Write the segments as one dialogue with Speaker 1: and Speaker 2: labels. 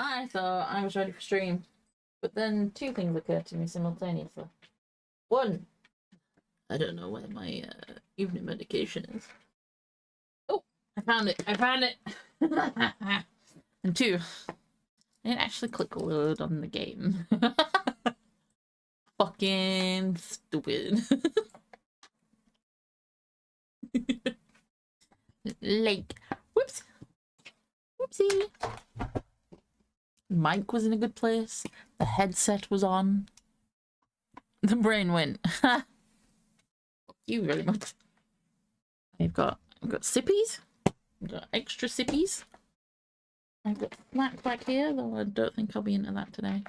Speaker 1: I thought I was ready for stream, but then two things occurred to me simultaneously. One, I don't know where my evening medication is. Oh, I found it. I found it. And two, I didn't actually click load on the game. Fucking stupid. Like, whoops. Whoopsie. Mic was in a good place. The headset was on. The brain went. Fuck you very much. I've got sippies. I've got extra sippies. I've got snack back here, though I don't think I'll be into that today.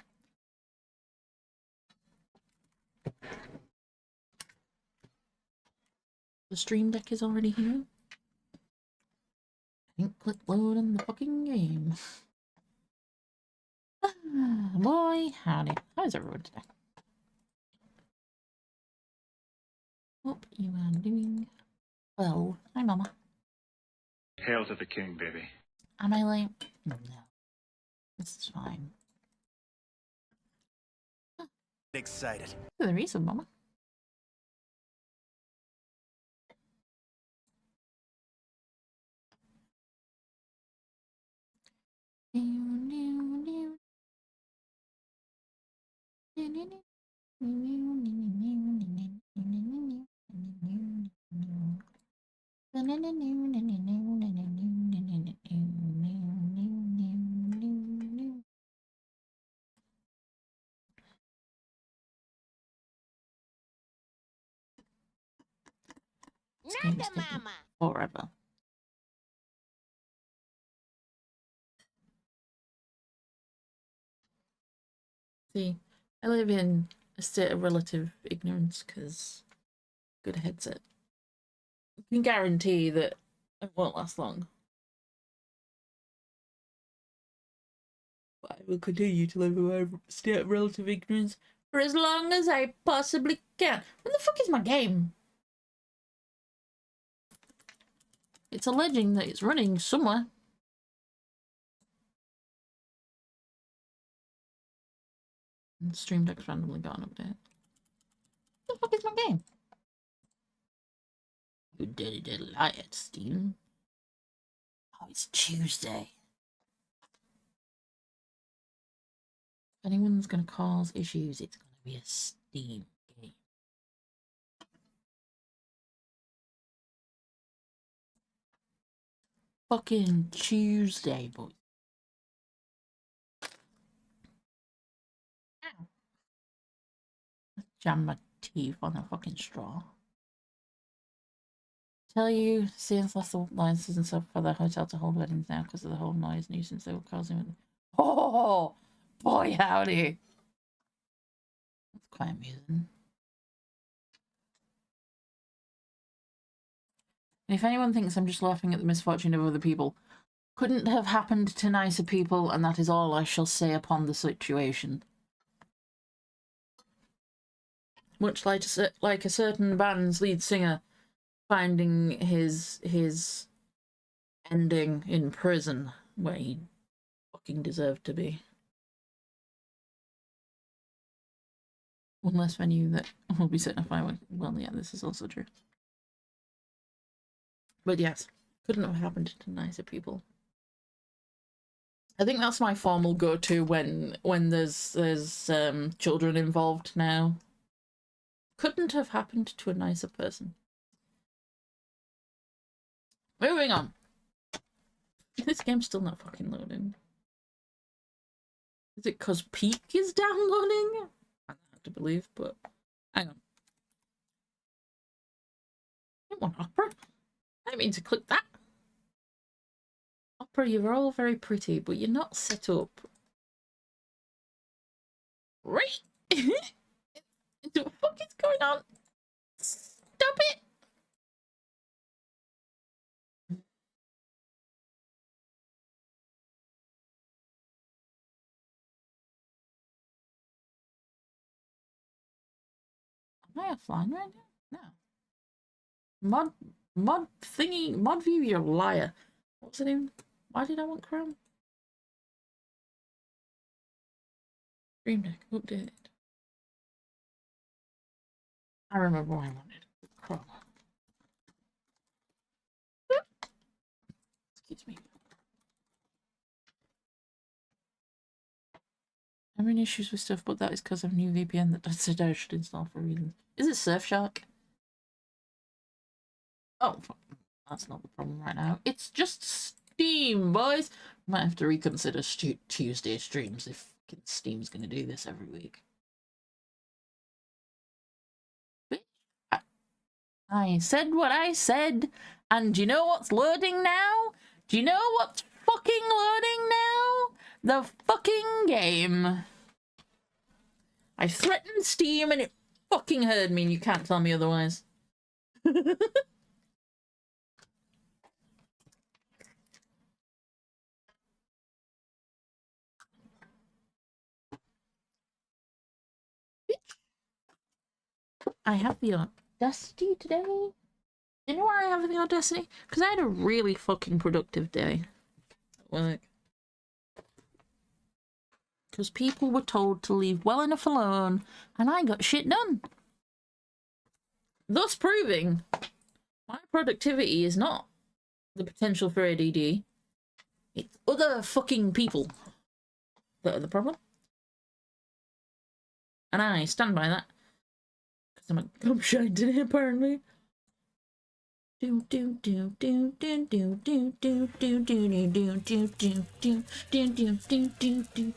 Speaker 1: The stream deck is already here. I didn't click load on the fucking game. Boy, howdy. How's everyone today? Hope you are doing well. Hi, Mama.
Speaker 2: Hail to the king, baby.
Speaker 1: Am I late? No. This is fine.
Speaker 3: Excited.
Speaker 1: For the reason, Mama. Forever. See, I live in a state of relative ignorance because good headset. I can guarantee that it won't last long. But I will continue to live in a state of relative ignorance for as long as I possibly can. Where the fuck is my game? It's alleging that it's running somewhere. And Stream Deck's randomly got an update. Where the fuck is my game? You dirty liar, Steven. Oh, it's Tuesday. If anyone's gonna cause issues, it's gonna be a Steam game. Fucking Tuesday, boy. Ow. Jam my teeth on a fucking straw. Tell you, since left the licenses and stuff for the hotel to hold weddings now because of the whole noise nuisance they were causing with. Oh boy, howdy! That's quite amusing. And if anyone thinks I'm just laughing at the misfortune of other people, couldn't have happened to nicer people, and that is all I shall say upon the situation. Much like a certain band's lead singer finding his ending in prison where he fucking deserved to be. One less venue that will be setting a firework. Well, yeah, this is also true. But yes, couldn't have happened to nicer people. I think that's my formal go-to when there's children involved now. Couldn't have happened to a nicer person. Moving on. This game's still not fucking loading. Is it because Peak is downloading? I don't have to believe, but hang on. I want Opera. I didn't mean to click that. Opera, you're all very pretty, but you're not set up. Right? What the fuck is going on? Stop it! Am I offline right now? No. Mod thingy, mod view, you're a liar. What's the name? Why did I want Chrome? Stream Deck updated. I remember what I wanted. Chrome. Excuse me. I'm having issues with stuff, but that is because of a new VPN that I said I should install for a reason. Is it Surfshark? Oh, that's not the problem right now. It's just Steam, boys. Might have to reconsider Tuesday streams if Steam's going to do this every week. I said what I said, and do you know what's loading now? Do you know what's fucking loading now? The fucking game. I threatened Steam and it fucking heard me, and you can't tell me otherwise. I have the audacity today. You know why I have the audacity? Because I had a really fucking productive day at work. Because people were told to leave well enough alone, and I got shit done. Thus proving my productivity is not the potential for ADD. It's other fucking people that are the problem. And I stand by that. Because I'm a gumshine today, apparently. Do do do do do do do do do do do do do do do do do do do.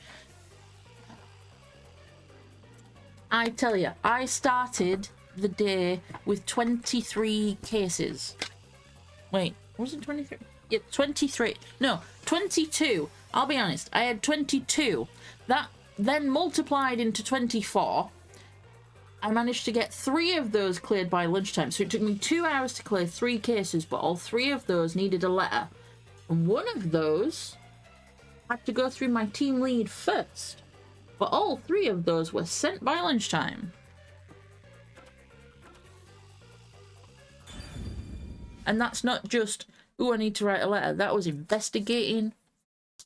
Speaker 1: I tell you, I started the day with 23 cases. Wait, was it 23? Yeah, 23. No, 22. I'll be honest, I had 22. That then multiplied into 24. I managed to get 3 of those cleared by lunchtime. So it took me 2 hours to clear 3 cases, but all 3 of those needed a letter. And one of those had to go through my team lead first. But all 3 of those were sent by lunchtime. And that's not just, ooh, I need to write a letter. That was investigating,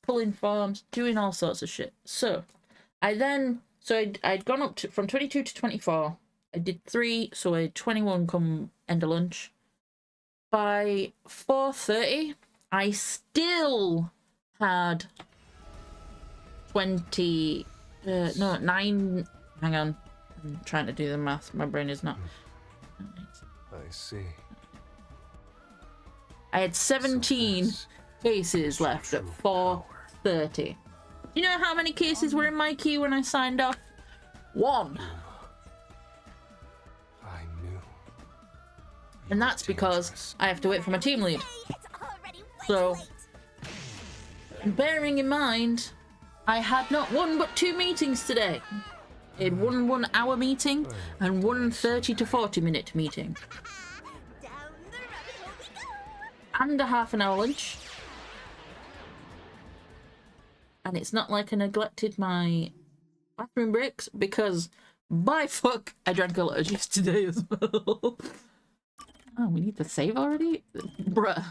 Speaker 1: pulling forms, doing all sorts of shit. So, I'd gone up from 22 to 24. I did 3, so I had 21 come end of lunch. By 4:30, I still had 9. Hang on. I'm trying to do the math. My brain is not.
Speaker 4: I see.
Speaker 1: I had 17 cases left at 4:30. You know how many cases were in my queue when I signed off? 1.
Speaker 4: I knew.
Speaker 1: And that's because I have to wait for my team lead. So, bearing in mind, I had not 1 but 2 meetings today. I had one 1-hour meeting and one 30 to 40 minute meeting. And a half an hour lunch. And it's not like I neglected my bathroom breaks, because by fuck, I drank a lot of juice today as well. Oh, we need to save already? Bruh.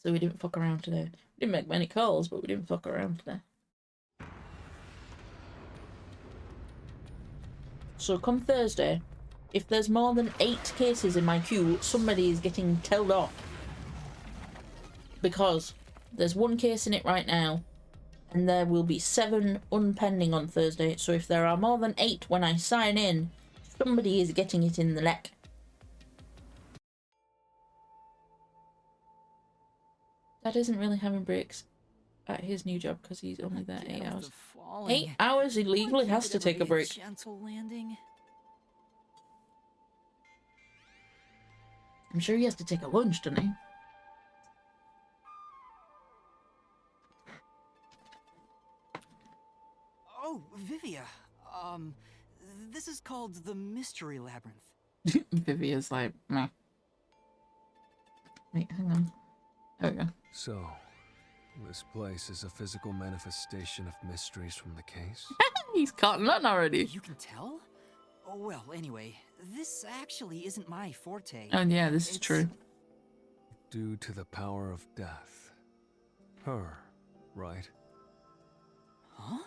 Speaker 1: So we didn't fuck around today. We didn't make many calls, but we didn't fuck around today. So come Thursday, if there's more than 8 cases in my queue, somebody is getting told off. Because there's 1 case in it right now, and there will be 7 unpending on Thursday. So if there are more than 8 when I sign in, somebody is getting it in the neck. Dad isn't really having breaks at his new job because he's only there 8 hours. 8 hours he legally has to take a break.
Speaker 3: Gentle landing.
Speaker 1: I'm sure he has to take a lunch, doesn't he?
Speaker 3: Oh, Vivia. This is called the Mystery Labyrinth.
Speaker 1: Vivia's like, meh. Wait, hang on. There we go.
Speaker 4: So, this place is a physical manifestation of mysteries from the case?
Speaker 1: He's caught none already.
Speaker 3: You can tell? Oh, well, anyway, this actually isn't my forte.
Speaker 1: Oh yeah, this is true.
Speaker 4: due to the power of death. Her, right?
Speaker 3: Huh?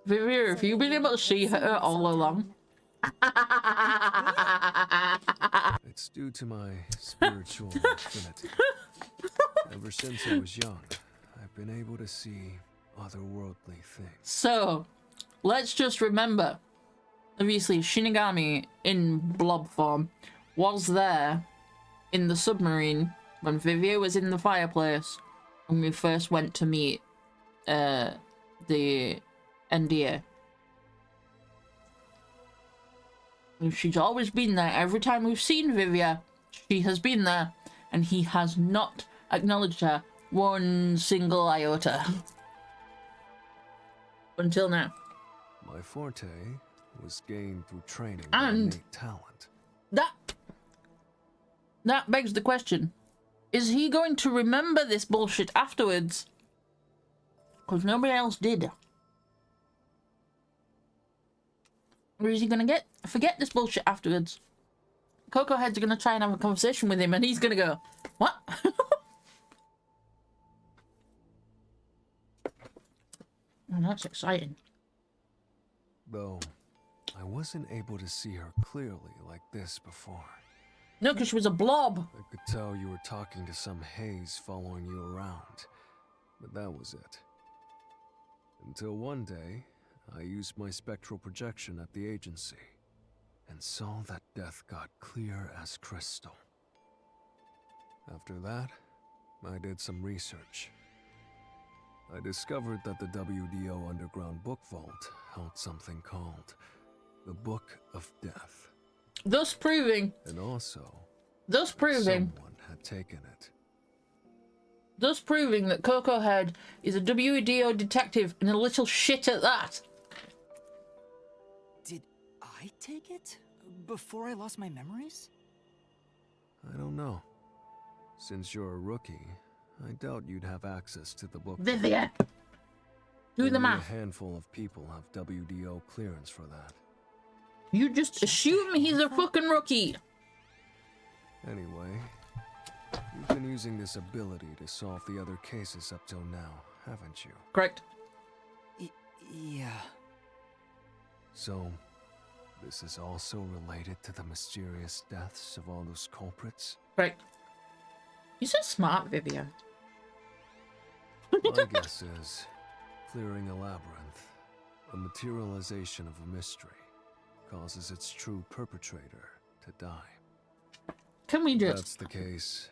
Speaker 1: Vivia, have you been able to see her all along?
Speaker 4: It's due to my spiritual affinity. Ever since I was young, I've been able to see otherworldly things.
Speaker 1: So, let's just remember, obviously Shinigami in blob form was there in the submarine when Vivia was in the fireplace when we first went to meet the NDA. She's always been there. Every time we've seen Vivia, she has been there, and he has not acknowledged her one single iota. Until now.
Speaker 4: My forte was gained through training
Speaker 1: And
Speaker 4: with innate talent.
Speaker 1: That begs the question. Is he going to remember this bullshit afterwards? Because nobody else did. Or is he gonna forget this bullshit afterwards? Coco Head's gonna try and have a conversation with him and he's gonna go, what? Oh, that's exciting.
Speaker 4: Though, I wasn't able to see her clearly like this before.
Speaker 1: No, because she was a blob.
Speaker 4: I could tell you were talking to some haze following you around, but that was it. Until one day, I used my spectral projection at the agency and saw that death got clear as crystal. After that, I did some research. I discovered that the WDO Underground Book Vault held something called the Book of Death.
Speaker 1: Thus proving
Speaker 4: someone had taken it.
Speaker 1: Thus proving that Coco Head is a WDO detective and a little shit at that.
Speaker 3: Did I take it? Before I lost my memories?
Speaker 4: I don't know. Since you're a rookie, I doubt you'd have access to the book.
Speaker 1: Vivia, do the
Speaker 4: Only
Speaker 1: math.
Speaker 4: A handful of people have WDO clearance for that.
Speaker 1: You just assume he's a fucking rookie.
Speaker 4: Anyway, you've been using this ability to solve the other cases up till now, haven't you?
Speaker 1: Correct.
Speaker 3: Yeah.
Speaker 4: So, this is also related to the mysterious deaths of all those culprits?
Speaker 1: Correct. You're so smart, Vivia.
Speaker 4: My guess is, clearing a labyrinth, a materialization of a mystery, causes its true perpetrator to die.
Speaker 1: Can we
Speaker 4: If
Speaker 1: just...
Speaker 4: that's the case,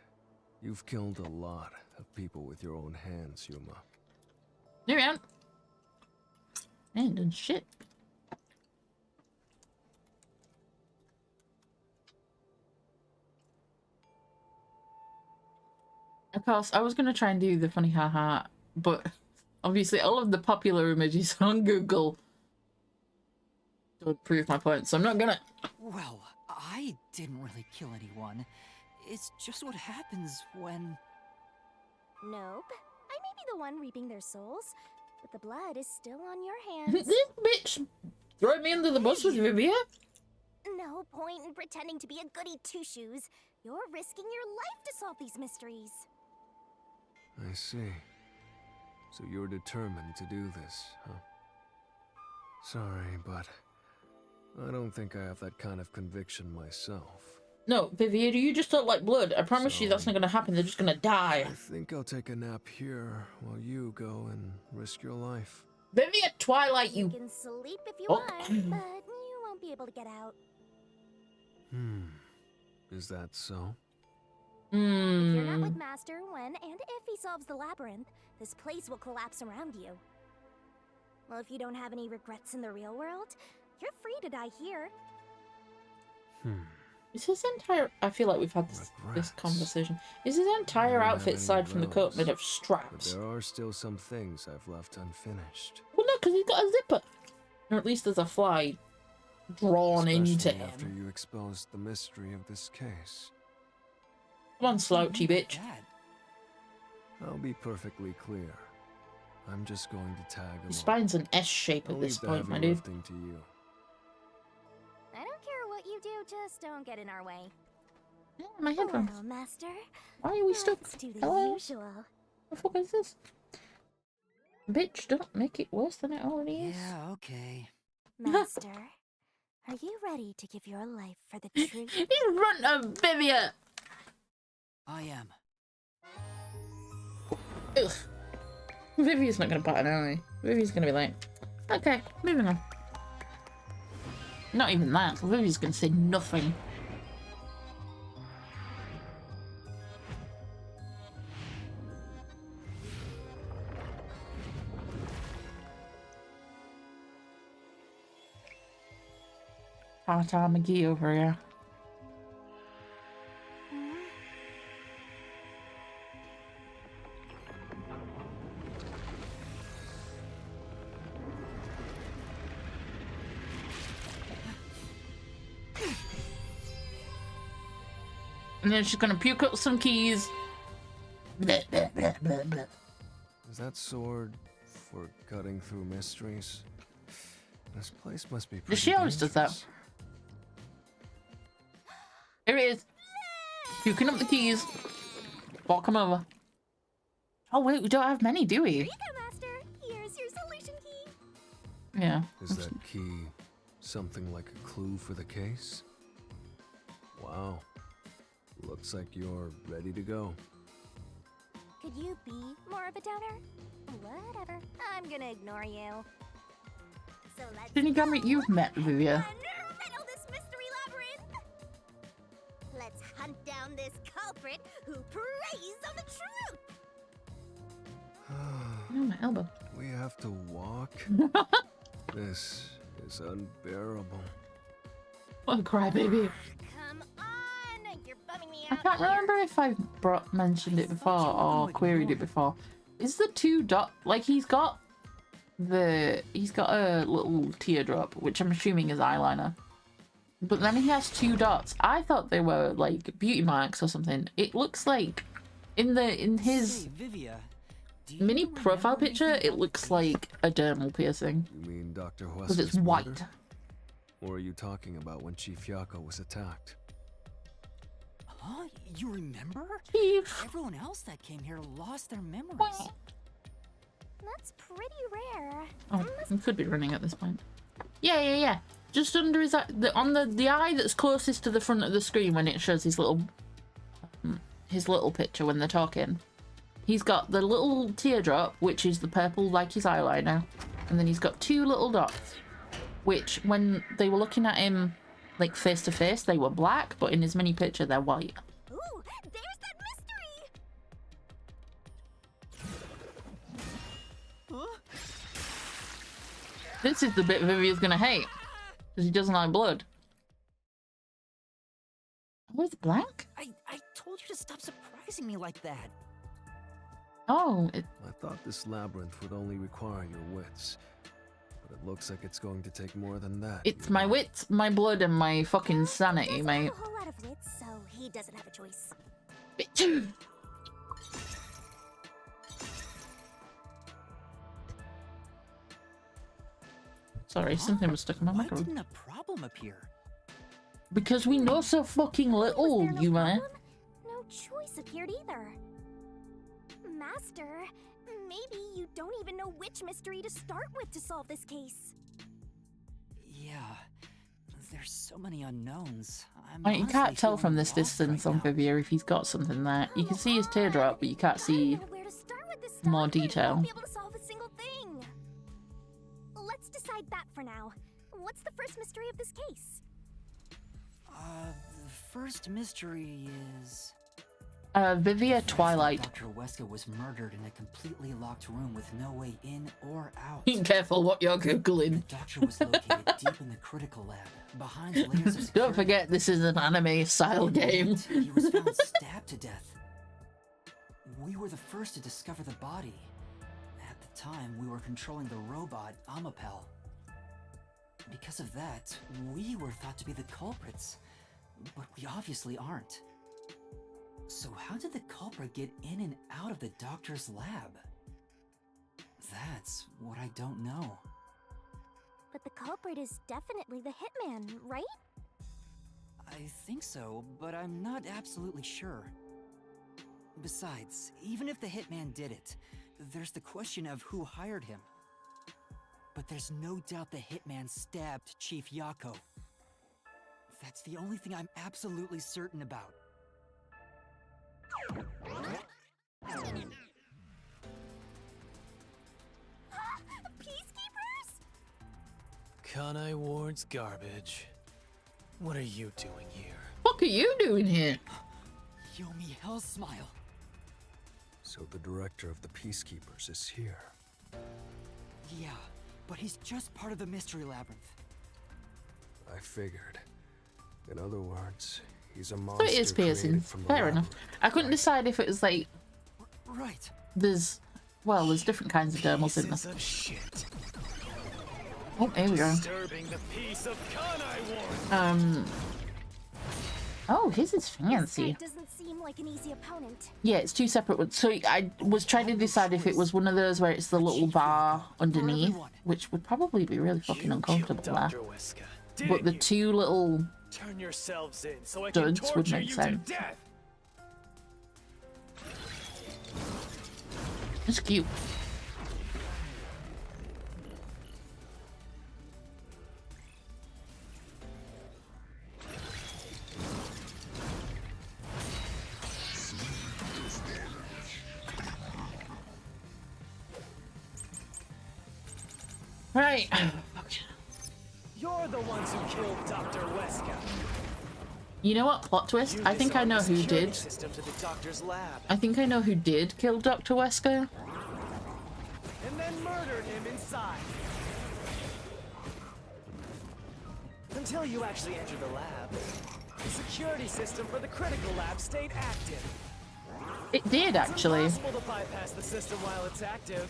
Speaker 4: you've killed a lot of people with your own hands, Yuma.
Speaker 1: No, we haven't. I ain't done shit. Of course, I was going to try and do the funny haha, but obviously all of the popular images on Google don't prove my point, so I'm not gonna.
Speaker 3: Well, I didn't really kill anyone. It's just what happens when...
Speaker 5: Nope. I may be the one reaping their souls, but the blood is still on your hands.
Speaker 1: This bitch throw me under the bus with Vivia?
Speaker 5: No point in pretending to be a goody two-shoes. You're risking your life to solve these mysteries.
Speaker 4: I see. So you're determined to do this, huh? Sorry, but I don't think I have that kind of conviction myself.
Speaker 1: No, Vivia, you just don't like blood. I promise you that's not gonna happen. They're just gonna die.
Speaker 4: I think I'll take a nap here while you go and risk your life.
Speaker 1: Vivia, Twilight,
Speaker 5: You
Speaker 1: you...
Speaker 5: can sleep if you
Speaker 1: Oh.
Speaker 5: want, but you won't be able to get out.
Speaker 4: Is that so?
Speaker 5: If you're not
Speaker 1: Hmm.
Speaker 5: with Master when and if he solves the labyrinth, this place will collapse around you. Well, if you don't have any regrets in the real world, you're free to die here.
Speaker 1: Is his entire... I feel like we've had this
Speaker 4: Regrets.
Speaker 1: conversation. Is his
Speaker 4: I
Speaker 1: entire
Speaker 4: don't have
Speaker 1: outfit,
Speaker 4: any
Speaker 1: aside
Speaker 4: of
Speaker 1: from the coat,
Speaker 4: those,
Speaker 1: made of
Speaker 4: But
Speaker 1: straps?
Speaker 4: there are still some things I've left unfinished.
Speaker 1: Well, no, because he's got a zipper. Or at least there's a fly drawn into
Speaker 4: Especially after
Speaker 1: him.
Speaker 4: you exposed the mystery of this case.
Speaker 1: Come on, slouchy bitch.
Speaker 3: Dad,
Speaker 4: I'll be perfectly clear. I'm just going to tag along.
Speaker 1: His spine's an S shape
Speaker 4: I'll
Speaker 1: at this
Speaker 4: leave the
Speaker 1: point,
Speaker 4: heavy
Speaker 1: my dude.
Speaker 4: lifting to you.
Speaker 5: I don't care what you do, just don't get in our way.
Speaker 1: Yeah, my headphones.
Speaker 5: Well, Master.
Speaker 1: Why are we stuck?
Speaker 5: Let's do the
Speaker 1: Hello?
Speaker 5: usual.
Speaker 1: What the fuck is this? Bitch, don't make it worse than it already is.
Speaker 3: Yeah, okay.
Speaker 5: Master, are you ready to give your life for the truth?
Speaker 1: In front of Vivia!
Speaker 3: I am.
Speaker 1: Ugh. Vivia's not gonna bat an eye. Vivia's gonna be like, okay, moving on. Not even that. Vivia's gonna say nothing. Tata McGee over here. And then she's gonna puke up some keys. Bleh, bleh, bleh, bleh, bleh.
Speaker 4: Is that sword for cutting through mysteries? This place must be pretty
Speaker 1: She always does that.
Speaker 4: dangerous.
Speaker 1: Here it is. Puking up the keys. Walk him over. Oh wait, we don't have many, do we?
Speaker 5: Here you go, Master. Here's your solution key.
Speaker 1: Yeah.
Speaker 4: Is that key something like a clue for the case? Wow. Looks like you're ready to go.
Speaker 5: Could you be more of a downer? Whatever. I'm gonna ignore you. So let's
Speaker 1: Shinigami, you've met Vivia.
Speaker 5: and riddle this mystery labyrinth. Let's hunt down this culprit who preys on the truth.
Speaker 1: Oh, my elbow.
Speaker 4: We have to walk? This is unbearable.
Speaker 1: What a crybaby.
Speaker 5: Come on, you're bumming me
Speaker 1: I
Speaker 5: out.
Speaker 1: can't
Speaker 5: here.
Speaker 1: remember if I've mentioned it before or queried it before. Is the two dot like he's got a little teardrop, which I'm assuming is eyeliner. But then he has two dots. I thought they were like beauty marks or something. It looks like in his
Speaker 3: Say, Vivia, do you
Speaker 1: mini
Speaker 3: remember
Speaker 1: profile
Speaker 3: anything
Speaker 1: picture,
Speaker 3: about
Speaker 1: it
Speaker 3: the
Speaker 1: looks
Speaker 3: case?
Speaker 1: like a dermal piercing
Speaker 4: You mean Dr.
Speaker 1: because
Speaker 4: Huesker's
Speaker 1: it's white.
Speaker 4: murder? Or are you talking about when Chief Yako was attacked?
Speaker 3: Huh? You remember?
Speaker 1: Chief.
Speaker 3: Everyone else that came here lost their memories.
Speaker 1: Well.
Speaker 5: That's pretty rare.
Speaker 1: Oh, he could be running at this point. Yeah. Just under his eye, on the eye that's closest to the front of the screen when it shows his little picture when they're talking. He's got the little teardrop, which is the purple like his eyeliner, and then he's got two little dots, which when they were looking at him like face to face, they were black, but in his mini picture they're white.
Speaker 5: Ooh, there's that mystery.
Speaker 3: Huh?
Speaker 1: This is the bit Vivia's gonna hate, because he doesn't like blood. Oh, it's black?
Speaker 3: I told you to stop surprising me like that.
Speaker 1: Oh,
Speaker 4: I thought this labyrinth would only require your wits. But it looks like it's going to take more than that.
Speaker 1: it's
Speaker 4: you
Speaker 1: my
Speaker 4: know.
Speaker 1: wits, my blood, and my fucking sanity,
Speaker 5: He
Speaker 1: mate.
Speaker 5: doesn't have a whole lot of wits, so he doesn't have a choice.
Speaker 1: Bitch. Sorry, something was stuck in my
Speaker 3: Why
Speaker 1: microphone.
Speaker 3: didn't a problem appear?
Speaker 1: Because we know so fucking little,
Speaker 5: Was there no
Speaker 1: you man.
Speaker 5: problem? No choice appeared either. Master, maybe you don't even know which mystery to start with to solve this case.
Speaker 3: Yeah, there's so many unknowns. I'm
Speaker 1: Right, you
Speaker 3: honestly
Speaker 1: can't tell
Speaker 3: feeling
Speaker 1: from this
Speaker 3: lost
Speaker 1: distance
Speaker 3: right
Speaker 1: on
Speaker 3: now.
Speaker 1: Vivia if he's got something there. You can see his teardrop, but you can't
Speaker 5: I
Speaker 1: see.
Speaker 5: don't know where to start with this
Speaker 1: more
Speaker 5: stuff, and I
Speaker 1: detail.
Speaker 5: won't be able to solve a single thing. Let's decide that for now. What's the first mystery of this case?
Speaker 3: The first mystery is...
Speaker 1: Vivia Twilight.
Speaker 3: Dr. Wesker was murdered in a completely locked room with no way in or out.
Speaker 1: Be careful what you're googling.
Speaker 3: The doctor was located deep in the critical lab, behind layers of security.
Speaker 1: Don't forget, this is an anime style
Speaker 3: In the
Speaker 1: game.
Speaker 3: end, he was found stabbed to death. We were the first to discover the body. At the time, we were controlling the robot, Amapel. Because of that, we were thought to be the culprits, but we obviously aren't. So how did the culprit get in and out of the doctor's lab? That's what I don't know.
Speaker 5: But the culprit is definitely the hitman, right?
Speaker 3: I think so, but I'm not absolutely sure. Besides, even if the hitman did it, there's the question of who hired him. But there's no doubt the hitman stabbed Chief Yako. That's the only thing I'm absolutely certain about.
Speaker 5: Peacekeepers?
Speaker 6: Kanai Ward's garbage. What are you doing here?
Speaker 1: What are you doing here?
Speaker 3: Yomi Hell Smile.
Speaker 4: So the director of the Peacekeepers is here.
Speaker 3: Yeah, but he's just part of the Mystery Labyrinth.
Speaker 4: I figured. In other words, he's a
Speaker 1: So
Speaker 4: monster
Speaker 1: it is piercing.
Speaker 4: created from the
Speaker 1: Fair enough.
Speaker 4: labyrinth,
Speaker 1: I couldn't
Speaker 4: right?
Speaker 1: decide if it was like
Speaker 3: Right.
Speaker 1: there's different kinds of dermals in
Speaker 6: Pieces
Speaker 1: this.
Speaker 6: of shit.
Speaker 1: Oh, here we go.
Speaker 6: Disturbing the peace of Kanai Ward.
Speaker 1: Oh, his is fancy.
Speaker 5: That doesn't seem like an easy opponent.
Speaker 1: Yeah, it's two separate ones. So I was trying to decide if it was one of those where it's the little bar underneath, which would probably be really fucking uncomfortable there.
Speaker 6: Dr. Wesker,
Speaker 1: But the
Speaker 6: didn't you?
Speaker 1: two little
Speaker 6: Turn yourselves in so I can
Speaker 1: duds would
Speaker 6: torture
Speaker 1: make
Speaker 6: you
Speaker 1: sense.
Speaker 6: to death.
Speaker 1: It's cute. Right.
Speaker 6: You're the ones who killed Dr. Wesker.
Speaker 1: You know what? Plot twist.
Speaker 6: You
Speaker 1: I think I
Speaker 6: disarmed
Speaker 1: know
Speaker 6: the
Speaker 1: who
Speaker 6: security
Speaker 1: did.
Speaker 6: system to the doctor's lab
Speaker 1: I think I know who did kill Dr. Wesker.
Speaker 6: and then murdered him inside. Until you actually entered the lab, the security system for the critical lab stayed active.
Speaker 1: It did actually.
Speaker 6: It's impossible to bypass the system while it's active.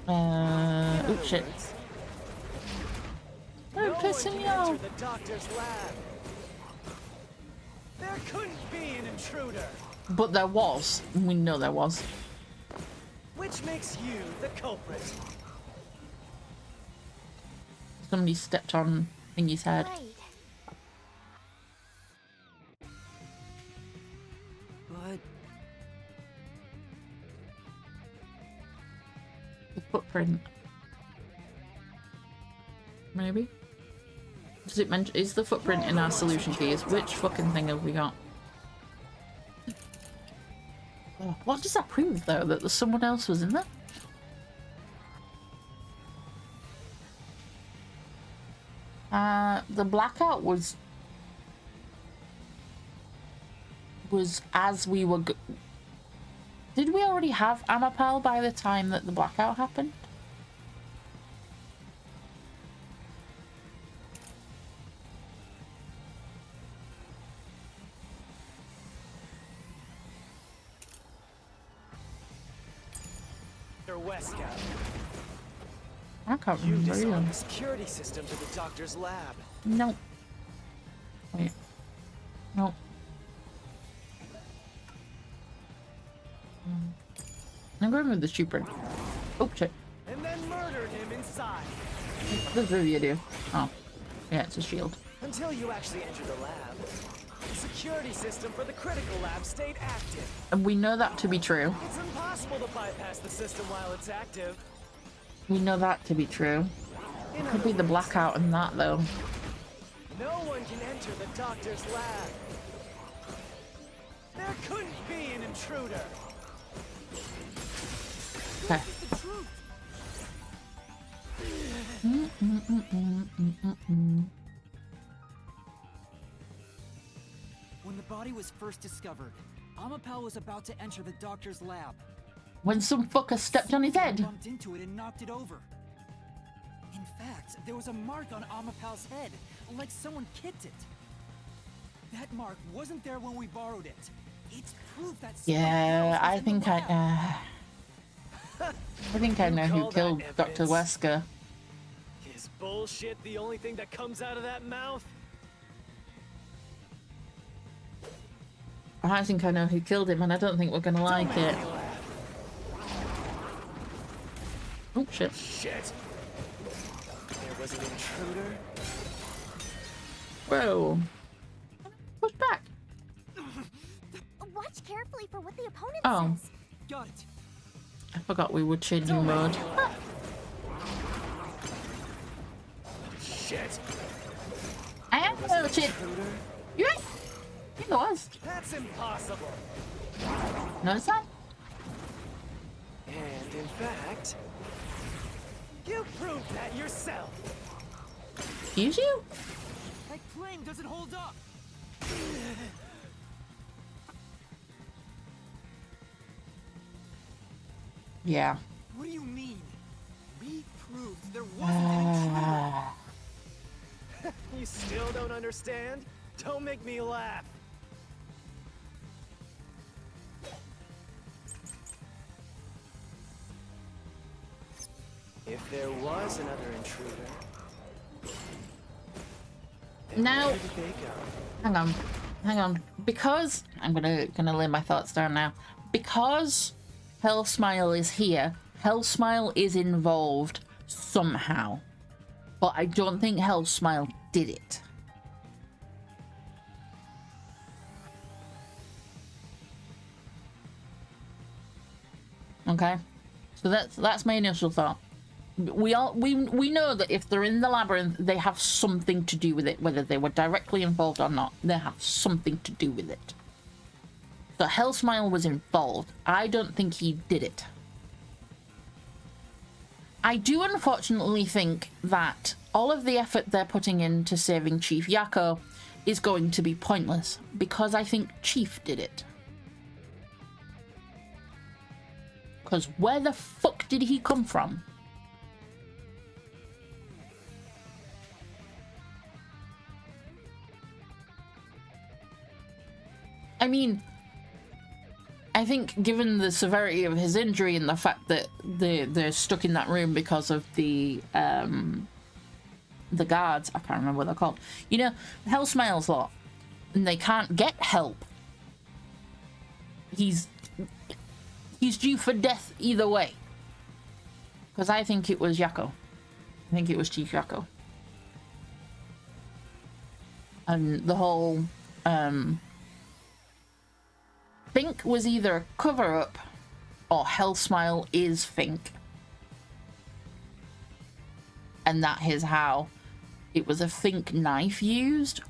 Speaker 1: Oh shit. They're
Speaker 6: No one
Speaker 1: pissing
Speaker 6: can
Speaker 1: me off.
Speaker 6: enter the doctor's lab. There couldn't be an intruder,
Speaker 1: But there was. We know there was.
Speaker 6: which makes you the culprit.
Speaker 1: Somebody stepped on Thingy's head.
Speaker 5: Right.
Speaker 3: But
Speaker 1: The footprint. Maybe? Does it mention? Is the footprint in our solution keys? Which fucking thing have we got? Oh, what does that prove though? That someone else was in there? The blackout was as we were. Did we already have Amapal by the time that the blackout happened?
Speaker 6: Dr. Wesker,
Speaker 1: I can't
Speaker 6: you
Speaker 1: remember either.
Speaker 6: disarmed the security system to the doctor's lab.
Speaker 1: No. Wait. No. I'm going with the super. Oh shit.
Speaker 6: And then murdered him inside.
Speaker 1: This really you do. Oh. Yeah, it's a shield.
Speaker 6: Until you actually entered the lab, the security system for the critical lab stayed active.
Speaker 1: And we know that to be true.
Speaker 6: It's impossible to bypass the system while it's active.
Speaker 1: We know that to be true.
Speaker 6: In
Speaker 1: Could
Speaker 6: other
Speaker 1: be the
Speaker 6: words,
Speaker 1: blackout and that though.
Speaker 6: no one can enter the doctor's lab. There couldn't be an intruder.
Speaker 1: Okay.
Speaker 3: when the body was first discovered, Amapal was about to enter the doctor's lab.
Speaker 1: When some fucker stepped on his
Speaker 3: Someone
Speaker 1: head.
Speaker 3: bumped into it and knocked it over. In fact, there was a mark on Amapal's head, like someone kicked it. That mark wasn't there when we borrowed it. It's proof that someone
Speaker 1: Yeah,
Speaker 3: else was
Speaker 1: I
Speaker 3: in the
Speaker 1: think
Speaker 3: lab.
Speaker 1: I think I know who
Speaker 6: call that
Speaker 1: killed Dr.
Speaker 6: evidence?
Speaker 1: Wesker.
Speaker 6: Is bullshit the only thing that comes out of that mouth?
Speaker 1: I think I know who killed him, and I don't think we're gonna like
Speaker 6: Don't
Speaker 1: it.
Speaker 6: make me laugh.
Speaker 1: Oh shit.
Speaker 6: Shit! There was an intruder?
Speaker 1: Whoa. Push back.
Speaker 5: Watch carefully for what the opponent
Speaker 1: Oh.
Speaker 5: says.
Speaker 6: Got it.
Speaker 1: I forgot we were changing mode.
Speaker 6: Shit.
Speaker 1: I am a little shit.
Speaker 6: Intruder?
Speaker 1: Yes. It was.
Speaker 6: That's impossible.
Speaker 1: No, it's not.
Speaker 6: And in fact, you proved that yourself.
Speaker 1: Excuse you?
Speaker 6: My claim doesn't hold up.
Speaker 1: Yeah.
Speaker 6: What do you mean? We proved there wasn't an intruder. You still don't understand? Don't make me laugh. If there was another intruder, then
Speaker 1: Now-
Speaker 6: where did they go?
Speaker 1: Hang on. Because I'm gonna lay my thoughts down now. Because Hellsmile is here, Hellsmile is involved somehow. But I don't think Hellsmile did it. Okay? So that's my initial thought. We know that if they're in the labyrinth, they have something to do with it, whether they were directly involved or not. They have something to do with it. So Hellsmile was involved. I don't think he did it. I do unfortunately think that all of the effort they're putting into saving Chief Yakko is going to be pointless, because I think Chief did it. Because where the fuck did he come from? I mean, I think given the severity of his injury and the fact that they're stuck in that room because of the guards, I can't remember what they're called. You know, Hellsmile's lot, and they can't get help. He's due for death either way. Because I think it was Yakko. I think it was Chief Yakko. And the whole Fink was either a cover-up or Hellsmile is Fink. And that is how it was a Fink knife used,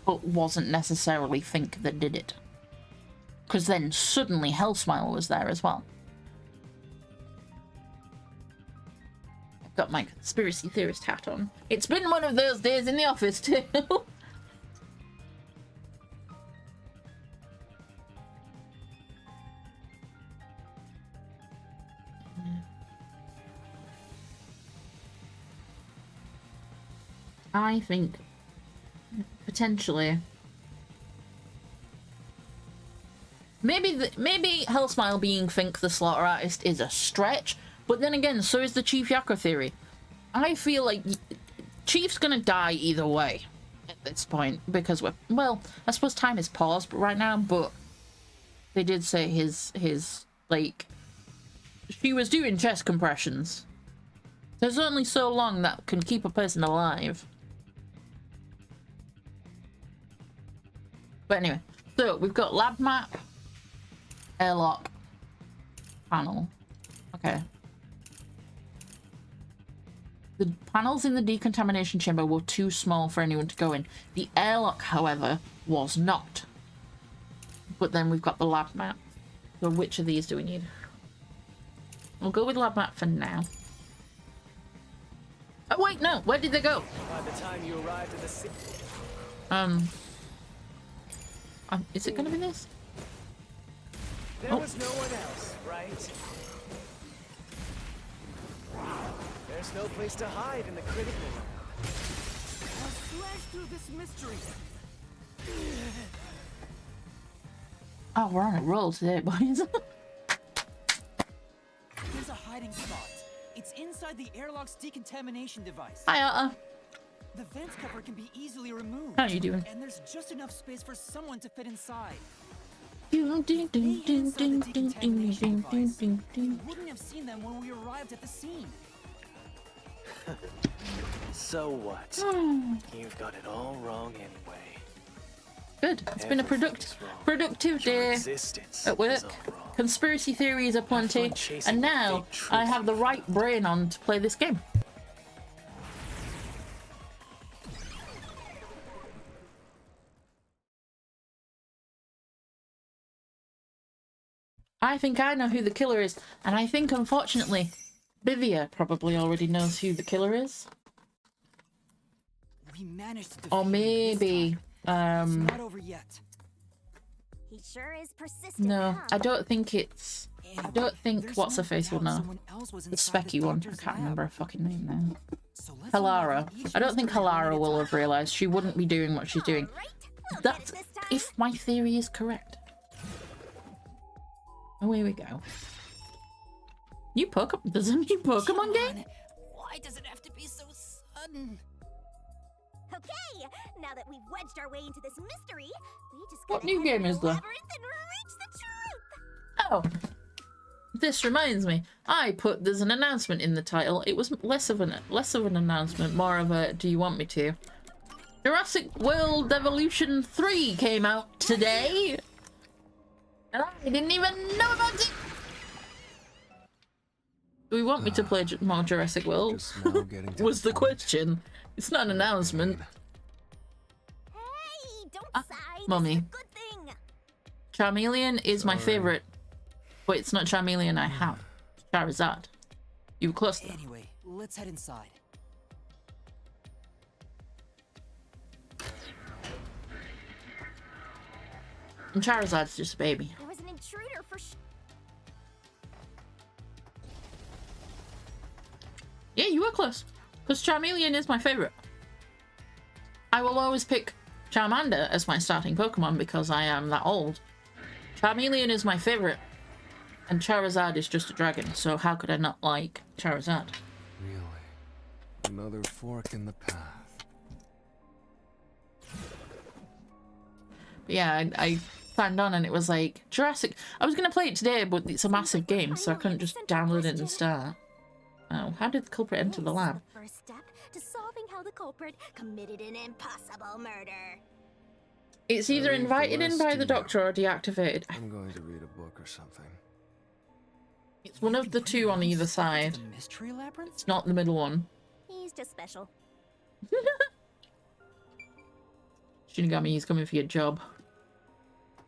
Speaker 1: but wasn't necessarily Fink that did it. Because then suddenly Hellsmile was there as well. I've got my conspiracy theorist hat on. It's been one of those days in the office too. I think potentially maybe Hellsmile being Fink the Slaughter Artist is a stretch, but then again, so is the Chief Yakko theory. I feel like Chief's gonna die either way at this point, because well, I suppose time is paused right now, but they did say his like, she was doing chest compressions. There's only so long that can keep a person alive. But anyway, so we've got lab map, airlock, panel. Okay. The panels in the decontamination chamber were too small for anyone to go in. The airlock, however, was not. But then we've got the lab map. So which of these do we need? We'll go with lab map for now. Oh wait, no, where did they go?
Speaker 6: By the time you arrived at the city,
Speaker 1: is it gonna be this?
Speaker 6: there was no one else, right? There's no place to hide in the critical lab. I'll slash through this mystery.
Speaker 1: Oh, we're on a roll today, boys.
Speaker 3: There's a hiding spot. It's inside the airlock's decontamination device.
Speaker 1: Hi, Otta.
Speaker 3: The vent cover can be easily removed.
Speaker 1: How you doing?
Speaker 3: And there's just enough space for someone to fit inside.
Speaker 1: Ding, ding, ding, ding, ding, ding, ding, ding, ding, ding.
Speaker 3: We wouldn't have seen them when we arrived at the scene.
Speaker 6: So what? You've got it all wrong anyway.
Speaker 1: Good. It's been a
Speaker 6: Everything's wrong.
Speaker 1: productive
Speaker 6: Your
Speaker 1: day
Speaker 6: existence
Speaker 1: at
Speaker 6: is
Speaker 1: work.
Speaker 6: all wrong.
Speaker 1: Conspiracy theories are plenty,
Speaker 6: fun chasing
Speaker 1: and
Speaker 6: the
Speaker 1: now
Speaker 6: fake truth
Speaker 1: I have the
Speaker 6: you
Speaker 1: right brain on to play this game. I think I know who the killer is, and I think, unfortunately, Bivia probably already knows who the killer is.
Speaker 3: We managed to
Speaker 1: Or
Speaker 3: defeat him this
Speaker 1: maybe,
Speaker 3: time. It's not over yet.
Speaker 5: He sure is persistent.
Speaker 1: no,
Speaker 5: huh?
Speaker 1: I don't think it's... I don't think
Speaker 3: There's
Speaker 1: what's her
Speaker 3: no
Speaker 1: face will
Speaker 3: doubt
Speaker 1: know.
Speaker 3: someone else was
Speaker 1: The
Speaker 3: inside
Speaker 1: specky one. I
Speaker 3: doctor's
Speaker 1: can't
Speaker 3: lab.
Speaker 1: remember her fucking name now.
Speaker 3: So let's
Speaker 1: Halara.
Speaker 3: unravel each
Speaker 1: I don't think
Speaker 3: mystery one at
Speaker 1: Halara
Speaker 3: a
Speaker 1: will
Speaker 3: time.
Speaker 1: have realised. She wouldn't be doing what she's doing.
Speaker 5: Alright, we'll get
Speaker 1: That's
Speaker 5: it this time.
Speaker 1: if my theory is correct. Away we go. New Pokemon. There's a new Pokemon game?
Speaker 3: Why does it have to be so sudden?
Speaker 5: Okay, now that we've wedged our way into this mystery, we just
Speaker 1: What
Speaker 5: gotta
Speaker 1: new
Speaker 5: head
Speaker 1: game
Speaker 5: through
Speaker 1: is
Speaker 5: the
Speaker 1: there?
Speaker 5: labyrinth and reach the truth.
Speaker 1: Oh. This reminds me. There's an announcement in the title. It was less of an announcement, more of a do you want me to? Jurassic World Evolution 3 came out today. And I didn't even know about it. Do we want me to play more Jurassic World?
Speaker 4: Just now getting to
Speaker 1: Was the
Speaker 4: point.
Speaker 1: question. It's not an announcement.
Speaker 5: Hey, don't
Speaker 1: Ah,
Speaker 5: sigh.
Speaker 1: Mummy.
Speaker 5: This is a good thing.
Speaker 1: Charmeleon is my
Speaker 4: Sorry.
Speaker 1: favourite. But it's not Charmeleon I have. Charizard. You were close though.
Speaker 3: Anyway, let's head inside.
Speaker 1: And Charizard's just a baby.
Speaker 5: There was an intruder for
Speaker 1: Yeah, you were close. Because Charmeleon is my favourite. I will always pick Charmander as my starting Pokemon because I am that old. Charmeleon is my favourite. And Charizard is just a dragon, so how could I not like Charizard?
Speaker 4: Really? Another fork in the path.
Speaker 1: But yeah, I signed on and it was like, Jurassic... I was going to play it today, but it's a massive game, so I couldn't just download it and start. Oh, how did the culprit enter the
Speaker 5: This is
Speaker 1: lab?
Speaker 5: the first step to solving how the culprit committed an impossible murder.
Speaker 1: It's either
Speaker 4: leave the
Speaker 1: invited in
Speaker 4: rest
Speaker 1: by
Speaker 4: to
Speaker 1: the
Speaker 4: you.
Speaker 1: doctor or deactivated.
Speaker 4: I'm going to read a book or something.
Speaker 1: It's one of the two on either side.
Speaker 3: The mystery labyrinth?
Speaker 1: It's not the middle one.
Speaker 5: He's just special.
Speaker 1: Shinigami, he's coming for your job.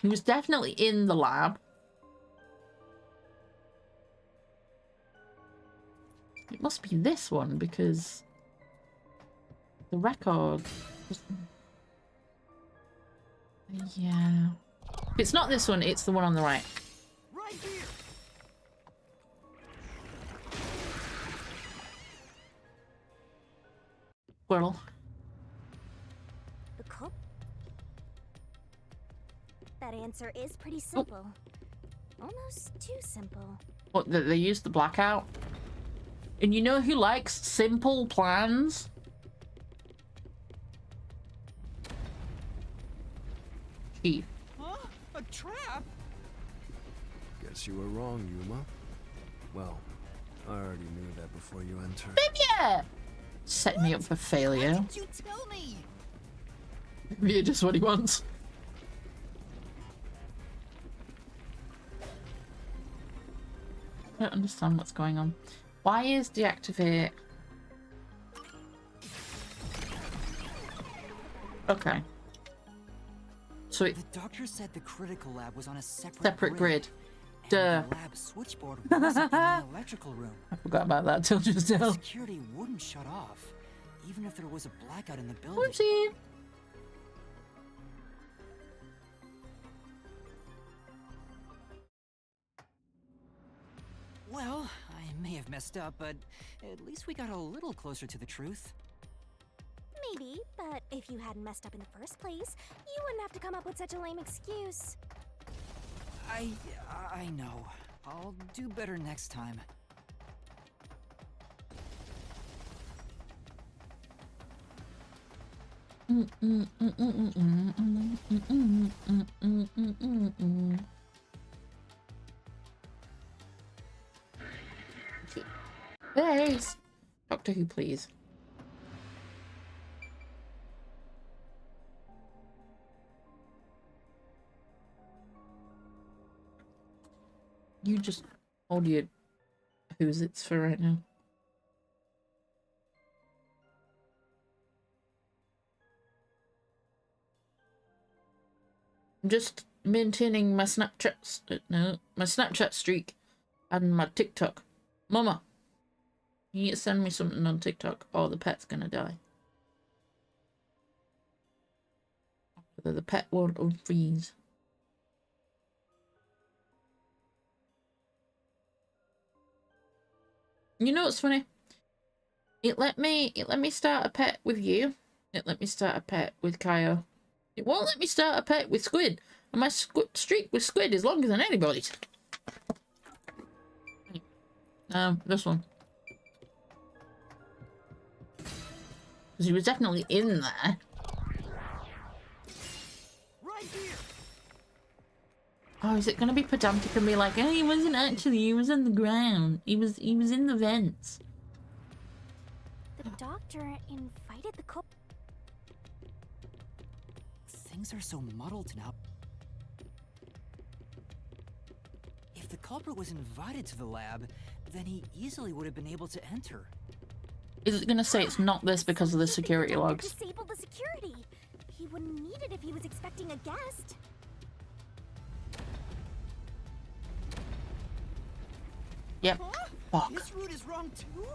Speaker 1: He was definitely in the lab. It must be this one because the record. Yeah. If it's not this one, it's the one on the right.
Speaker 6: Right here.
Speaker 1: Squirrel.
Speaker 5: The culprit? That answer is pretty simple. Almost too simple.
Speaker 1: What, they used the blackout? And you know who likes simple plans? Chief.
Speaker 6: Huh? A trap?
Speaker 4: Guess you were wrong, Yuma. Well, I already knew that before you entered.
Speaker 1: Yeah! Setting me up for failure.
Speaker 3: Why didn't you tell me?
Speaker 1: Yeah, just what he wants. I don't understand what's going on. Why is deactivate? Okay. So it
Speaker 3: The doctor said the critical lab was on a
Speaker 1: separate grid.
Speaker 3: and
Speaker 1: Duh.
Speaker 3: The lab switchboard wasn't in the electrical room.
Speaker 1: I forgot about that till just now.
Speaker 3: Security wouldn't shut off, even if there was a blackout in the building.
Speaker 1: Whoopsie.
Speaker 3: Well, I may have messed up, but at least we got a little closer to the truth.
Speaker 5: Maybe, but if you hadn't messed up in the first place, you wouldn't have to come up with such a lame excuse.
Speaker 3: I know. I'll do better next time.
Speaker 1: Thanks. Doctor Who, please. You just hold your who's it's for right now. I'm just maintaining my my Snapchat streak and my TikTok. Mama, you need to send me something on TikTok or the pet's gonna die. The pet won't unfreeze. You know what's funny? It let me start a pet with you. It let me start a pet with Kyo. It won't let me start a pet with Squid. And my streak with Squid is longer than anybody's. This one. Because he was definitely in there.
Speaker 6: Right here.
Speaker 1: Oh, is it gonna be pedantic and be like, hey, he wasn't actually, he was on the ground. He was in the vents.
Speaker 5: The doctor invited the couple.
Speaker 3: Things are so muddled now. If the culprit was invited to the lab, then he easily would have been able to enter.
Speaker 1: Is it gonna say it's not this because of the security logs?
Speaker 5: Disabled the security. He wouldn't need it if he was expecting a guest.
Speaker 1: Yep.
Speaker 6: Huh?
Speaker 1: Fuck.
Speaker 6: This route is wrong too?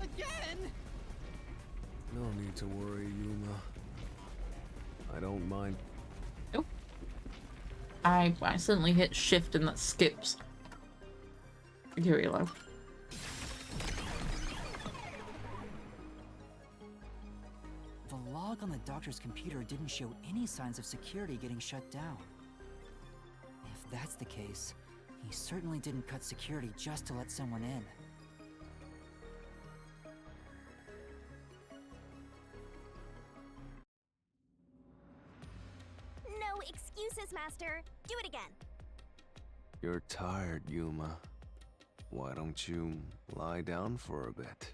Speaker 6: Again?
Speaker 4: No need to worry, Yuma. I don't mind.
Speaker 1: Nope. I accidentally hit shift and that skips security log.
Speaker 3: The log on the doctor's computer didn't show any signs of security getting shut down. If that's the case, he certainly didn't cut security just to let someone in.
Speaker 5: No excuses, Master. Do it again.
Speaker 4: You're tired, Yuma. Why don't you lie down for a bit?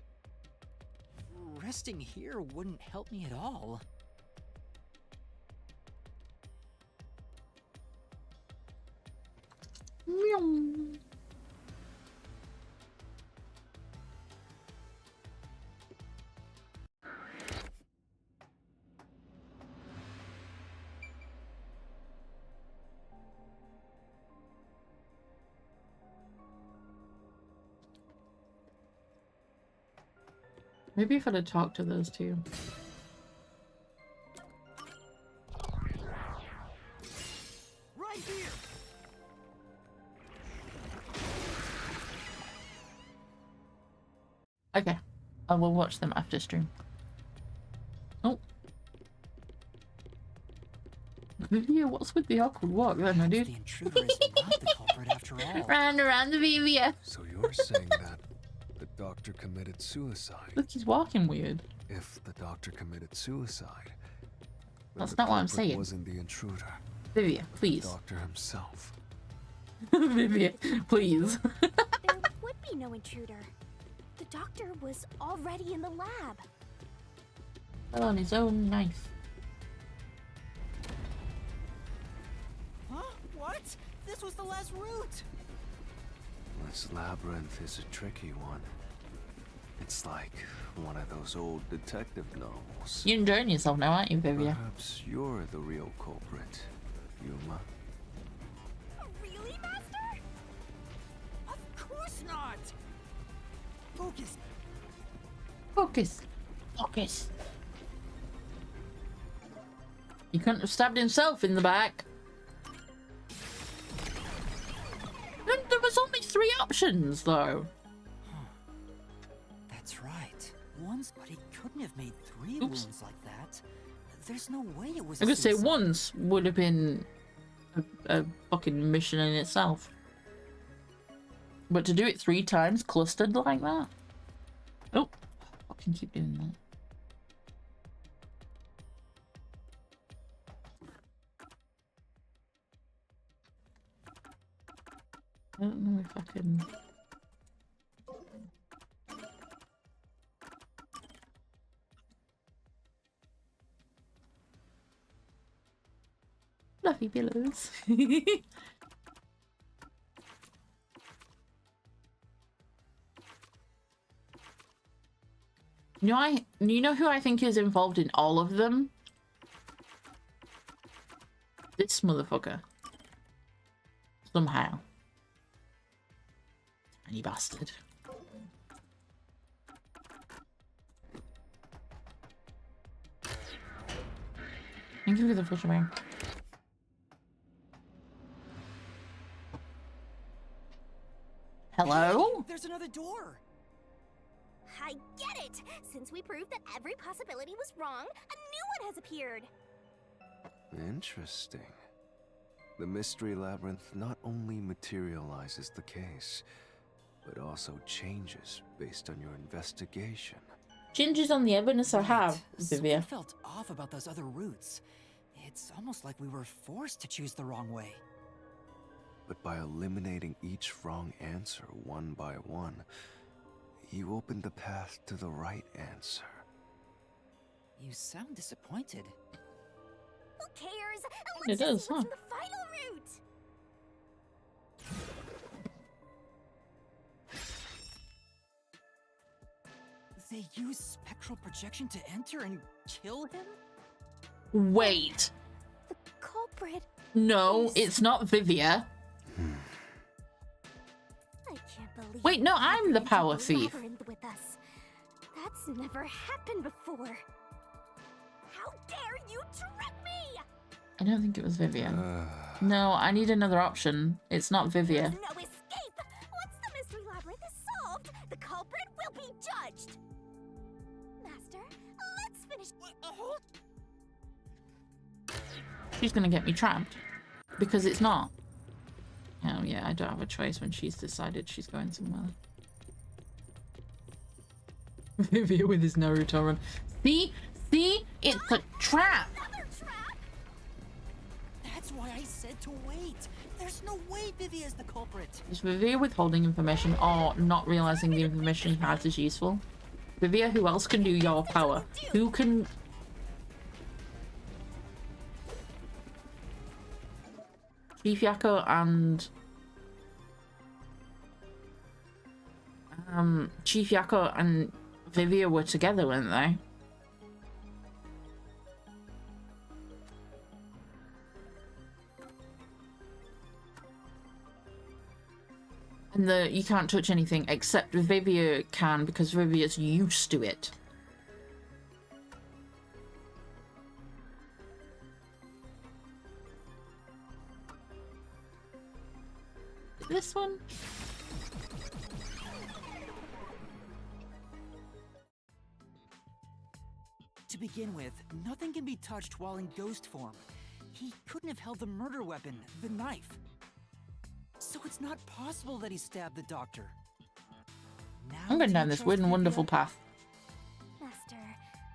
Speaker 3: Resting here wouldn't help me at all.
Speaker 1: Meow. Maybe if I'd have talked to those two.
Speaker 6: Right here.
Speaker 1: Okay. I will watch them after stream. Oh. Vivia, what's with the awkward walk then, my dude?
Speaker 3: The intruder is not the culprit after all.
Speaker 1: Round around the Vivia.
Speaker 4: So you're saying that the doctor committed suicide?
Speaker 1: Look, he's walking weird.
Speaker 4: If the doctor committed suicide, then
Speaker 1: That's
Speaker 4: the
Speaker 1: not what I'm
Speaker 4: culprit
Speaker 1: saying.
Speaker 4: wasn't the intruder.
Speaker 1: Vivia,
Speaker 4: The
Speaker 1: please.
Speaker 4: doctor himself.
Speaker 1: Vivia, please.
Speaker 5: There would be no intruder. The doctor was already in the lab.
Speaker 1: Fell on his own knife.
Speaker 6: Huh? What? This was the last route.
Speaker 4: This labyrinth is a tricky one. It's like one of those old detective novels.
Speaker 1: You're enjoying yourself now, aren't you, Vivia?
Speaker 4: Perhaps you're the real culprit, Yuma.
Speaker 5: Really, Master?
Speaker 6: Of course not. Focus.
Speaker 1: Focus. Focus. He couldn't have stabbed himself in the back. There was only 3 options, though.
Speaker 3: That's right. Once, but he couldn't have made 3
Speaker 1: Oops.
Speaker 3: wounds like that. There's no way it was.
Speaker 1: I
Speaker 3: a
Speaker 1: could say
Speaker 3: suicide.
Speaker 1: once would have been a fucking mission in itself. But to do it 3 times clustered like that? Oh, fucking keep doing that. I don't know if I can... Fluffy pillows. You know who I think is involved in all of them? This motherfucker. Somehow. Tiny bastard. Thank you for the fish away. Hello?
Speaker 3: Hey, there's another door.
Speaker 5: I get it! Since we proved that every possibility was wrong, a new one has appeared!
Speaker 4: Interesting. The mystery labyrinth not only materializes the case, but also changes based on your investigation.
Speaker 1: Changes on the evidence I have,
Speaker 3: Something
Speaker 1: Vivia.
Speaker 3: felt off about those other routes. It's almost like we were forced to choose the wrong way.
Speaker 4: But by eliminating each wrong answer one by one, you opened the path to the right answer.
Speaker 3: You sound disappointed.
Speaker 5: Who cares?
Speaker 1: It
Speaker 5: Let's
Speaker 1: does,
Speaker 5: just see what's
Speaker 1: huh?
Speaker 5: in the final route!
Speaker 3: They use spectral projection to enter and kill him?
Speaker 1: Wait.
Speaker 5: The culprit.
Speaker 1: No, it's not Vivia.
Speaker 5: I can't believe.
Speaker 1: Wait, no, I'm
Speaker 5: you
Speaker 1: the
Speaker 5: entered
Speaker 1: power
Speaker 5: the
Speaker 1: thief.
Speaker 5: labyrinth with us. That's never happened before. How dare you trick me!
Speaker 1: I don't think it was Vivia. No, I need another option. It's not Vivia.
Speaker 5: There's no escape! Once the mystery labyrinth is solved, the culprit will be judged! Master, let's finish.
Speaker 1: She's gonna get me trapped. Because it's not. Oh yeah, I don't have a choice when she's decided she's going somewhere. Vivia with his Naruto run. See? See? It's a trap!
Speaker 5: Another trap?
Speaker 3: That's why I said to wait. There's no way Vivi is the culprit.
Speaker 1: Is Vivia withholding information or not realizing the information she has is useful? Vivia, who else can do your power? Who can... Chief Yakko and... Chief Yakko and Vivia were together, weren't they? And you can't touch anything except Vivia can because Vivia's used to it. This one?
Speaker 3: To begin with, nothing can be touched while in ghost form. He couldn't have held the murder weapon, the knife. So it's not possible that he stabbed the doctor. Now,
Speaker 1: I'm going
Speaker 3: do
Speaker 1: down
Speaker 3: you
Speaker 1: this
Speaker 3: trust
Speaker 1: weird and
Speaker 3: Vivia?
Speaker 1: wonderful path.
Speaker 5: Master,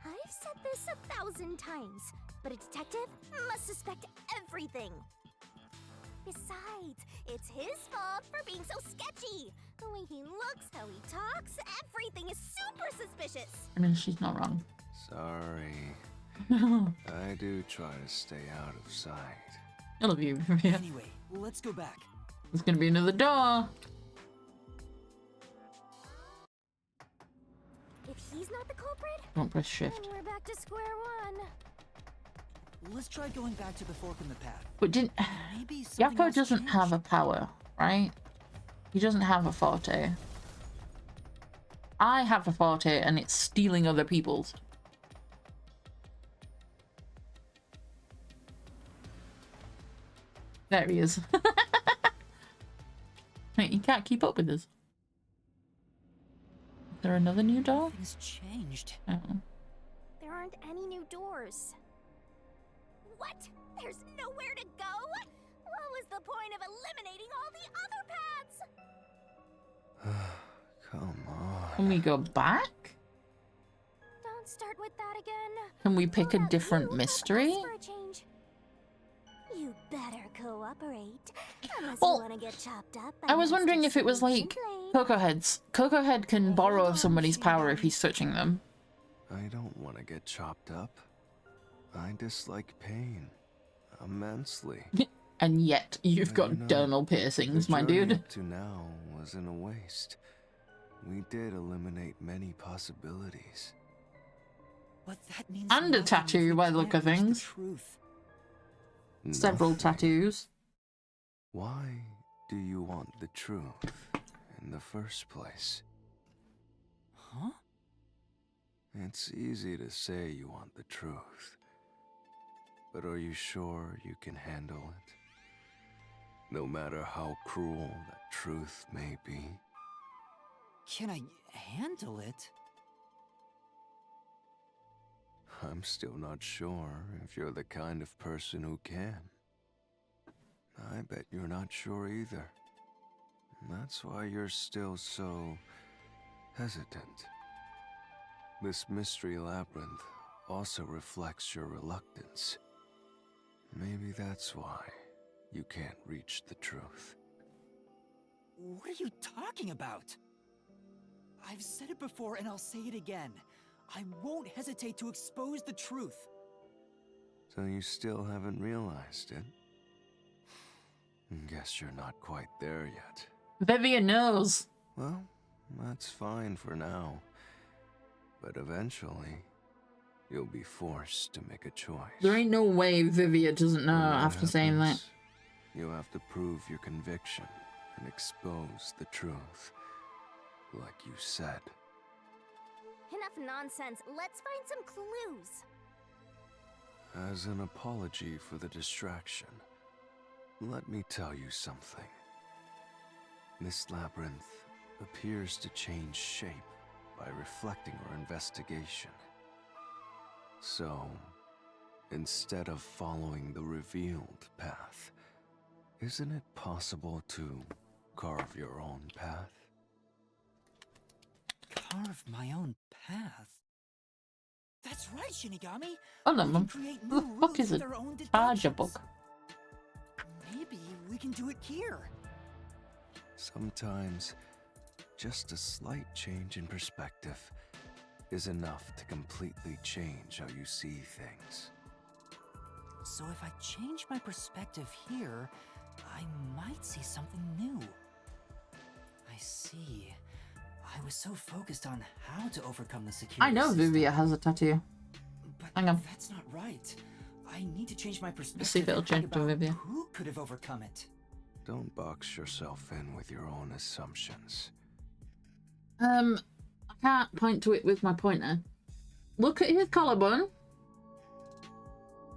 Speaker 5: I've said this 1,000 times, but a detective must suspect everything. Besides, it's his fault for being so sketchy. The way he looks, how he talks, everything is super suspicious.
Speaker 1: I mean, she's not wrong.
Speaker 4: Sorry. I do try to stay out of sight.
Speaker 1: I love you, Vivia.
Speaker 3: Anyway, let's go back.
Speaker 1: There's gonna be another door.
Speaker 5: If he's not the culprit,
Speaker 1: Don't press shift.
Speaker 5: then we're back to square one.
Speaker 3: Let's try going back to the fork in the path.
Speaker 1: But didn't...
Speaker 3: Maybe something
Speaker 1: Yakko
Speaker 3: else
Speaker 1: doesn't
Speaker 3: changed.
Speaker 1: have a power, right? He doesn't have a forte. I have a forte and it's stealing other people's. There he is. Wait, you can't keep up with us. Is there another new door?
Speaker 3: Things changed.
Speaker 1: Oh.
Speaker 5: There aren't any new doors. What? There's nowhere to go? What was the point of eliminating all the other paths?
Speaker 4: Come on.
Speaker 1: Can we go back?
Speaker 5: Don't start with that again.
Speaker 1: Can we pick a
Speaker 5: What about
Speaker 1: different
Speaker 5: you?
Speaker 1: mystery?
Speaker 5: Help us for a change. You better cooperate. Unless
Speaker 1: Well,
Speaker 5: you want to get chopped up. by
Speaker 1: I was wondering
Speaker 5: Mr.
Speaker 1: if it was
Speaker 5: Solution
Speaker 1: like
Speaker 5: Blade.
Speaker 1: Cocoa Heads. Cocoa Head can borrow somebody's power if he's touching them.
Speaker 4: I don't want to get chopped up. I dislike pain. immensely.
Speaker 1: And yet you've
Speaker 4: But
Speaker 1: got
Speaker 4: you know,
Speaker 1: dermal piercings,
Speaker 4: the
Speaker 1: my
Speaker 4: journey
Speaker 1: dude.
Speaker 4: up to now wasn't a waste. We did eliminate many possibilities.
Speaker 3: But that means
Speaker 1: And a
Speaker 3: nothing if
Speaker 1: tattoo
Speaker 3: we
Speaker 1: by the look
Speaker 3: can't
Speaker 1: of
Speaker 3: reach the
Speaker 1: things.
Speaker 3: truth.
Speaker 1: Several
Speaker 4: Nothing.
Speaker 1: tattoos.
Speaker 4: Why do you want the truth in the first place?
Speaker 3: Huh?
Speaker 4: It's easy to say you want the truth, but are you sure you can handle it? No matter how cruel that truth may be.
Speaker 3: Can I handle it?
Speaker 4: I'm still not sure if you're the kind of person who can. I bet you're not sure either. That's why you're still so hesitant. This mystery labyrinth also reflects your reluctance. Maybe that's why you can't reach the truth.
Speaker 3: What are you talking about? I've said it before and I'll say it again. I won't hesitate to expose the truth.
Speaker 4: So you still haven't realized it? Guess you're not quite there yet.
Speaker 1: Vivian knows.
Speaker 4: Well, that's fine for now. But eventually, you'll be forced to make a choice.
Speaker 1: There ain't no way Vivian doesn't know
Speaker 4: When
Speaker 1: after saying that.
Speaker 4: happens, you have to prove your conviction and expose the truth. Like you said.
Speaker 5: Enough nonsense. Let's find some clues.
Speaker 4: As an apology for the distraction, let me tell you something. This labyrinth appears to change shape by reflecting our investigation. So, instead of following the revealed path, isn't it possible to carve your own path?
Speaker 3: Carve my own path? That's right, Shinigami!
Speaker 1: Oh
Speaker 3: We
Speaker 1: no,
Speaker 3: can
Speaker 1: Mum.
Speaker 3: create
Speaker 1: What
Speaker 3: new
Speaker 1: the fuck
Speaker 3: routes
Speaker 1: is
Speaker 3: with
Speaker 1: a
Speaker 3: our own
Speaker 1: charger
Speaker 3: deductions.
Speaker 1: book?
Speaker 3: Maybe we can do it here.
Speaker 4: Sometimes, just a slight change in perspective is enough to completely change how you see things.
Speaker 3: So if I change my perspective here, I might see something new. I see. I was so focused on how to overcome the security
Speaker 1: I know
Speaker 3: system.
Speaker 1: Vivia has a tattoo.
Speaker 3: But
Speaker 1: Hang on.
Speaker 3: that's not right. I need to change my perspective.
Speaker 1: Let's see if it'll
Speaker 3: and think
Speaker 1: change to
Speaker 3: about
Speaker 1: Vivia.
Speaker 3: who could have overcome it.
Speaker 4: Don't box yourself in with your own assumptions.
Speaker 1: I can't point to it with my pointer. Look at his collarbone.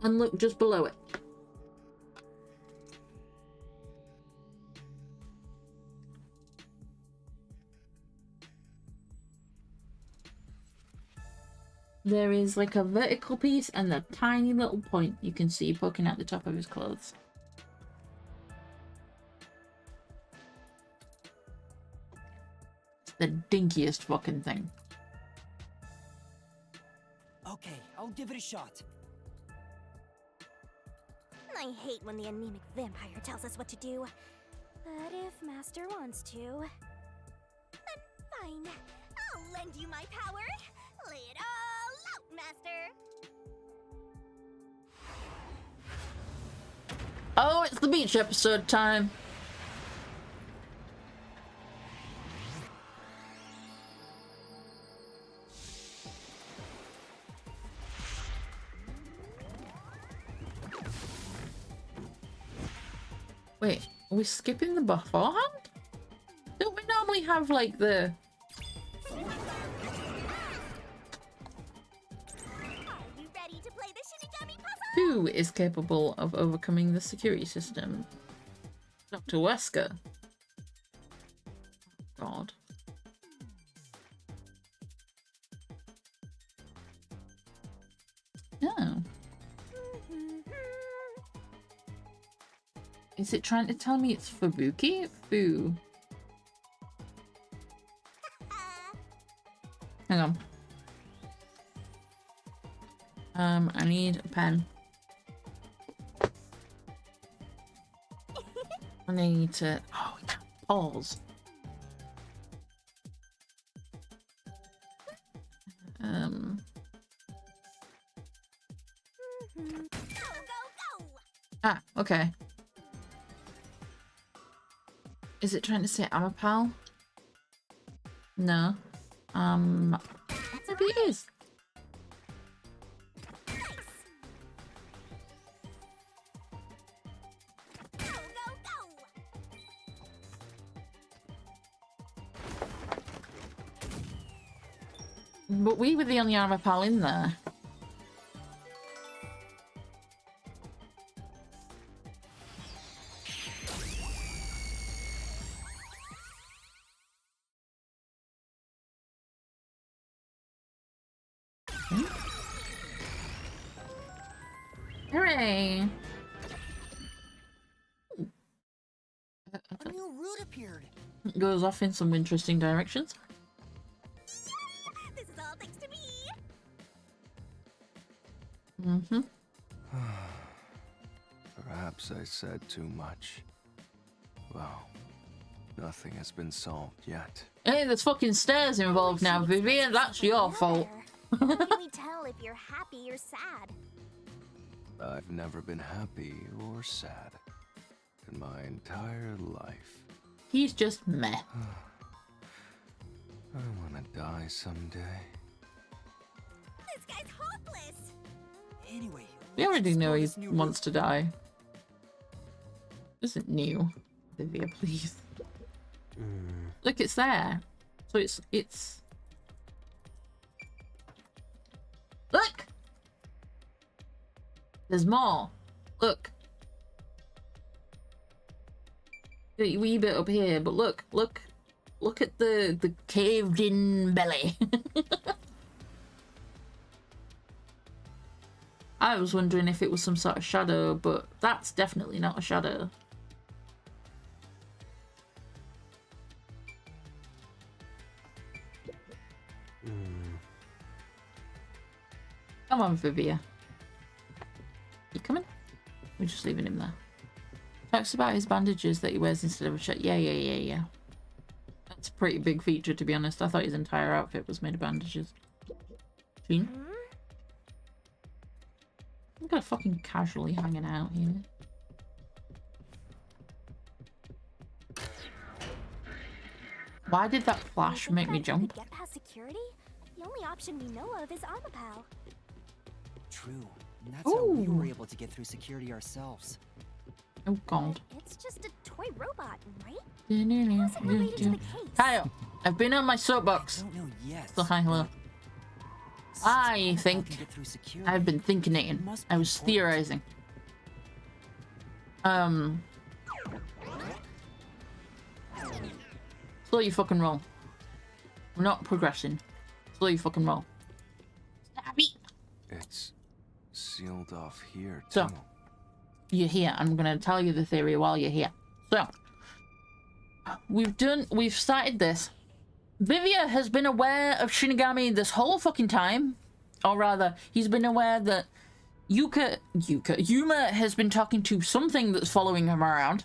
Speaker 1: And look just below it. There is like a vertical piece and a tiny little point you can see poking out the top of his clothes. It's the dinkiest fucking thing.
Speaker 3: Okay, I'll give it a shot.
Speaker 5: I hate when the anemic vampire tells us what to do. But if Master wants to, then fine. I'll lend you my power. Lay it all out, Master.
Speaker 1: Oh, it's the beach episode time. Wait, are we skipping the beforehand? Don't we normally have like the...
Speaker 5: Are you ready to play the Shinigami puzzle?
Speaker 1: Who is capable of overcoming the security system? Dr. Wesker. God. No. Is it trying to tell me it's Fubuki? Fu. Hang on. I need a pen. I need to... Oh, yeah. Pause.
Speaker 5: Go, go, go!
Speaker 1: Ah, okay. Is it trying to say I'm a pal? No. Maybe it is.
Speaker 5: Go, go, go!
Speaker 1: But we were the only armor pal in there. Hooray!
Speaker 3: A new route appeared.
Speaker 1: It goes off in some interesting directions.
Speaker 5: This is all thanks to me!
Speaker 1: Mm-hmm.
Speaker 4: Perhaps I said too much. Well, nothing has been solved yet.
Speaker 1: Hey, there's fucking stairs involved now, Vivian. That's your fault.
Speaker 5: How can we tell if you're happy or sad?
Speaker 4: I've never been happy or sad in my entire life.
Speaker 1: He's just meh.
Speaker 4: I want to die someday.
Speaker 5: This guy's hopeless!
Speaker 3: Anyway,
Speaker 1: We already know he
Speaker 3: let's explore this new
Speaker 1: wants to die. This isn't new. Vivia, please. Look, it's there. So it's... Look! There's more. Look. A wee bit up here, but look at the caved in belly. I was wondering if it was some sort of shadow, but that's definitely not a shadow. Come on, Vivia. You coming? We're just leaving him there. Talks about his bandages that he wears instead of a shirt. Yeah. That's a pretty big feature, to be honest. I thought his entire outfit was made of bandages. Sheen? Look at fucking casually hanging out here. Why did that flash make me jump?
Speaker 5: Get past security? The only option we know of is Amapal.
Speaker 3: True. And that's how we
Speaker 1: Ooh.
Speaker 3: were able to get through security ourselves.
Speaker 1: Oh god.
Speaker 5: It's just a toy robot, right? How's it related to the case?
Speaker 1: Kyle, I've been on my
Speaker 3: I
Speaker 1: soapbox.
Speaker 3: don't know yet.
Speaker 1: So hi, hello.
Speaker 3: Since
Speaker 1: I
Speaker 3: Amapel
Speaker 1: think
Speaker 3: can get through security,
Speaker 1: I've been thinking it.
Speaker 3: must be
Speaker 1: I was
Speaker 3: important.
Speaker 1: theorizing. Slow your fucking roll. We're not progressing. Slow your fucking roll. Stabby.
Speaker 4: It's sealed off here,
Speaker 1: So.
Speaker 4: too.
Speaker 1: You're here. I'm gonna tell you the theory while you're here. So, we've started this. Vivia has been aware of Shinigami this whole fucking time. Or rather, he's been aware that Yuma has been talking to something that's following him around.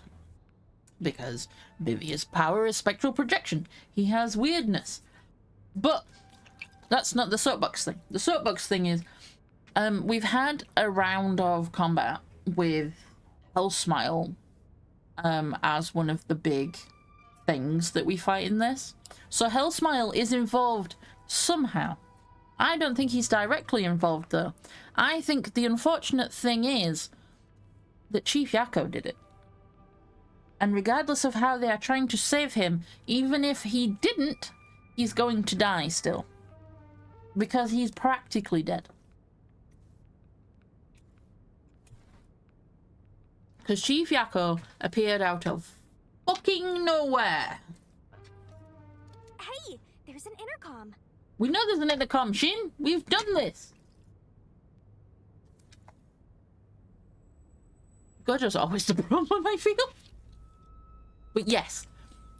Speaker 1: Because Vivia's power is spectral projection. He has weirdness. But that's not the soapbox thing. The soapbox thing is, we've had a round of combat with Hellsmile as one of the big things that we fight in this. So Hellsmile is involved somehow. I don't think he's directly involved though. I think the unfortunate thing is that Chief Yakko did it. And regardless of how they are trying to save him, even if he didn't, he's going to die still. Because he's practically dead. Because Chief Yakko appeared out of fucking nowhere.
Speaker 5: Hey, there's an intercom.
Speaker 1: We know there's an intercom, Shin. We've done this. Gojo's always the problem, I feel. But yes,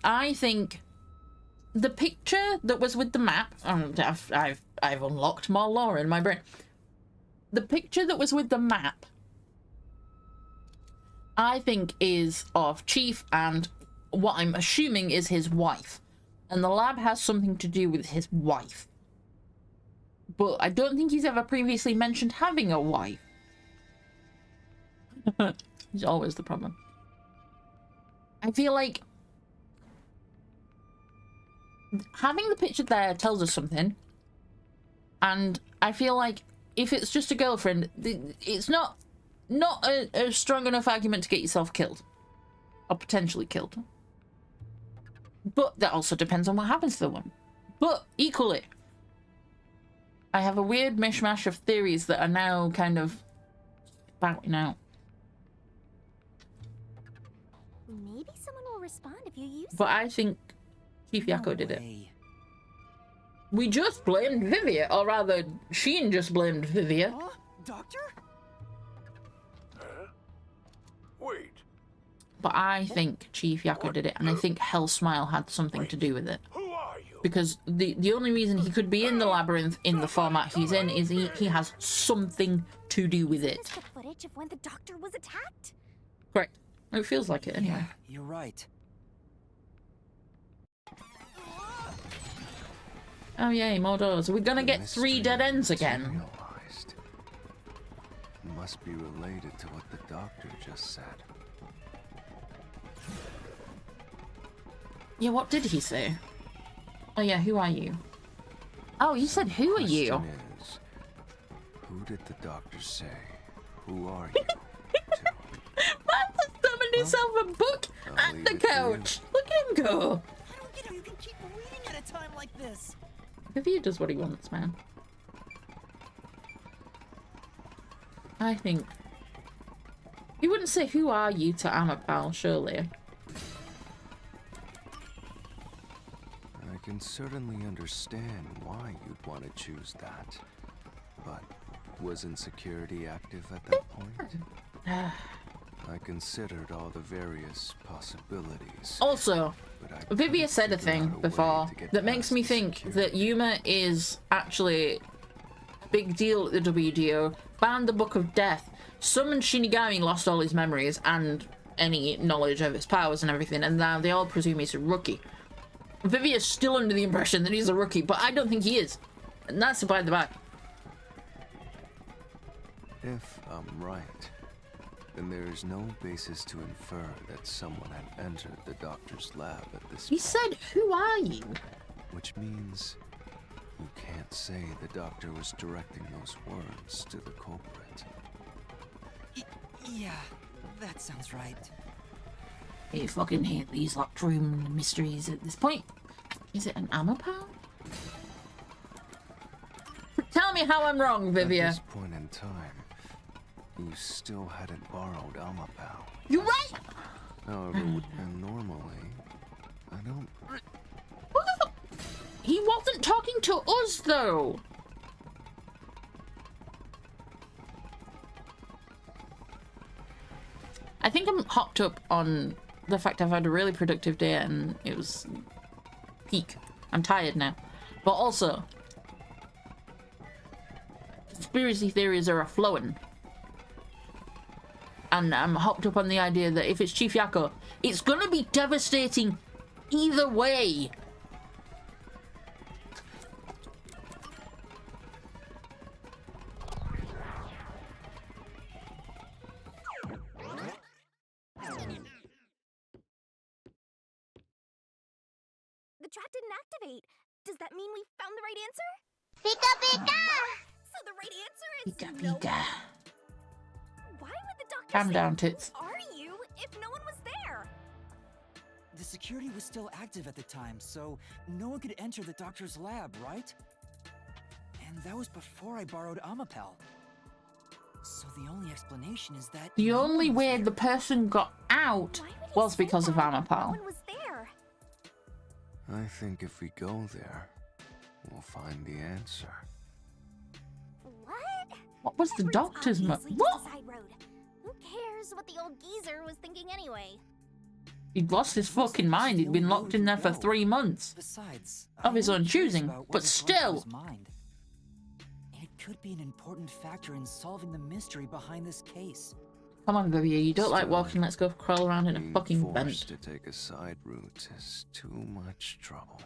Speaker 1: I think the picture that was with the map, I've unlocked more lore in my brain. The picture that was with the map, I think, is of Chief and what I'm assuming is his wife. And the lab has something to do with his wife. But I don't think he's ever previously mentioned having a wife. He's always the problem. I feel like having the picture there tells us something. And I feel like if it's just a girlfriend, it's not a strong enough argument to get yourself killed. Or potentially killed. But that also depends on what happens to the one. But equally, I have a weird mishmash of theories that are now kind of spouting out.
Speaker 5: Maybe someone will respond if you use
Speaker 1: But I think Chief Yakko
Speaker 3: No
Speaker 1: did it.
Speaker 3: way.
Speaker 1: We just blamed Vivia, or rather, Sheen just blamed Vivia.
Speaker 6: Huh? Doctor?
Speaker 2: Wait.
Speaker 1: But I think Chief Yakko did it, and I think Hell Smile had something to do with it.
Speaker 2: Who are you?
Speaker 1: Because the only reason he could be in the labyrinth in the format he's in is he has something to do with
Speaker 5: Is
Speaker 1: it.
Speaker 5: this the footage of when the doctor was attacked?
Speaker 1: Correct. It feels like it anyway.
Speaker 3: Yeah, you're right.
Speaker 1: Oh yay, more doors. We're gonna get 3 dead ends again.
Speaker 4: Materialized. Must be related to what the doctor just said.
Speaker 1: Yeah, what did he say? Oh yeah, who are you? Oh, you said who are you?
Speaker 4: Question is, who did the doctor say? Who are you?
Speaker 1: Man has summoned himself a book
Speaker 4: I'll
Speaker 1: at
Speaker 4: leave
Speaker 1: the
Speaker 4: it to you.
Speaker 1: couch. Look at him go.
Speaker 6: I don't get how you can keep reading at a time like this.
Speaker 1: Vivia does what he wants, man. I think he wouldn't say who are you to Amapal, surely.
Speaker 4: I can certainly understand why you'd want to choose that. But wasn't security active at that point? I considered all the various possibilities.
Speaker 1: Also,
Speaker 4: but I
Speaker 1: Vivia
Speaker 4: couldn't
Speaker 1: said a
Speaker 4: figure
Speaker 1: thing
Speaker 4: out way
Speaker 1: before
Speaker 4: to get
Speaker 1: that makes
Speaker 4: past
Speaker 1: me
Speaker 4: the
Speaker 1: think
Speaker 4: security.
Speaker 1: that Yuma is actually a big deal at the WDO, banned the Book of Death, summoned Shinigami, lost all his memories and any knowledge of his powers and everything, and now they all presume he's a rookie. Vivia's still under the impression that he's a rookie, but I don't think he is. And that's by the by.
Speaker 4: If I'm right, then there is no basis to infer that someone had entered the doctor's lab at this
Speaker 1: He
Speaker 4: point.
Speaker 1: said, who are you?
Speaker 4: Which means you can't say the doctor was directing those words to the culprit.
Speaker 3: Yeah, that sounds right.
Speaker 1: I fucking hate these locked room mysteries at this point. Is it an Amapal? Tell me how I'm wrong, Vivia.
Speaker 4: At this point in time, you still hadn't borrowed Amapal.
Speaker 1: You're right!
Speaker 4: However, and normally, I don't...
Speaker 1: What the fuck? He wasn't talking to us, though. I think I'm hopped up on the fact I've had a really productive day and it was peak. I'm tired now. But also, conspiracy theories are a-flowing. And I'm hopped up on the idea that if it's Chief Yakko, it's gonna be devastating either way.
Speaker 5: The trap didn't activate. Does that mean we found the right answer? Pika pika! So the right answer is
Speaker 1: Pika
Speaker 5: no.
Speaker 1: pika.
Speaker 5: Why would the doctor
Speaker 1: Calm
Speaker 5: say,
Speaker 1: down, tits.
Speaker 5: "Who are you?" if no one was there?
Speaker 3: The security was still active at the time, so no one could enter the doctor's lab, right? And that was before I borrowed Amapel. So the only explanation is that
Speaker 1: The
Speaker 3: no
Speaker 1: only
Speaker 3: one was
Speaker 1: way
Speaker 3: there.
Speaker 1: the person got out
Speaker 5: Why would he
Speaker 1: was
Speaker 5: say
Speaker 1: because of
Speaker 5: that? No
Speaker 1: Amapal.
Speaker 5: one was there.
Speaker 4: I think if we go there, we'll find the answer.
Speaker 5: What?
Speaker 1: What was the
Speaker 5: That route
Speaker 1: doctor's
Speaker 5: obviously
Speaker 1: What?
Speaker 5: just a side road. Who cares what the old geezer was thinking anyway?
Speaker 1: He'd lost his fucking mind. He'd been locked in there for 3 months.
Speaker 3: Besides,
Speaker 1: Of his
Speaker 3: I am
Speaker 1: own
Speaker 3: curious
Speaker 1: choosing,
Speaker 3: about
Speaker 1: but
Speaker 3: what was going through
Speaker 1: still.
Speaker 3: his mind. It could be an important factor in solving the mystery behind this case.
Speaker 1: Come on, Vivia. You don't like
Speaker 4: Still,
Speaker 1: walking. Let's go crawl around in a
Speaker 4: Being
Speaker 1: fucking
Speaker 4: forced
Speaker 1: vent.
Speaker 4: to take a side route is too much trouble.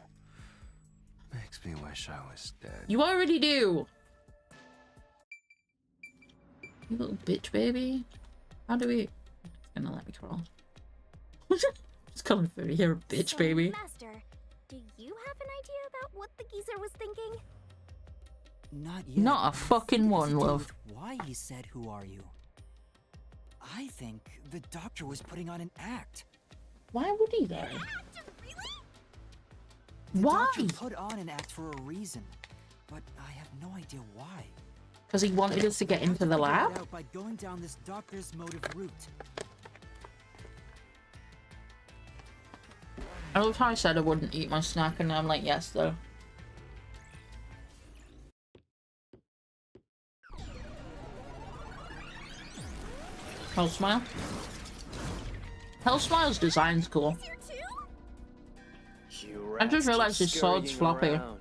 Speaker 4: Makes me wish I was dead.
Speaker 1: You already do. You little bitch, baby. How do we gonna let me crawl. Just coming for you're a bitch,
Speaker 5: So,
Speaker 1: baby.
Speaker 5: Master, do you have an idea about what the geezer was thinking?
Speaker 3: Not yet.
Speaker 1: Not a
Speaker 3: but I
Speaker 1: fucking
Speaker 3: think it has
Speaker 1: one,
Speaker 3: to do
Speaker 1: love.
Speaker 3: with why he said, "Who are you?" I think the doctor was putting on an act.
Speaker 1: Why would he though?
Speaker 5: Really?
Speaker 3: The
Speaker 1: Why?
Speaker 3: doctor put on an act for a reason, but I have no idea why.
Speaker 1: Because he wanted us to get into the
Speaker 3: Figure it
Speaker 1: lab?
Speaker 3: out by going down this doctor's motive route.
Speaker 1: I love how I said I wouldn't eat my snack and I'm like, yes though. Hell Smile? Hell Smile's design's cool.
Speaker 5: Here too?
Speaker 2: You
Speaker 1: I just
Speaker 2: rats keep
Speaker 1: realized his sword's
Speaker 2: scurrying
Speaker 1: floppy.
Speaker 2: around.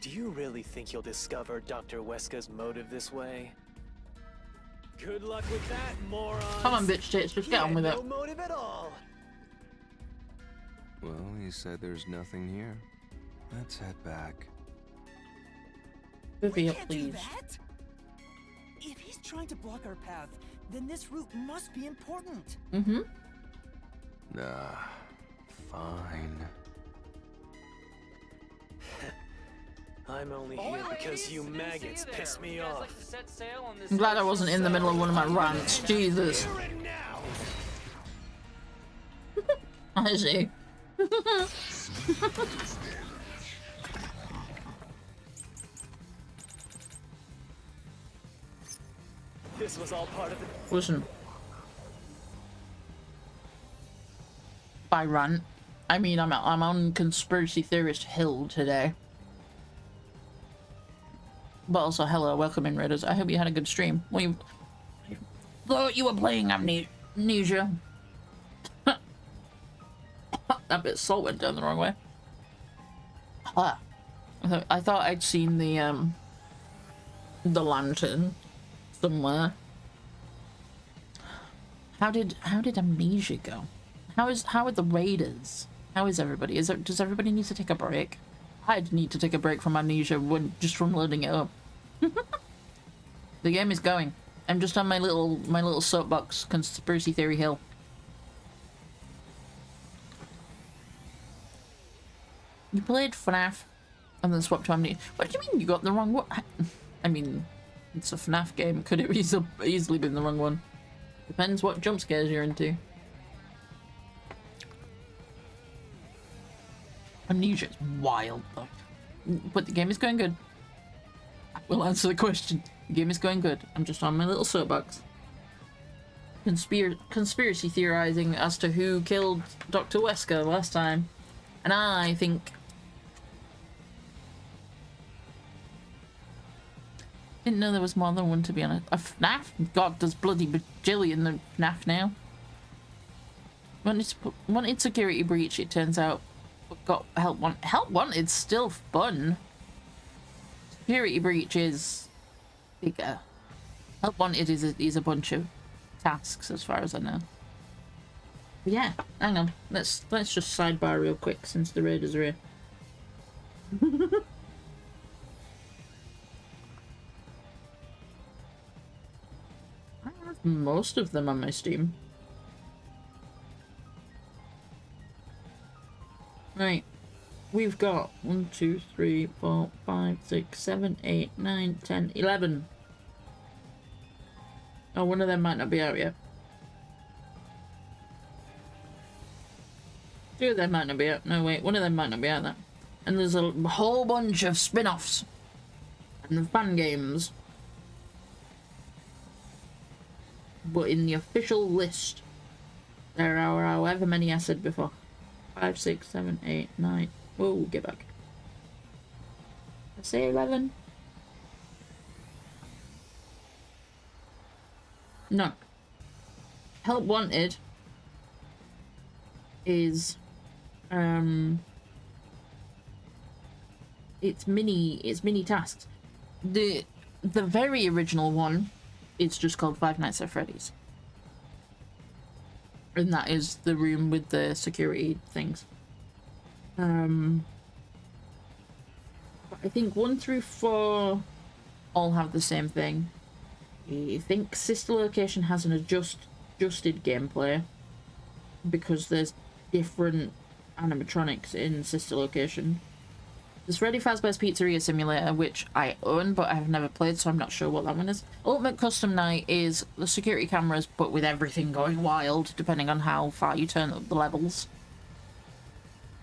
Speaker 2: Do you really think you'll discover Dr. Weska's motive this way?
Speaker 6: Good luck with that, moron.
Speaker 1: Come on, bitch tits, just get on with it.
Speaker 6: No motive at all.
Speaker 4: Well, he said there's nothing here. Let's head back.
Speaker 1: Vivian,
Speaker 3: Can't do
Speaker 1: please.
Speaker 3: that. If he's trying to block our path, then this route must be important.
Speaker 1: Mm-hmm.
Speaker 4: Nah, fine.
Speaker 2: I'm only here because you maggots piss me off.
Speaker 1: I'm glad I wasn't in the middle of one of my rants. Jesus.
Speaker 2: Here and now!
Speaker 1: I see.
Speaker 2: This was all part of the...
Speaker 1: Listen. By rant, I mean I'm on conspiracy theorist hill today. But also, hello, welcome in, Raiders. I hope you had a good stream. We thought you were playing Amnesia. That bit of salt went down the wrong way. Ah. I thought I'd seen the lantern somewhere. How did Amnesia go? How are the Raiders? How is everybody? Does everybody need to take a break? I'd need to take a break from Amnesia just from loading it up. The game is going. I'm just on my little soapbox conspiracy theory hill. You played FNAF and then swapped to Amnesia. What do you mean you got the wrong one? I mean, it's a FNAF game. Could it easily been the wrong one? Depends what jump scares you're into. Amnesia is wild though. But the game is going good. I will answer the question. The game is going good. I'm just on my little soapbox. Conspiracy theorizing as to who killed Dr. Wesker last time. And I think... Didn't know there was more than one, to be honest. A FNAF? God, there's bloody bajillion of FNAF now. Wanted security breach, it turns out. Got help wanted. Help wanted's still fun. Security breach is bigger. Help wanted is a bunch of tasks, as far as I know. But yeah, hang on. Let's just sidebar real quick since the raiders are here. I have most of them on my Steam. Right, we've got 1, 2, 3, 4, 5, 6, 7, 8, 9, 10, 11. Oh, one of them might not be out yet. 2 of them might not be out. No, wait, one of them might not be out there. And there's a whole bunch of spin-offs and fan games. But in the official list, there are however many I said before. 5, 6, 7, 8, 9. Whoa, get back. I say 11. No. Help wanted is it's mini tasks. The very original one is just called Five Nights at Freddy's. And that is the room with the security things. But I think 1 through 4 all have the same thing. I think Sister Location has an adjusted gameplay because there's different animatronics in Sister Location. There's Freddy Fazbear's Pizzeria Simulator, which I own, but I have never played, so I'm not sure what that one is. Ultimate Custom Night is the security cameras, but with everything going wild, depending on how far you turn up the levels.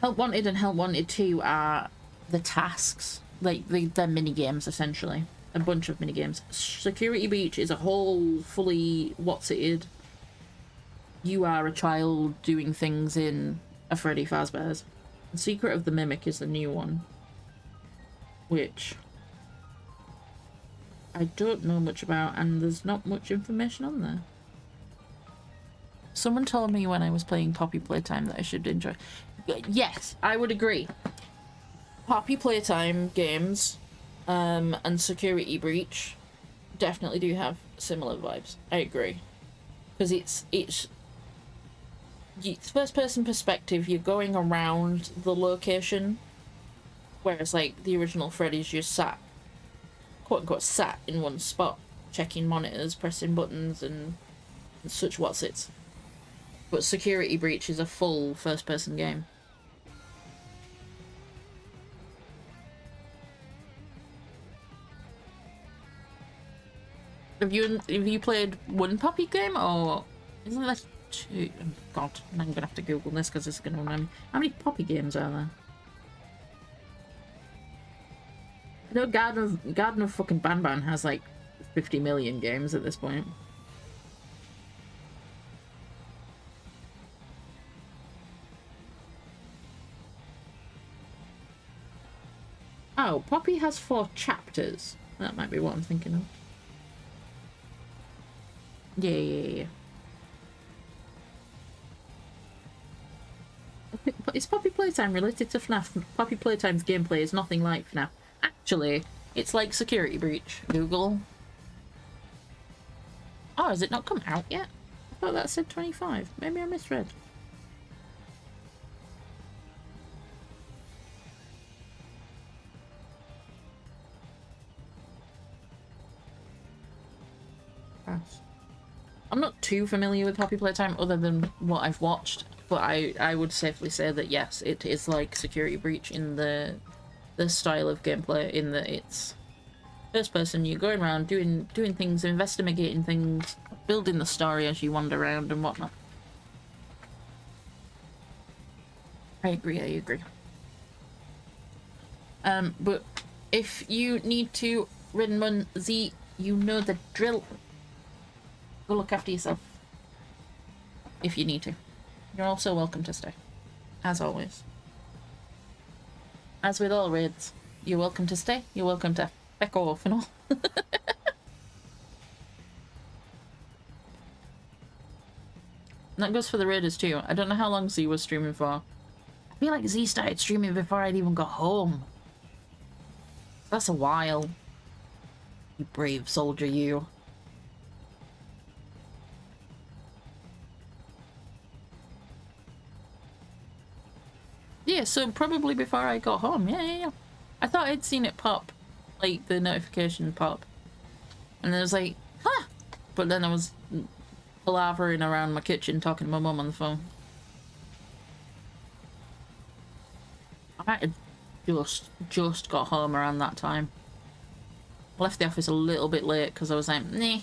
Speaker 1: Help Wanted and Help Wanted 2 are the tasks, like they're mini-games, essentially. A bunch of mini-games. Security Beach is a whole, fully what's-it-id. You are a child doing things in a Freddy Fazbear's. The Secret of the Mimic is the new one, which I don't know much about, and there's not much information on there. Someone told me when I was playing Poppy Playtime that I should enjoy. Yes, I would agree. Poppy Playtime games and Security Breach definitely do have similar vibes. I agree. Because it's first person perspective, you're going around the location, whereas like the original Freddy's just sat, quote unquote, sat in one spot, checking monitors, pressing buttons and such what's-its. But Security Breach is a full first person game. Have you played one Poppy game, or isn't there two? Oh God, I'm gonna have to Google this because it's gonna remind me. How many Poppy games are there? I know Garden of fucking Banban has like 50 million games at this point. Oh, Poppy has 4 chapters. That might be what I'm thinking of. Yeah. Is Poppy Playtime related to FNAF? Poppy Playtime's gameplay is nothing like FNAF. Actually, it's like Security Breach. Google. Oh, has it not come out yet? I thought that said 25. Maybe I misread. Pass. I'm not too familiar with Poppy Playtime other than what I've watched, but I would safely say that yes, it is like Security Breach in the style of gameplay, in that it's first person, you're going around doing things, investigating things, building the story as you wander around and whatnot. I agree. But if you need to Rinmun Z, you know the drill. Go look after yourself. If you need to. You're also welcome to stay. As always. As with all raids, you're welcome to stay, you're welcome to feck off and all. That goes for the raiders too. I don't know how long Z was streaming for. I feel like Z started streaming before I'd even got home. That's a while. You brave soldier, you. Yeah, so probably before I got home. Yeah. I thought I'd seen it pop. Like, the notification pop. And then I was like, huh! But then I was palavering around my kitchen talking to my mum on the phone. I might have just got home around that time. I left the office a little bit late because I was like, nah.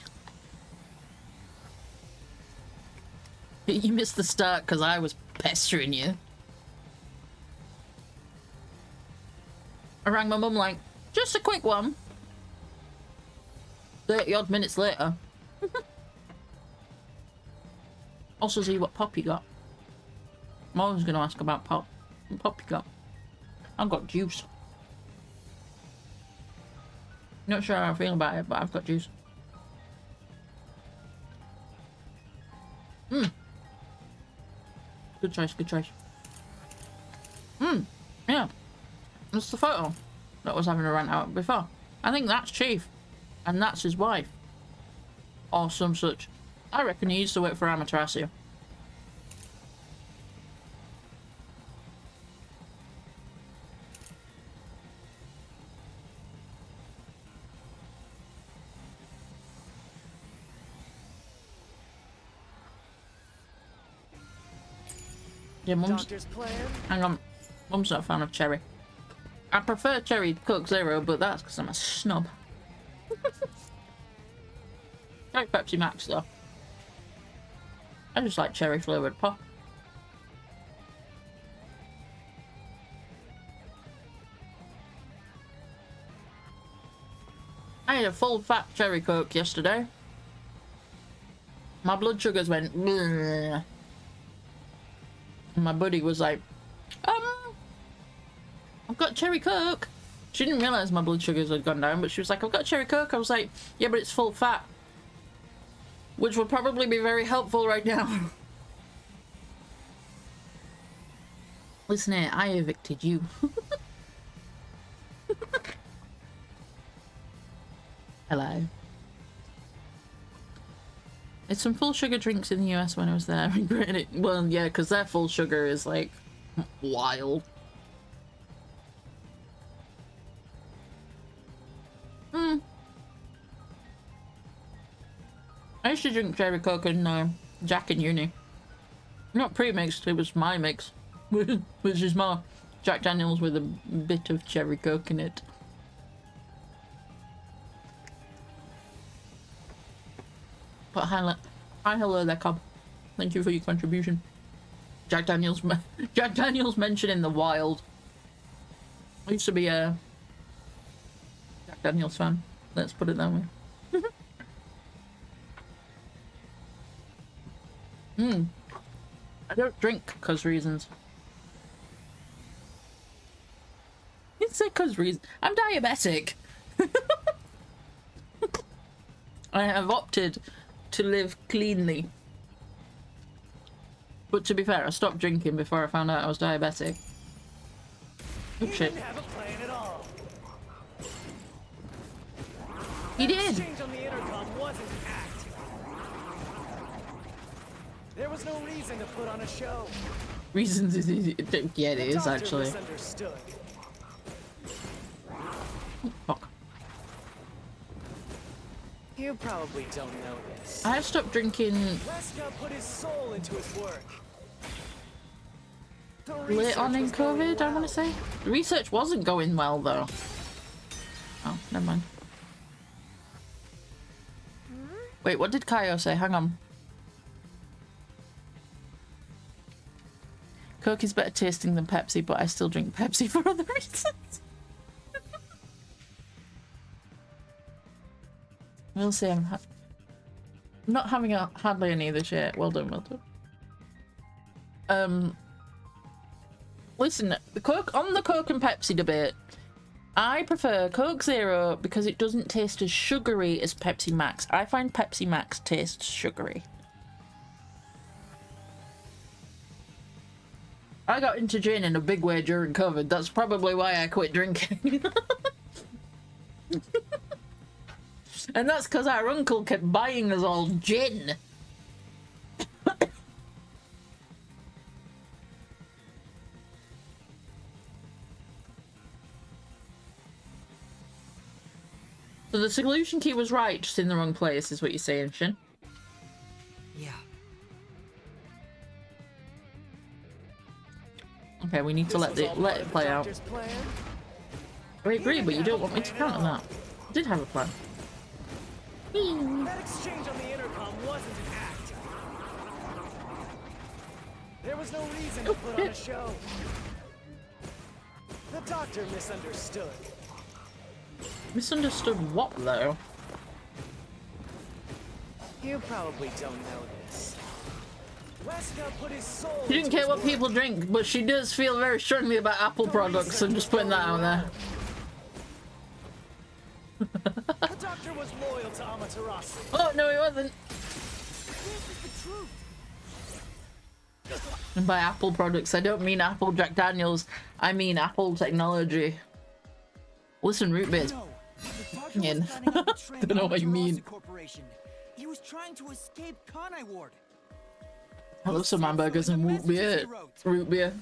Speaker 1: You missed the start because I was pestering you. I rang my mum like, just a quick one. 30 odd minutes later. Also see what Pop you got. I'm always going to ask about Pop. What Pop you got? I've got juice. Not sure how I feel about it, but I've got juice. Good choice. Yeah. That's the photo that was having a rant out before. I think that's Chief. And that's his wife. Or some such. I reckon he used to work for Amaterasu. Yeah, Mum's...
Speaker 6: Doctor's plan?
Speaker 1: Hang on. Mum's not a fan of cherry. I prefer cherry Coke Zero, but that's because I'm a snob. I like Pepsi Max though. I just like cherry flavoured pop. I had a full fat cherry Coke yesterday. My blood sugars went bleh. And my buddy was like, I've got cherry Coke. She didn't realise my blood sugars had gone down, but she was like, I've got cherry Coke. I was like, yeah, but it's full fat. Which would probably be very helpful right now. Listen here, I evicted you. Hello. It's some full sugar drinks in the US when I was there. I regret it. Well, yeah, because their full sugar is like wild. I used to drink cherry Coke and Jack in uni. Not pre-mixed, it was my mix. Which is more Jack Daniels with a bit of cherry Coke in it. But hi hello there, Cobb. Thank you for your contribution. Jack Daniels mentioned in the wild. I used to be a Jack Daniels fan. Let's put it that way. I don't drink cause reasons. It's a cause reason. I'm diabetic. I have opted to live cleanly. But to be fair, I stopped drinking before I found out I was diabetic. Oh shit.
Speaker 6: Didn't have a plan at all.
Speaker 1: He did!
Speaker 6: Exchange on the intercom wasn't an act. There was no reason to put on a show.
Speaker 1: Reasons is easy. Yeah, it is actually.
Speaker 6: Misunderstood.
Speaker 1: Fuck.
Speaker 6: You probably don't know this.
Speaker 1: I stopped drinking
Speaker 6: Weska put his soul into his work. The
Speaker 1: late on in
Speaker 6: research was going
Speaker 1: COVID, I want
Speaker 6: well.
Speaker 1: to say. The research wasn't going well though. Oh, never mind. Wait, what did Kaio say? Hang on. Coke is better tasting than Pepsi, but I still drink Pepsi for other reasons. We'll see. I'm not having hardly any of this yet. Well done, well done. Listen, the Coke and Pepsi debate. I prefer Coke Zero because it doesn't taste as sugary as Pepsi Max. I find Pepsi Max tastes sugary. I got into gin in a big way during COVID. That's probably why I quit drinking. And that's because our uncle kept buying us all gin. So the solution key was right, just in the wrong place, is what you're saying, Shin.
Speaker 3: Yeah.
Speaker 1: Okay, we need to let it play out.
Speaker 6: Plan?
Speaker 1: I agree, but you don't want me to count on that. I did have a plan.
Speaker 6: That exchange on the intercom wasn't an act. There was no reason to put on a show. The doctor misunderstood.
Speaker 1: Misunderstood what, though?
Speaker 6: You probably don't know this. Weska put his soul
Speaker 1: She didn't
Speaker 6: into
Speaker 1: care
Speaker 6: his
Speaker 1: what
Speaker 6: work.
Speaker 1: people drink, but she does feel very strongly about Apple products. I'm just putting that out there.
Speaker 6: The doctor was loyal to Amaterasu.
Speaker 1: Oh, no, he wasn't. And by Apple products, I don't mean Apple Jack Daniels. I mean Apple technology. Listen, root beer's in. Don't know what you mean.
Speaker 3: He was trying to escape Kanai Ward.
Speaker 1: I love some hamburgers and root beer. Root beer.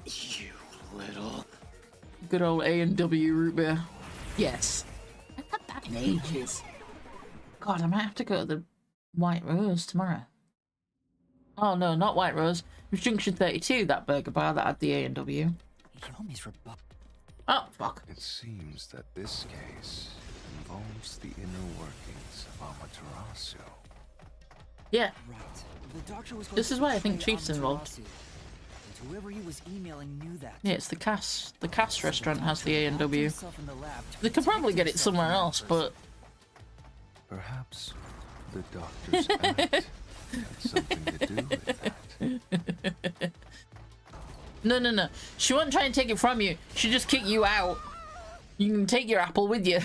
Speaker 2: You little...
Speaker 1: Good old A&W root beer. Yes. I haven't had that in ages. God, I might have to go to the White Rose tomorrow. Oh no, not White Rose. It was Junction 32, that burger bar that had the A&W.
Speaker 3: Yomi's rebut.
Speaker 1: Oh, fuck.
Speaker 4: It seems that this case involves the inner workings of Amaterasu.
Speaker 3: Right.
Speaker 1: Yeah,
Speaker 3: The doctor was going
Speaker 1: This
Speaker 3: to
Speaker 1: is why I think
Speaker 3: betray
Speaker 1: Chief's involved.
Speaker 3: Amaterasu. And whoever he was emailing knew that.
Speaker 1: yeah, it's the Cass. The Cass
Speaker 3: So the
Speaker 1: restaurant has
Speaker 3: doctor
Speaker 1: the
Speaker 3: locked
Speaker 1: A&W.
Speaker 3: himself in the lab to
Speaker 1: They could probably
Speaker 3: protect
Speaker 1: get it
Speaker 3: himself
Speaker 1: somewhere
Speaker 3: from that
Speaker 1: else,
Speaker 3: person.
Speaker 1: but
Speaker 4: Perhaps the doctor's act had something to do with that.
Speaker 1: no. She won't try and take it from you. She'll just kick you out. You can take your apple with you.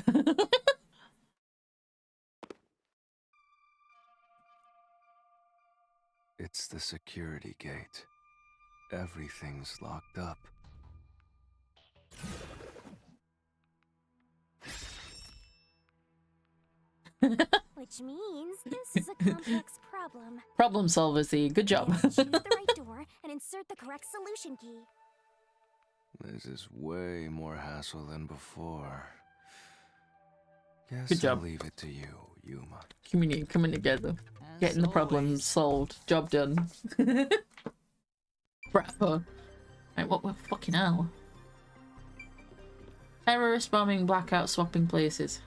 Speaker 4: It's the security gate. Everything's locked up.
Speaker 5: Which means this is a complex problem.
Speaker 1: Problem solver, Z. Good job.
Speaker 5: Choose the right door and insert the correct solution key.
Speaker 4: This is way more hassle than before. Guess
Speaker 1: Good job.
Speaker 4: I'll leave it to you, Yuma.
Speaker 1: Coming together. Getting the problem
Speaker 3: always.
Speaker 1: solved. Job done. Bravo. Right, what fucking hell? Terrorist bombing, blackout, swapping places.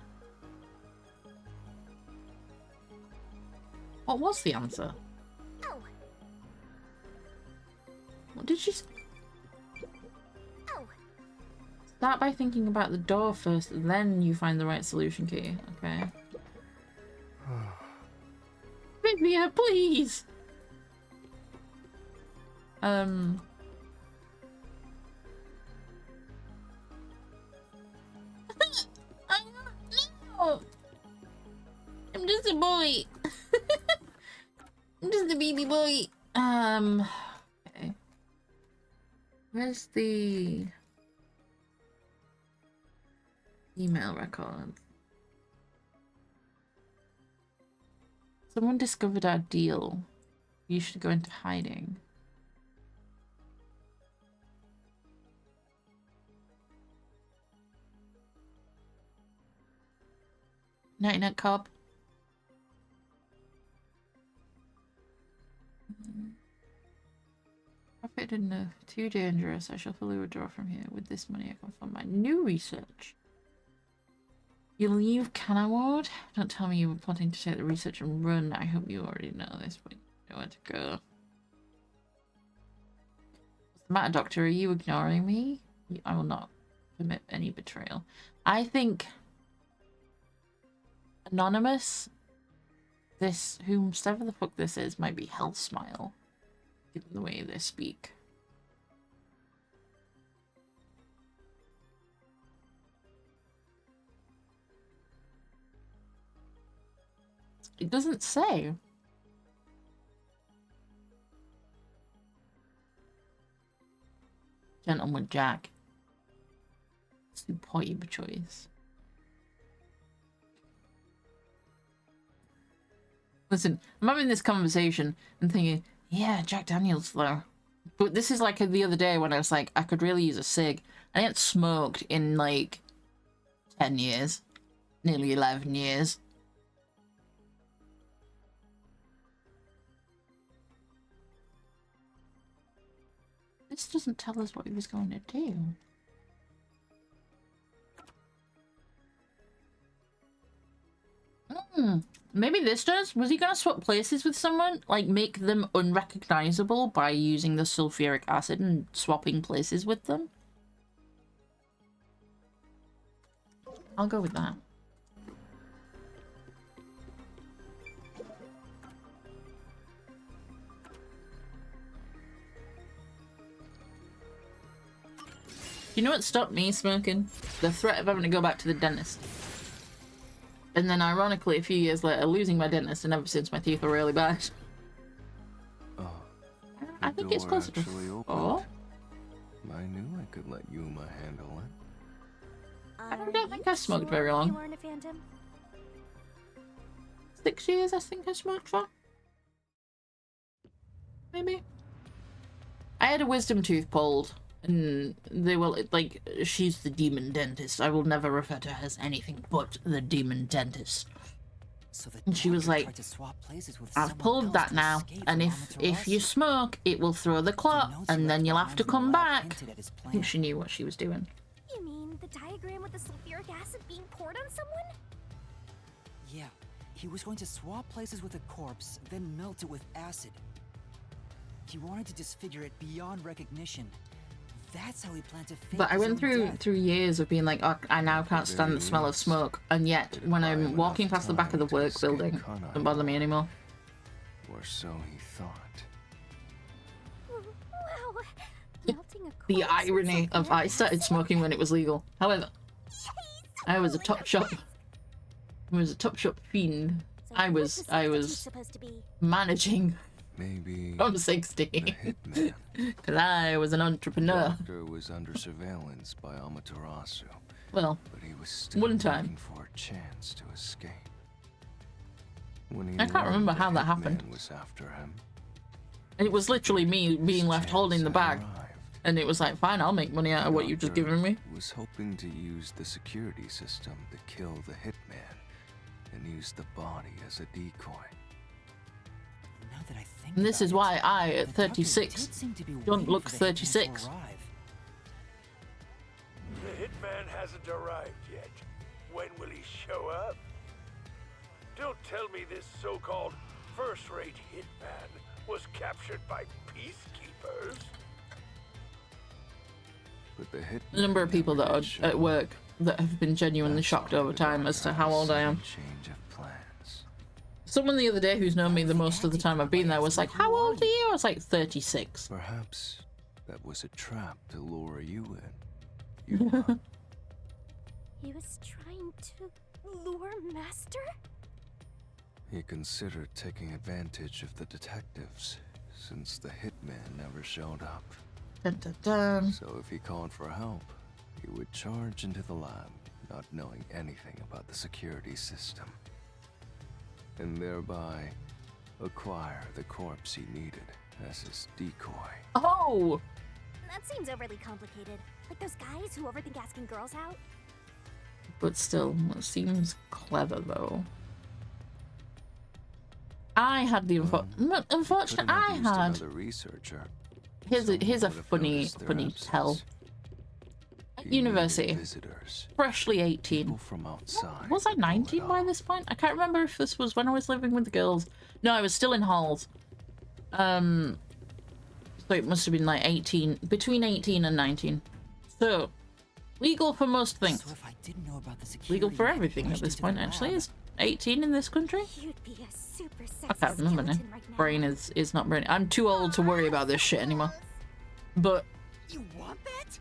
Speaker 1: What was the answer?
Speaker 5: Oh,
Speaker 1: What did she say?
Speaker 5: oh.
Speaker 1: Start by thinking about the door first, then you find the right solution key. Okay. Vivia, please! No! I'm just a boy. I'm just a baby boy. Okay. Where's the email record? Someone discovered our deal. You should go into hiding. Night Cobb. Profit enough. Too dangerous. I shall fully withdraw from here. With this money, I can fund my new research. You leave Canaward? Don't tell me you were plotting to take the research and run. I hope you already know this, but you know where to go. What's the matter, Doctor? Are you ignoring me? I will not permit any betrayal. I think Anonymous, this, whomsoever the fuck this is, might be Health Smile, given the way they speak. It doesn't say. Gentleman Jack. Superb choice. Listen, I'm having this conversation and thinking, yeah, Jack Daniels though. But this is like the other day when I was like, I could really use a cig. I hadn't smoked in like 10 years. Nearly 11 years. This doesn't tell us what he was going to do. Maybe this does? Was he going to swap places with someone? Like, make them unrecognizable by using the sulfuric acid and swapping places with them? I'll go with that. You know what stopped me smoking? The threat of having to go back to the dentist. And then ironically, a few years later, losing my dentist, and ever since my teeth are really bad. I think it's closer to 4.
Speaker 4: I knew I could let Yuma handle it.
Speaker 1: I don't think I smoked very long.
Speaker 5: You weren't a phantom?
Speaker 1: 6 years, I think I smoked for. Maybe. I had a wisdom tooth pulled, and they were like, she's the demon dentist. I will never refer to her as anything but the demon dentist.
Speaker 3: So the
Speaker 1: And she was
Speaker 3: doctor
Speaker 1: like,
Speaker 3: tried to swap places with
Speaker 1: I've
Speaker 3: someone
Speaker 1: pulled
Speaker 3: else
Speaker 1: that
Speaker 3: to
Speaker 1: now,
Speaker 3: escape
Speaker 1: and
Speaker 3: from
Speaker 1: if you
Speaker 3: Amaterasu.
Speaker 1: smoke, it will throw the clot,
Speaker 3: notes he
Speaker 1: and then
Speaker 3: left
Speaker 1: you'll have to
Speaker 3: behind in
Speaker 1: come
Speaker 3: the lab
Speaker 1: back.
Speaker 3: hinted at his
Speaker 1: I think
Speaker 3: plan.
Speaker 1: she knew what she was doing.
Speaker 5: You mean the diagram with the sulfuric acid being poured on someone?
Speaker 3: Yeah, he was going to swap places with a corpse, then melt it with acid. He wanted to disfigure it beyond recognition. That's how he planned to fake
Speaker 1: But I
Speaker 3: his
Speaker 1: went
Speaker 3: own
Speaker 1: through
Speaker 3: death.
Speaker 1: years of being like, oh, I now can't stand the smell of smoke, and yet when I'm walking past the back of the work building, it doesn't bother me anymore.
Speaker 4: Or so he thought.
Speaker 5: Wow. Melting a
Speaker 1: The
Speaker 5: corpse with
Speaker 1: irony of I
Speaker 5: sulfuric
Speaker 1: started
Speaker 5: acid?
Speaker 1: smoking when it was legal. However, I was a
Speaker 5: Totally
Speaker 1: top shop.
Speaker 5: impressed.
Speaker 1: I was a top shop fiend.
Speaker 5: So
Speaker 1: I
Speaker 5: who
Speaker 1: was
Speaker 5: the
Speaker 1: I
Speaker 5: substitute
Speaker 1: was
Speaker 5: supposed to be?
Speaker 1: managing
Speaker 4: Maybe
Speaker 1: from
Speaker 4: the
Speaker 1: 60
Speaker 4: hitman.
Speaker 1: because I was an entrepreneur.
Speaker 4: Doctor was under surveillance by Amaterasu,
Speaker 1: Well,
Speaker 4: but he was still
Speaker 1: one time.
Speaker 4: looking for a chance to escape. When he
Speaker 1: I can't
Speaker 4: learned
Speaker 1: remember
Speaker 4: the
Speaker 1: how that
Speaker 4: hitman
Speaker 1: happened.
Speaker 4: was after him,
Speaker 1: it was literally me being
Speaker 4: his
Speaker 1: left holding the
Speaker 4: chance had
Speaker 1: bag,
Speaker 4: arrived.
Speaker 1: and it was like, fine, I'll make money out of what you've just
Speaker 4: Doctor
Speaker 1: given me.
Speaker 4: was hoping to use the security system to kill the hitman and use the body as a decoy.
Speaker 3: Now that I think
Speaker 1: And this
Speaker 3: about
Speaker 1: is
Speaker 3: it,
Speaker 1: why I, at
Speaker 3: the doctor
Speaker 1: 36,
Speaker 3: did seem to be
Speaker 1: don't
Speaker 3: waiting
Speaker 1: look
Speaker 3: for the hitman to
Speaker 1: 36.
Speaker 3: arrive.
Speaker 7: The hitman hasn't arrived yet. When will he show up? Don't tell me this so-called first-rate hitman was captured by peacekeepers.
Speaker 4: But the hitman
Speaker 1: The number of people that
Speaker 4: never
Speaker 1: are
Speaker 4: did show
Speaker 1: at
Speaker 4: up.
Speaker 1: work that have been genuinely
Speaker 4: That's
Speaker 1: shocked
Speaker 4: why
Speaker 1: over
Speaker 4: the
Speaker 1: time as
Speaker 4: doctor
Speaker 1: to
Speaker 4: had
Speaker 1: how
Speaker 4: a
Speaker 1: old I am.
Speaker 4: sudden change of plans.
Speaker 1: Someone the other day who's known me the most of the time I've been there was like, how old are you? I was like, 36.
Speaker 4: Perhaps that was a trap to lure you in. You
Speaker 5: He was trying to lure Master?
Speaker 4: He considered taking advantage of the detectives, since the hitman never showed up.
Speaker 1: Dun, dun, dun.
Speaker 4: So if he called for help, he would charge into the lab, not knowing anything about the security system, and thereby acquire the corpse he needed as his decoy.
Speaker 1: Oh!
Speaker 5: That seems overly complicated. Like those guys who overthink asking girls out.
Speaker 1: But still, it seems clever though. I had the unfortunate. I
Speaker 4: Couldn't have used
Speaker 1: had.
Speaker 4: another researcher.
Speaker 1: Here's a
Speaker 4: Someone would have
Speaker 1: funny
Speaker 4: noticed their
Speaker 1: funny tell.
Speaker 4: absence.
Speaker 1: At
Speaker 4: He needed
Speaker 1: university,
Speaker 4: visitors,
Speaker 1: freshly 18.
Speaker 4: people from outside.
Speaker 1: Was I
Speaker 4: to pull it
Speaker 1: 19 by
Speaker 4: off.
Speaker 1: this point? I can't remember if this was when I was living with the girls. No, I was still in halls. So it must have been like 18, between 18 and 19. So, legal for most things.
Speaker 3: So if I didn't know about the security,
Speaker 1: Legal for
Speaker 3: I had
Speaker 1: everything at
Speaker 3: rushed
Speaker 1: this
Speaker 3: into
Speaker 1: point,
Speaker 3: the
Speaker 1: actually.
Speaker 3: lab.
Speaker 1: Is 18 in this country?
Speaker 5: You'd be a super sexy
Speaker 1: I can't remember now.
Speaker 5: skeleton right now.
Speaker 1: Brain is not brain. I'm too old to worry about this shit anymore. But
Speaker 6: You want that?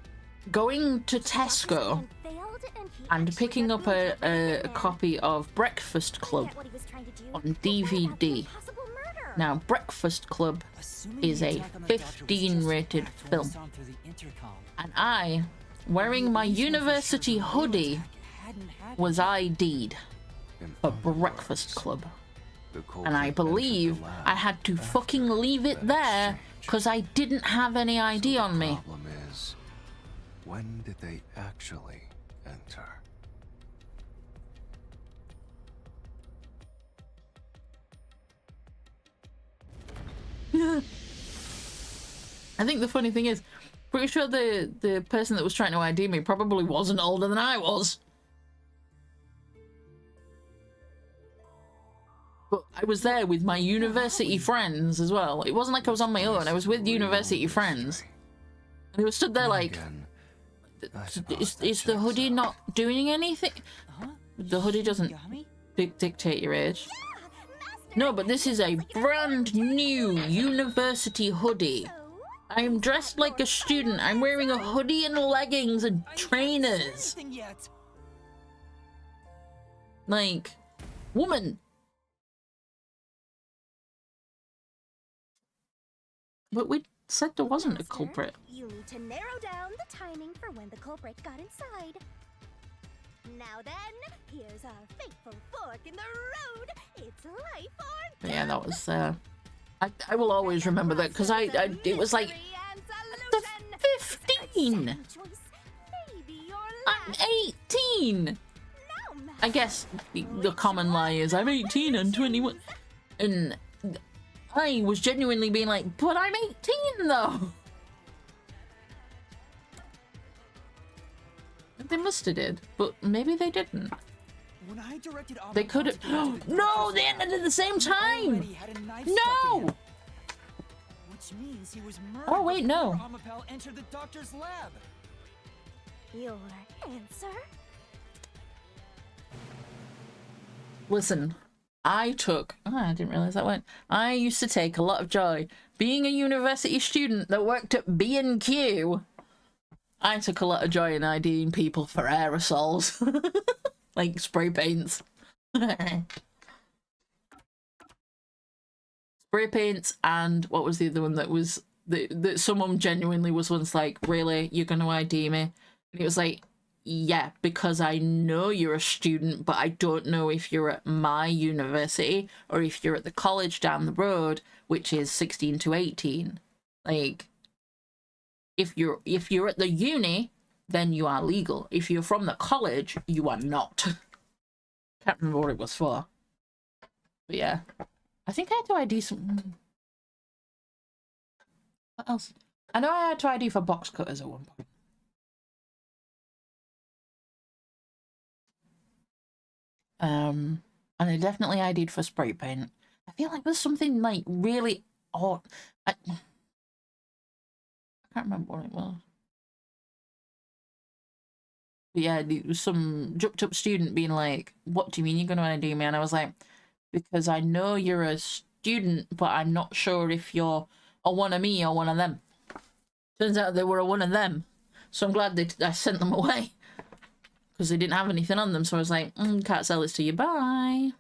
Speaker 1: going to
Speaker 5: Doctor's
Speaker 1: Tesco
Speaker 5: plan failed, and he
Speaker 1: and
Speaker 5: actually
Speaker 1: picking
Speaker 5: got
Speaker 1: up
Speaker 5: moved
Speaker 1: a,
Speaker 5: up by the
Speaker 1: a
Speaker 5: hitman.
Speaker 1: copy of Breakfast
Speaker 5: I
Speaker 1: Club
Speaker 5: get what he was trying to do,
Speaker 1: on
Speaker 5: but what about the
Speaker 1: DVD.
Speaker 5: impossible murder?
Speaker 1: Now, Breakfast Club
Speaker 3: Assuming
Speaker 1: is
Speaker 3: the
Speaker 1: a
Speaker 3: attack on the doctor was
Speaker 1: 15
Speaker 3: just
Speaker 1: rated
Speaker 3: an act when we
Speaker 1: film.
Speaker 3: saw him through the intercom,
Speaker 1: And I, wearing my
Speaker 3: we at least know for sure
Speaker 1: university
Speaker 3: the real
Speaker 1: hoodie,
Speaker 3: attack hadn't happened.
Speaker 1: was ID'd
Speaker 4: In
Speaker 1: for
Speaker 4: other
Speaker 1: Breakfast
Speaker 4: words,
Speaker 1: Club.
Speaker 4: the
Speaker 1: And
Speaker 4: culprit
Speaker 1: I
Speaker 4: entered
Speaker 1: believe
Speaker 4: the lab
Speaker 1: I had to
Speaker 4: after
Speaker 1: fucking leave it
Speaker 4: that
Speaker 1: there
Speaker 4: exchange.
Speaker 1: because I didn't have any ID
Speaker 4: So
Speaker 1: on me.
Speaker 4: The problem is, when did they actually enter?
Speaker 1: I think the funny thing is, pretty sure the person that was trying to ID me probably wasn't older than I was. But I was there with my university friends as well. It wasn't like I was on my own. I was with university friends. And they were stood there
Speaker 4: Then
Speaker 1: like,
Speaker 4: again, I suppose
Speaker 1: is
Speaker 4: that
Speaker 1: the hoodie
Speaker 4: checks out.
Speaker 1: not doing anything?
Speaker 3: Huh?
Speaker 1: The hoodie doesn't
Speaker 3: Shigami?
Speaker 1: dictate your age.
Speaker 5: Master,
Speaker 1: No, but this is a
Speaker 5: looks like it has
Speaker 1: brand
Speaker 5: more
Speaker 1: new
Speaker 5: to it.
Speaker 1: university hoodie.
Speaker 5: So,
Speaker 1: I am dressed like a student. I'm wearing a hoodie and leggings and
Speaker 3: I haven't said
Speaker 1: trainers.
Speaker 3: anything yet.
Speaker 1: Like, woman. But we said there wasn't a
Speaker 5: Master,
Speaker 1: culprit.
Speaker 5: You need to narrow down the timing for when the culprit got inside. Now then, here's our fateful fork in the road. It's life or
Speaker 1: But yeah, that was, I will always remember that because it was like, the 15. I'm 18. I guess the common lie is I'm 18 and 21, and I was genuinely being like, but I'm 18 though. They must have did, but maybe they didn't.
Speaker 3: When I directed
Speaker 1: They could have. No, they ended at the same time. No.
Speaker 3: Which means he was murdered.
Speaker 1: Oh wait, no.
Speaker 3: before Amapel entered the doctor's lab.
Speaker 5: Your answer?
Speaker 1: Listen, I didn't realize that went. I used to take a lot of joy being a university student that worked at B&Q. I took a lot of joy in IDing people for aerosols, like spray paints. Spray paints, and what was the other one that was that someone genuinely was once like, really, you're gonna ID me? And it was like, yeah, because I know you're a student, but I don't know if you're at my university or if you're at the college down the road, which is 16 to 18. Like, if you're at the uni, then you are legal. If you're from the college, you are not. Can't remember what it was for. But yeah. I think I had to ID some... What else? I know I had to ID for box cutters at one point. And I definitely ID'd for spray paint. I feel like there's something like really odd. I can't remember what it was. But yeah, there was some jumped up student being like, what do you mean you're going to ID me? And I was like, because I know you're a student, but I'm not sure if you're a one of me or one of them. Turns out they were a one of them. So I'm glad I sent them away. Because they didn't have anything on them. So I was like, can't sell this to you, bye.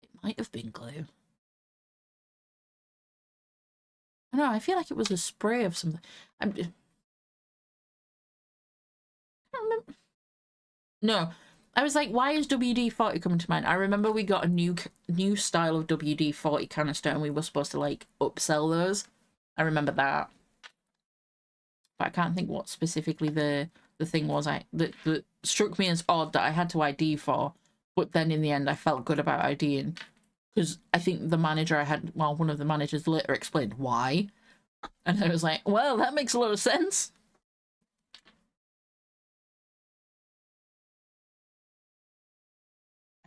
Speaker 1: It might have been glue. I don't know, I feel like it was a spray of something. I can't remember. No. I was like, why is WD-40 coming to mind? I remember we got a new style of WD-40 canister and we were supposed to like upsell those. I remember that. But I can't think what specifically the thing was that struck me as odd that I had to ID for. But then in the end I felt good about IDing. Because I think the manager one of the managers later explained why. And I was like, well, that makes a lot of sense.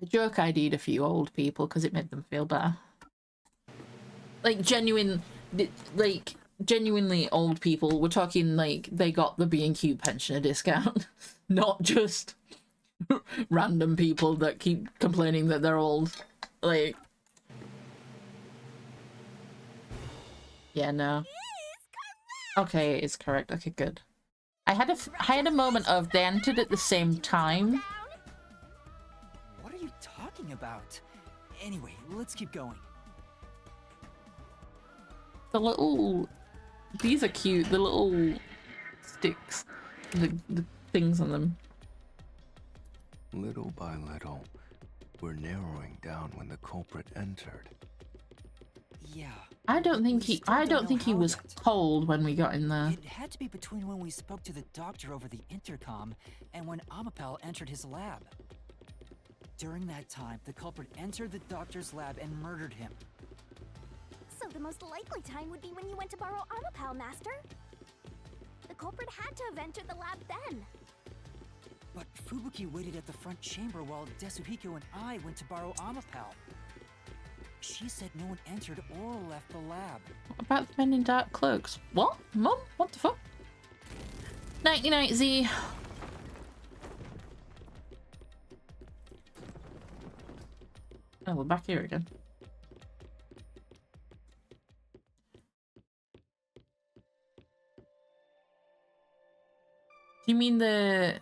Speaker 1: I joke ID'd a few old people because it made them feel better. Like, genuinely old people. We're talking, like, they got the B&Q pensioner discount. Not just random people that keep complaining that they're old. Like... Yeah, no. Okay, it's correct. Okay, good. I had a moment of they entered at the same time.
Speaker 3: What are you talking about? Anyway, let's keep going.
Speaker 1: The little... These are cute. The little sticks. The things on them.
Speaker 4: Little by little, we're narrowing down when the culprit entered.
Speaker 3: Yeah.
Speaker 1: I don't think he was cold when we got in there.
Speaker 3: It had to be between when we spoke to the doctor over the intercom and when Amapel entered his lab. During that time, the culprit entered the doctor's lab and murdered him.
Speaker 5: So the most likely time would be when you went to borrow Amapel, Master. The culprit had to have entered the lab then.
Speaker 3: But Fubuki waited at the front chamber while Desuhiko and I went to borrow Amapel. She said no one entered or left the lab.
Speaker 1: What about the men in dark cloaks? What? Mom? What the fuck? Nighty night, Z. Oh, we're back here again. Do you mean the...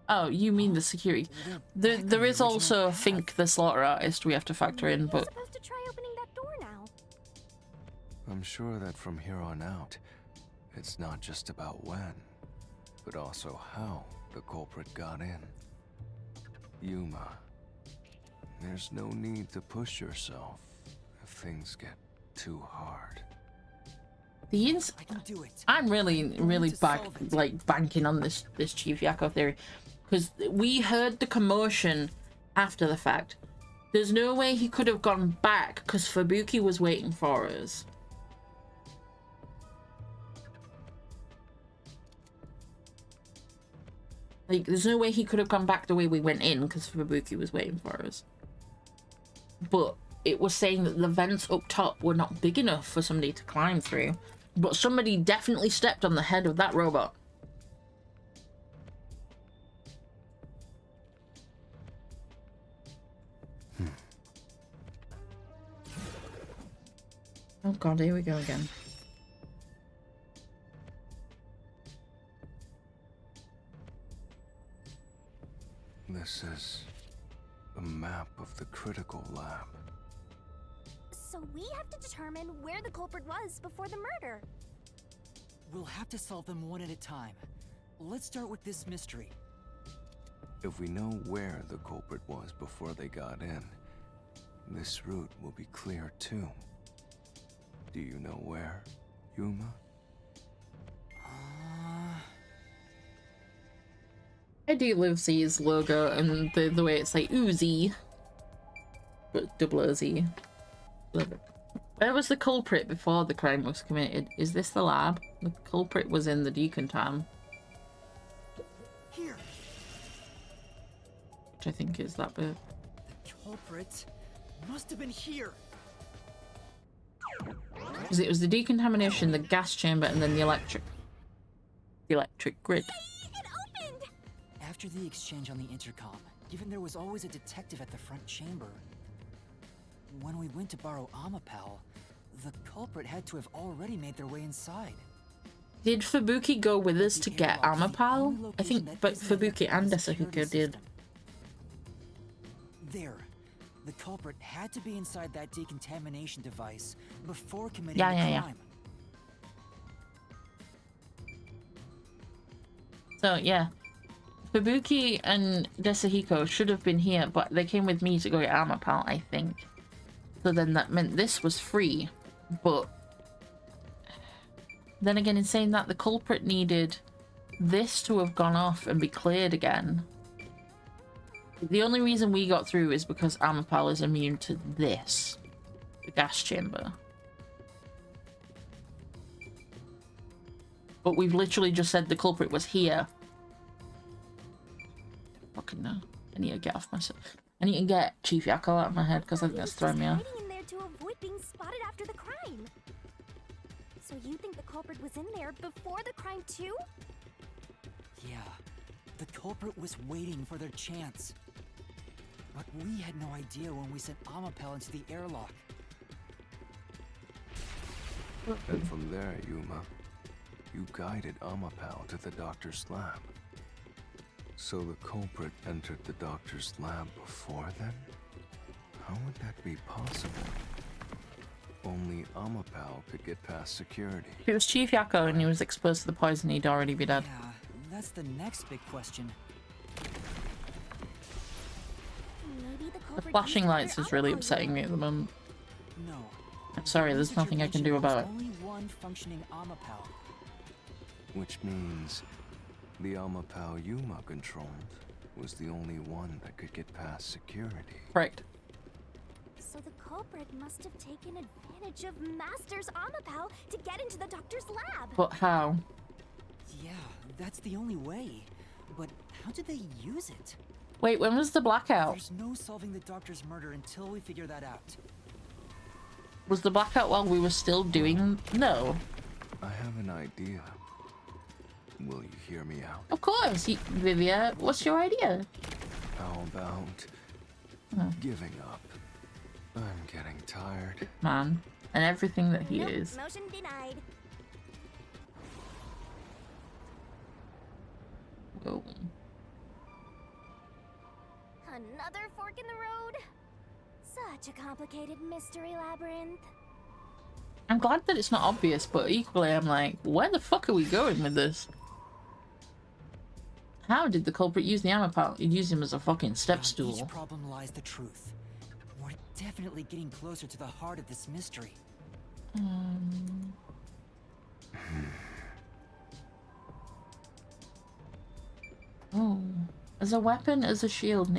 Speaker 1: Oh, you mean the security. There is also Fink the slaughter artist we have to factor in, but...
Speaker 5: Supposed to try opening that door now.
Speaker 4: I'm sure that from here on out, it's not just about when, but also how the culprit got in. Yuma, there's no need to push yourself if things get too hard.
Speaker 3: I can do it.
Speaker 1: I'm really banking on this Chief Yakko theory. Because we heard the commotion after the fact. There's no way he could have gone back because Fubuki was waiting for us. Like, there's no way he could have gone back the way we went in because Fubuki was waiting for us. But it was saying that the vents up top were not big enough for somebody to climb through. But somebody definitely stepped on the head of that robot. Oh god, here we go again.
Speaker 4: This is a map of the critical lab.
Speaker 5: So we have to determine where the culprit was before the murder.
Speaker 3: We'll have to solve them one at a time. Let's start with this mystery.
Speaker 4: If we know where the culprit was before they got in, this route will be clear too. Do you know where, Yuma?
Speaker 1: I do love Z's logo and the way it's like Uzi. But double OZ. Love it. Where was the culprit before the crime was committed? Is this the lab? The culprit was in the decontam.
Speaker 3: Here.
Speaker 1: Which I think is that bit.
Speaker 3: The culprit must have been here.
Speaker 1: Because it was the decontamination, the gas chamber, and then the electric grid.
Speaker 5: It opened!
Speaker 3: After the exchange on the intercom, given there was always a detective at the front chamber, when we went to borrow Amapal, the culprit had to have already made their way inside.
Speaker 1: Did Fubuki go with us to get Amapal? I think, but Fubuki and Asahiko did.
Speaker 3: There. The culprit had to be inside that decontamination device before committing
Speaker 1: Yeah,
Speaker 3: the
Speaker 1: yeah, yeah.
Speaker 3: crime.
Speaker 1: So, yeah. Fubuki and Desahiko should have been here, but they came with me to go get Amapal, I think. So then that meant this was free, but... Then again, in saying that, the culprit needed this to have gone off and be cleared again. The only reason we got through is because Amapal is immune to this. The gas chamber. But we've literally just said the culprit was here. Fucking no. I need to get off myself. I need to get Chief Yakko out of my head because I think that's throwing me off.
Speaker 5: Hiding in there to avoid being spotted after the crime. So you think the culprit was in there before the crime too?
Speaker 3: Yeah. The culprit was waiting for their chance. But we had no idea when we sent Amapel into the airlock.
Speaker 4: And from there, Yuma, you guided Amapal to the doctor's lab. So the culprit entered the doctor's lab before then? How would that be possible? Only Amapal could get past security.
Speaker 1: If it was Chief Yakko and he was exposed to the poison, he'd already be dead.
Speaker 3: Yeah, that's the next big question.
Speaker 5: Maybe the
Speaker 1: The
Speaker 5: culprit
Speaker 1: flashing
Speaker 5: used
Speaker 1: lights
Speaker 5: their
Speaker 1: is really
Speaker 5: Amapal
Speaker 1: upsetting me
Speaker 5: unit.
Speaker 1: at the moment.
Speaker 3: No.
Speaker 1: I'm sorry, there's
Speaker 3: Researcher
Speaker 1: nothing I can
Speaker 3: mentioned
Speaker 1: do
Speaker 3: there was
Speaker 1: about it.
Speaker 3: only one functioning Amapal.
Speaker 4: Which means the Amapal Yuma controlled was the only one that could get past security.
Speaker 1: Correct.
Speaker 5: So the culprit must have taken advantage of Master's Amapal to get into the doctor's lab.
Speaker 1: But how?
Speaker 3: Yeah, that's the only way. But how did they use it?
Speaker 1: Wait, when was the blackout?
Speaker 3: There's no solving the doctor's murder until we figure that out.
Speaker 1: Was the blackout while we were still doing... No.
Speaker 4: I have an idea. Will you hear me out?
Speaker 1: Of course. Vivia, what's your idea?
Speaker 4: How about giving up? I'm getting tired.
Speaker 1: Man. And everything that he
Speaker 5: Nope,
Speaker 1: is.
Speaker 5: motion denied.
Speaker 1: Whoa.
Speaker 5: Another fork in the road? Such a complicated mystery labyrinth.
Speaker 1: I'm glad that it's not obvious, but equally I'm like, where the fuck are we going with this? How did the culprit use the Amapal? He used him as a fucking step
Speaker 3: On
Speaker 1: stool.
Speaker 3: each problem lies the truth. We're definitely getting closer to the heart of this mystery.
Speaker 1: Oh. As a weapon, as a shield.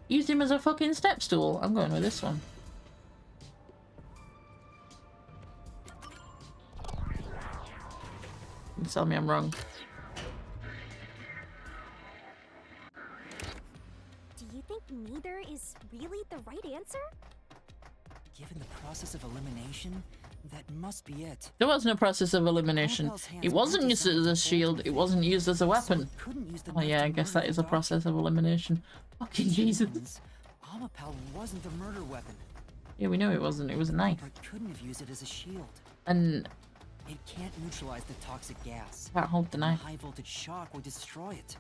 Speaker 1: Use him as a fucking step stool. I'm going with this one. You can tell me I'm wrong.
Speaker 5: Do you think neither is really the right answer?
Speaker 3: Given the process of elimination, that must be it.
Speaker 1: There was no process of elimination. It wasn't used as a shield. It wasn't used as a weapon. Oh yeah, I guess that is a process of elimination. Fucking Jesus.
Speaker 3: Amapel wasn't the murder weapon.
Speaker 1: Yeah, we know it wasn't. It was a knife.
Speaker 3: But couldn't have used it as a shield.
Speaker 1: And
Speaker 3: It can't neutralize the toxic gas.
Speaker 1: can't hold the knife.
Speaker 3: High voltage shock would destroy it.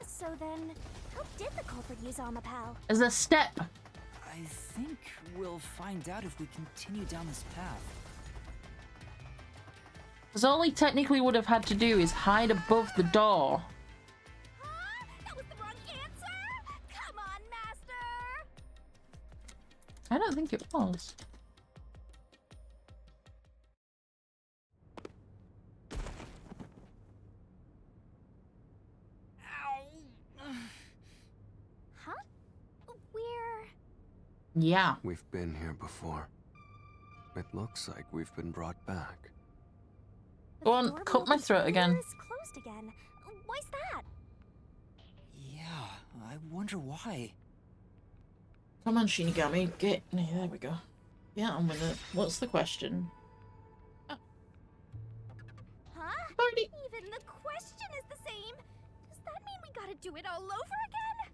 Speaker 5: So then, how did the culprit use Amapal?
Speaker 1: As a step.
Speaker 3: I think we'll find out if we continue down this path.
Speaker 1: Because all he technically would have had to do is hide above the door.
Speaker 5: Huh? That was the wrong answer? Come on, Master!
Speaker 1: I don't think it was.
Speaker 5: Huh? We're...
Speaker 1: Yeah.
Speaker 4: We've been here before. It looks like we've been brought back.
Speaker 1: Go on,
Speaker 5: The
Speaker 1: cut my
Speaker 5: door
Speaker 1: throat again.
Speaker 5: is closed again. Why's that?
Speaker 3: Yeah, I wonder why.
Speaker 1: Come on, Shinigami. Get... Yeah, there we go. Yeah, I'm with it. What's the question?
Speaker 5: Huh?
Speaker 1: Party.
Speaker 5: Even the question is the same. Does that mean we gotta do it all over again?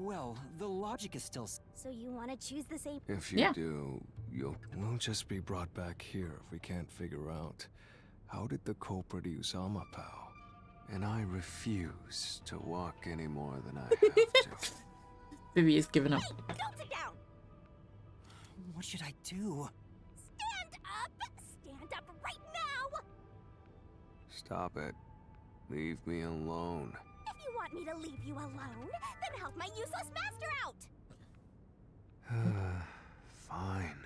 Speaker 3: Well, the logic is still...
Speaker 5: So you wanna choose the same...
Speaker 4: If you
Speaker 1: Yeah.
Speaker 4: do, we'll just be brought back here if we can't figure out how did the culprit use Amapao. And I refuse to walk any more than I have to.
Speaker 1: Vivi is giving up.
Speaker 5: Hey, don't sit down!
Speaker 3: What should I do?
Speaker 5: Stand up! Stand up right now!
Speaker 4: Stop it. Leave me alone.
Speaker 5: If you want me to leave you alone, then help my useless master out!
Speaker 4: Fine.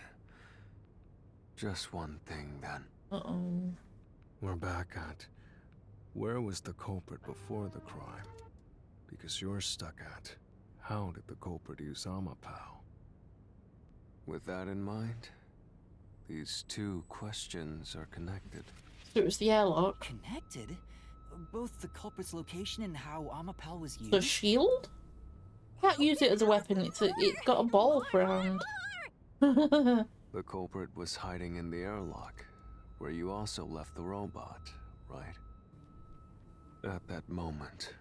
Speaker 4: Just one thing then.
Speaker 1: Uh-oh.
Speaker 4: We're back at where was the culprit before the crime? Because you're stuck at how did the culprit use Amapao? With that in mind, these two questions are connected.
Speaker 1: So it was the airlock.
Speaker 3: Connected? Both the culprit's location and how Amapal was used?
Speaker 1: The shield? Can't use it as a weapon. It's got a ball for a hand.
Speaker 4: The culprit was hiding in the airlock, where you also left the robot, right? At that moment,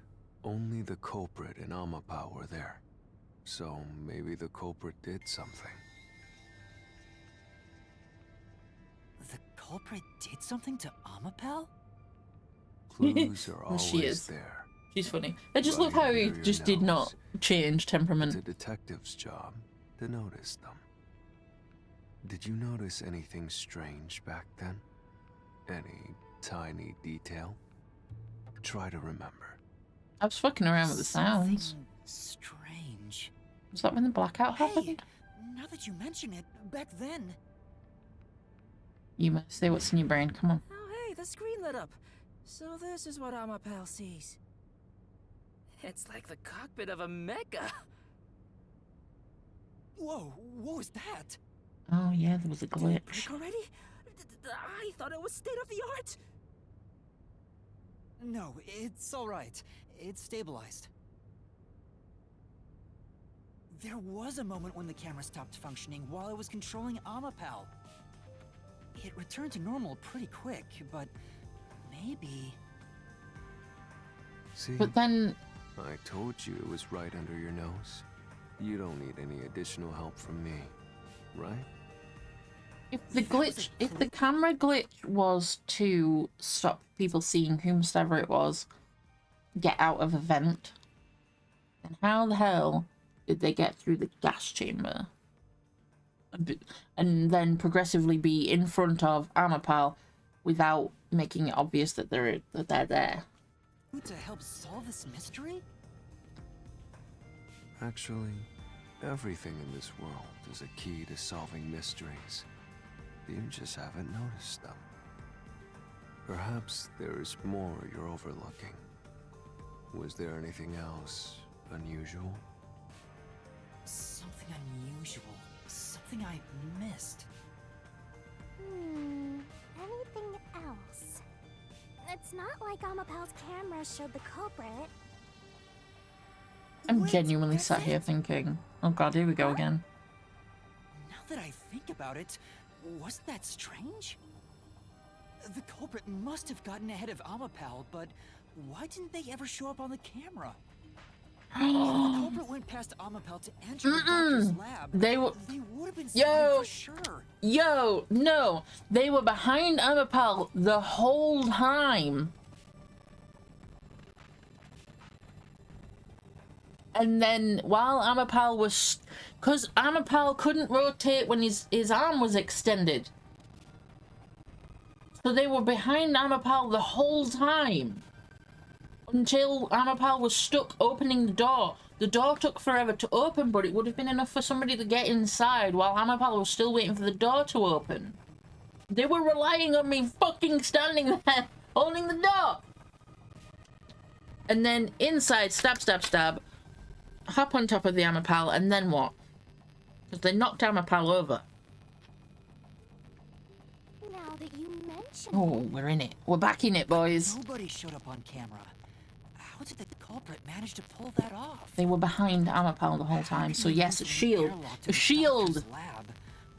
Speaker 4: only the culprit and Amapao were there. So maybe the culprit did something.
Speaker 3: The culprit did something to Amapal?
Speaker 4: Clues are
Speaker 1: Well,
Speaker 4: always
Speaker 1: she is.
Speaker 4: there.
Speaker 1: She's funny. I just
Speaker 4: Right
Speaker 1: love how he
Speaker 4: under your
Speaker 1: just did not
Speaker 4: nose.
Speaker 1: change
Speaker 4: It's
Speaker 1: temperament.
Speaker 4: a detective's job to notice them. Did you notice anything strange back then? Any tiny detail? Try to remember.
Speaker 1: I was fucking around with the sounds.
Speaker 3: Something strange.
Speaker 1: Was that when the blackout
Speaker 3: Hey,
Speaker 1: happened?
Speaker 3: now that you mention it, back then...
Speaker 1: You must say what's in your brain. Come on.
Speaker 8: Oh hey, the screen lit up. So this is what Amapal sees. It's like the cockpit of a mecha.
Speaker 3: Whoa, what was that?
Speaker 1: Oh yeah, there was a
Speaker 8: Did it
Speaker 1: glitch.
Speaker 8: break already? I thought it was state of the art.
Speaker 3: No, it's alright. It's stabilized. There was a moment when the camera stopped functioning while I was controlling Amapal. It returned to normal pretty quick, but maybe...
Speaker 4: See?
Speaker 1: But then,
Speaker 4: I told you it was right under your nose. You don't need any additional help from me, right?
Speaker 1: if the
Speaker 3: That was
Speaker 1: glitch,
Speaker 3: a
Speaker 1: if the camera glitch was to stop people seeing whomsoever it was get out of a vent, then how the hell did they get through the gas chamber? And then progressively be in front of Amapal without making it obvious that they're there.
Speaker 3: to help solve this mystery?
Speaker 4: Actually, everything in this world is a key to solving mysteries. You just haven't noticed them. Perhaps there is more you're overlooking. Was there anything else unusual?
Speaker 3: Something unusual. Something I missed.
Speaker 5: Anything else? It's not like Amapel's camera showed the culprit.
Speaker 1: I'm
Speaker 3: Wait,
Speaker 1: genuinely
Speaker 3: that's
Speaker 1: sat here
Speaker 3: it?
Speaker 1: thinking, oh god, here we go again.
Speaker 3: Now that I think about it, wasn't that strange? The culprit must have gotten ahead of Amapel, but why didn't they ever show up on the camera? If the culprit went past Amapel to enter the doctor's lab,
Speaker 1: They would
Speaker 3: have been
Speaker 1: Yo!
Speaker 3: spotted for sure.
Speaker 1: Yo, no. They were behind Amapel the whole time. And then while Amapel was... Because Amapel couldn't rotate when his arm was extended. So they were behind Amapel the whole time. Until Amapel was stuck opening the door. The door took forever to open, but it would have been enough for somebody to get inside while Amapel was still waiting for the door to open. They were relying on me fucking standing there, holding the door. And then inside, stab, stab, stab. Hop on top of the Amapel, and then what? Because they knocked Amapel over.
Speaker 5: Now that you mention
Speaker 1: Oh, we're in it. We're back in it, boys.
Speaker 3: Nobody showed up on camera. How did the culprit manage to pull that off?
Speaker 1: They were behind Amapel the whole time, so yes, a shield. A shield!
Speaker 3: Lab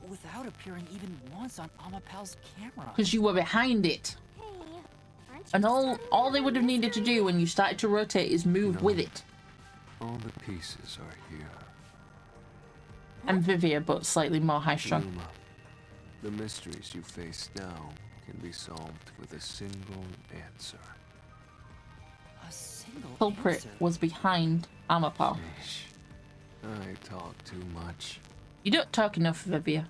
Speaker 3: without appearing even once on Amapel's camera.
Speaker 1: Because you were behind it.
Speaker 5: Hey, aren't you
Speaker 1: And all
Speaker 5: starting
Speaker 1: they
Speaker 5: to
Speaker 1: would have needed to do when you started to rotate is move with it.
Speaker 4: All the pieces are here.
Speaker 1: And Vivia, but slightly more high-strung.
Speaker 4: Yuma, the mysteries you face now can be solved with a single answer.
Speaker 3: A single
Speaker 1: Culprit
Speaker 3: answer.
Speaker 1: was behind Amapel.
Speaker 4: Sheesh. I talk too much.
Speaker 1: You don't talk enough, Vivia.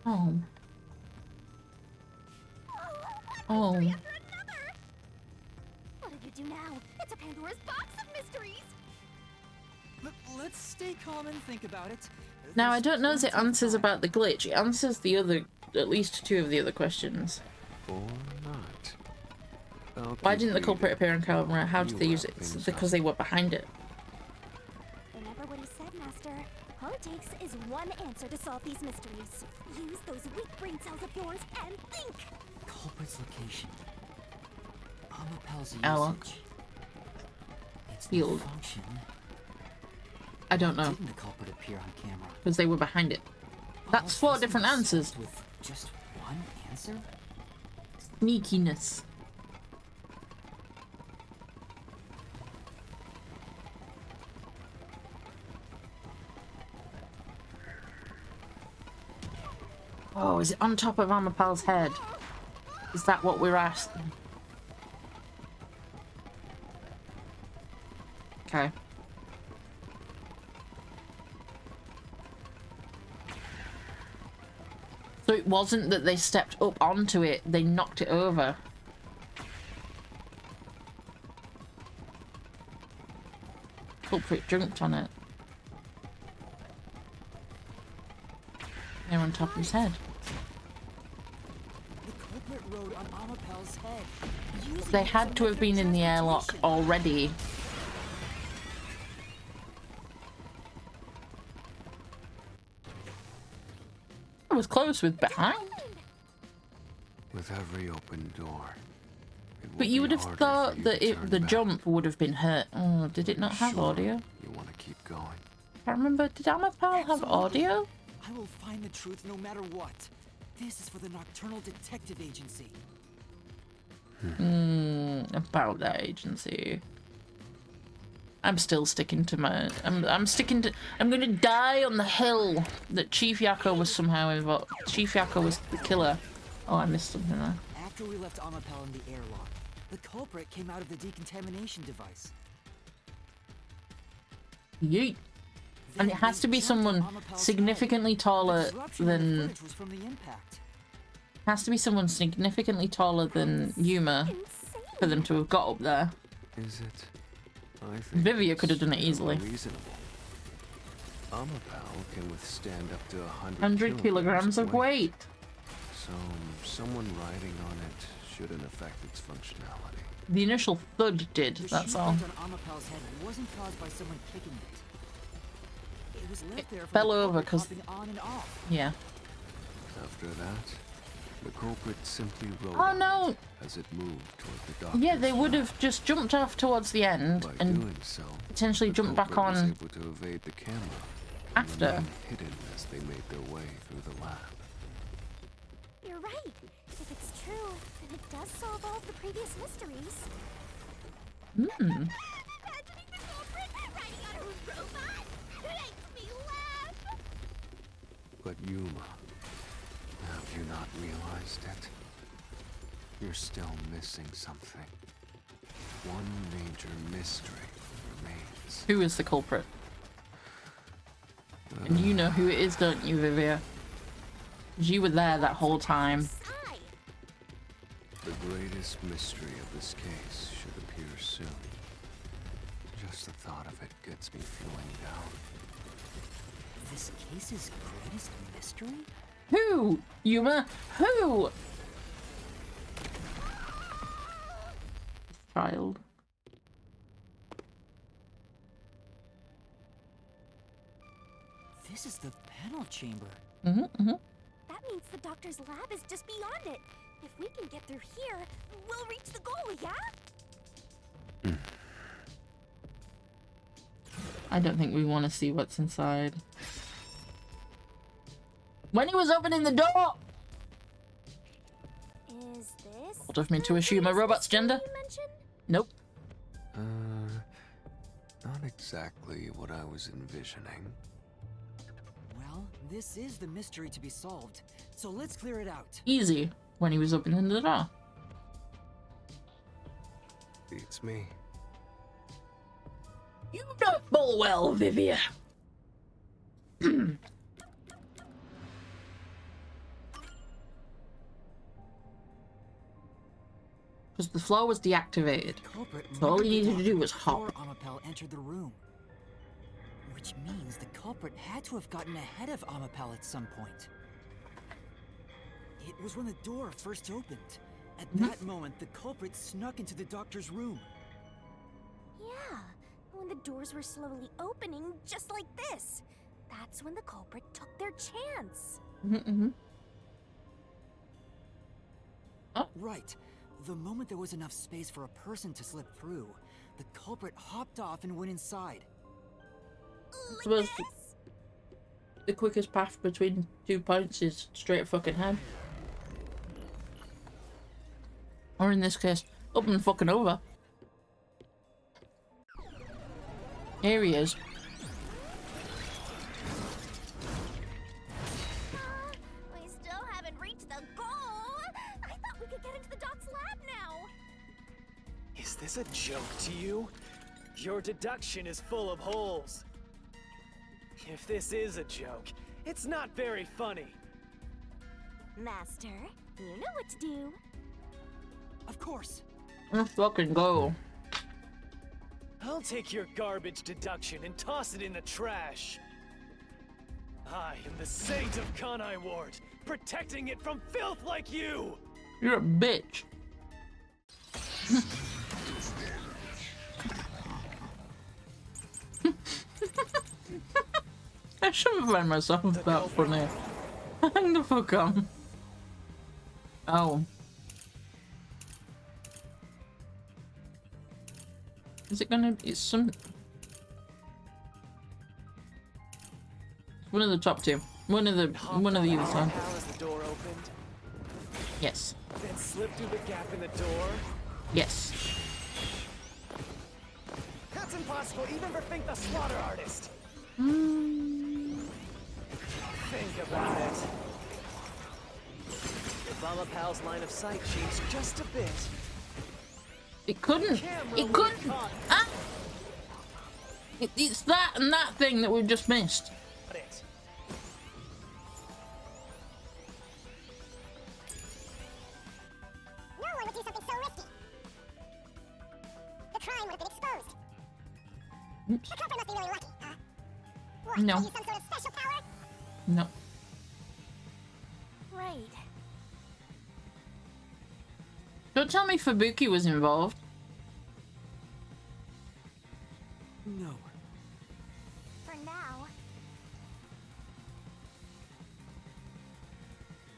Speaker 1: Oh. Oh.
Speaker 5: What did you do now? It's a Pandora's box of mysteries.
Speaker 3: Let's stay calm and think about it.
Speaker 1: Now, I
Speaker 3: There's
Speaker 1: don't know if it
Speaker 3: plenty of
Speaker 1: answers
Speaker 3: time.
Speaker 1: about the glitch. It answers the other, at least two of the other questions.
Speaker 4: Or not. I'll
Speaker 1: Why
Speaker 4: keep
Speaker 1: didn't the culprit
Speaker 4: reading.
Speaker 1: appear on camera? How did they use it? It's because they were behind it.
Speaker 5: Remember what he said, Master. All it takes is one answer to solve these mysteries. Use those weak brain cells of yours and think.
Speaker 3: Culprit's location. Amapel's
Speaker 1: Airlock.
Speaker 3: usage. Its
Speaker 1: Field.
Speaker 3: function.
Speaker 1: I don't
Speaker 3: Why
Speaker 1: know.
Speaker 3: didn't the culprit appear on camera?
Speaker 1: Because they were behind it. That's
Speaker 3: All
Speaker 1: 4 different
Speaker 3: puzzles
Speaker 1: answers.
Speaker 3: solved with just one answer?
Speaker 1: Sneakiness. Oh, is it on top of Amapel's head? Is that what we're asking? Okay. So it wasn't that they stepped up onto it, they knocked it over. Culprit jumped on it. They're on top of his head.
Speaker 3: The culprit rode on Amapel's head. using
Speaker 1: They
Speaker 3: it
Speaker 1: had
Speaker 3: as
Speaker 1: to
Speaker 3: a
Speaker 1: have been in the airlock
Speaker 3: transportation.
Speaker 1: already. I was close with behind.
Speaker 4: With every open door. it will
Speaker 1: But you
Speaker 4: be
Speaker 1: would have
Speaker 4: harder for
Speaker 1: thought
Speaker 4: you
Speaker 1: that
Speaker 4: to
Speaker 1: it,
Speaker 4: turn
Speaker 1: the
Speaker 4: back.
Speaker 1: jump would have been hurt. Oh, did it not have
Speaker 4: Sure,
Speaker 1: audio?
Speaker 4: You want to keep going.
Speaker 1: I can't remember. Did Amapel have
Speaker 3: Absolutely.
Speaker 1: audio?
Speaker 3: I will find the truth no matter what. This is for the Nocturnal Detective Agency.
Speaker 1: About that agency. I'm still sticking to my. I'm sticking to. I'm gonna die on the hill that Chief Yakko was somehow involved. Chief Yakko was the killer. Oh, I missed something there.
Speaker 3: After we left Amapel in the airlock, the culprit came out of the decontamination device.
Speaker 1: Yeet.
Speaker 3: Then
Speaker 1: And it has
Speaker 3: they
Speaker 1: to be
Speaker 3: jumped on
Speaker 1: someone
Speaker 3: Amapel's
Speaker 1: significantly
Speaker 3: head. The
Speaker 1: taller
Speaker 3: disruption in the
Speaker 1: than.
Speaker 3: footage was from the impact.
Speaker 1: Has to be someone significantly taller than Yuma
Speaker 5: Insane.
Speaker 1: for them to have got up there.
Speaker 4: Is it? I think
Speaker 1: Vivia
Speaker 4: it's
Speaker 1: could have done it
Speaker 4: still
Speaker 1: easily.
Speaker 4: Reasonable. Amapel can withstand up to 100
Speaker 1: 100 kilograms of weight.
Speaker 4: So someone riding on it shouldn't affect its functionality.
Speaker 1: The initial thud did,
Speaker 3: The
Speaker 1: that's
Speaker 3: shield
Speaker 1: all.
Speaker 3: on Amapel's head wasn't caused by someone kicking it. It was left there
Speaker 1: fell
Speaker 3: from the
Speaker 1: over
Speaker 3: culprit
Speaker 1: 'cause-
Speaker 3: hopping on and off.
Speaker 1: Yeah.
Speaker 4: After that, the culprit simply rolled
Speaker 1: Oh
Speaker 4: on
Speaker 1: no!
Speaker 4: it as it moved toward the doctor's
Speaker 1: Yeah, they would
Speaker 4: lab.
Speaker 1: have just jumped off towards the end
Speaker 4: By
Speaker 1: and
Speaker 4: doing so,
Speaker 1: potentially
Speaker 4: the
Speaker 1: jumped back
Speaker 4: culprit was
Speaker 1: on
Speaker 4: able to evade the camera
Speaker 1: after.
Speaker 4: and remain hidden as they made their way through the lab.
Speaker 5: You're right. If it's true, then it does solve all of the previous mysteries.
Speaker 1: Hmm.
Speaker 5: Imagining the culprit riding on a robot makes me laugh.
Speaker 4: But Yuma, have you not realized it? You're still missing something. One major mystery remains.
Speaker 1: Who is the culprit? And you know who it is, don't you, Vivia? 'Cause you were there that whole time.
Speaker 5: Sigh.
Speaker 4: The greatest mystery of this case should appear soon. Just the thought of it gets me feeling down.
Speaker 3: This case's greatest mystery?
Speaker 1: Who? Yuma? Who? Child.
Speaker 3: This is the panel chamber.
Speaker 1: Mm-hmm.
Speaker 5: That means the doctor's lab is just beyond it. If we can get through here, we'll reach the goal, yeah?
Speaker 1: I don't think we want to see what's inside. When he was opening the door!
Speaker 5: Is this
Speaker 1: What of me
Speaker 5: the
Speaker 1: to assume a
Speaker 5: greatest
Speaker 1: robot's
Speaker 5: mystery
Speaker 1: gender?
Speaker 5: you mentioned?
Speaker 1: Nope.
Speaker 4: Not exactly what I was envisioning.
Speaker 3: Well, this is the mystery to be solved, so let's clear it out.
Speaker 1: Easy. When he was opening the door.
Speaker 4: Beats me.
Speaker 1: You know full well, Vivia. Because the floor was deactivated.
Speaker 3: The culprit
Speaker 1: So all
Speaker 3: murdered
Speaker 1: he
Speaker 3: the
Speaker 1: needed to do
Speaker 3: doctor
Speaker 1: was hop.
Speaker 3: before Amapel entered the room. Which means the culprit had to have gotten ahead of Amapel at some point. It was when the door first opened. At that moment, the culprit snuck into the doctor's room.
Speaker 5: Yeah, when the doors were slowly opening, just like this. That's when the culprit took their chance.
Speaker 1: Mm-hmm.
Speaker 3: Right. The moment there was enough space for a person to slip through, the culprit hopped off and went inside.
Speaker 5: Like
Speaker 1: Suppose
Speaker 5: this?
Speaker 1: the quickest path between 2 points is straight fucking head. Or in this case, up and fucking over. Here he is.
Speaker 5: We still haven't reached the goal. I thought we could get into the doc's lab now.
Speaker 6: Is this a joke to you? Your deduction is full of holes. If this is a joke, it's not very funny.
Speaker 5: Master, you know what to do.
Speaker 3: Of course.
Speaker 1: Let's fucking go.
Speaker 6: I'll take your garbage deduction and toss it in the trash. I am the Saint of Kanai Ward, protecting it from filth like you!
Speaker 1: You're a bitch. I shouldn't find myself that funny. Hang the fuck on. Oh. Is it gonna be some... One of the top two. One of the either side.
Speaker 6: How as the door opened,
Speaker 1: Yes.
Speaker 6: then slip through the gap in the door?
Speaker 1: Yes.
Speaker 6: That's impossible even for Fink the Slaughter Artist! Think about it. If Amapal's line of sight changed just a bit,
Speaker 1: It couldn't. It couldn't. Ah! It's that and that thing that we've just missed.
Speaker 6: it.
Speaker 5: No one would do something so risky. The crime would have been exposed.
Speaker 1: Oops.
Speaker 5: The culprit must be really lucky. What,
Speaker 1: No.
Speaker 5: they use some sort of special power?
Speaker 1: No.
Speaker 5: Right.
Speaker 1: Don't tell me Fubuki was involved.
Speaker 3: No.
Speaker 5: For now.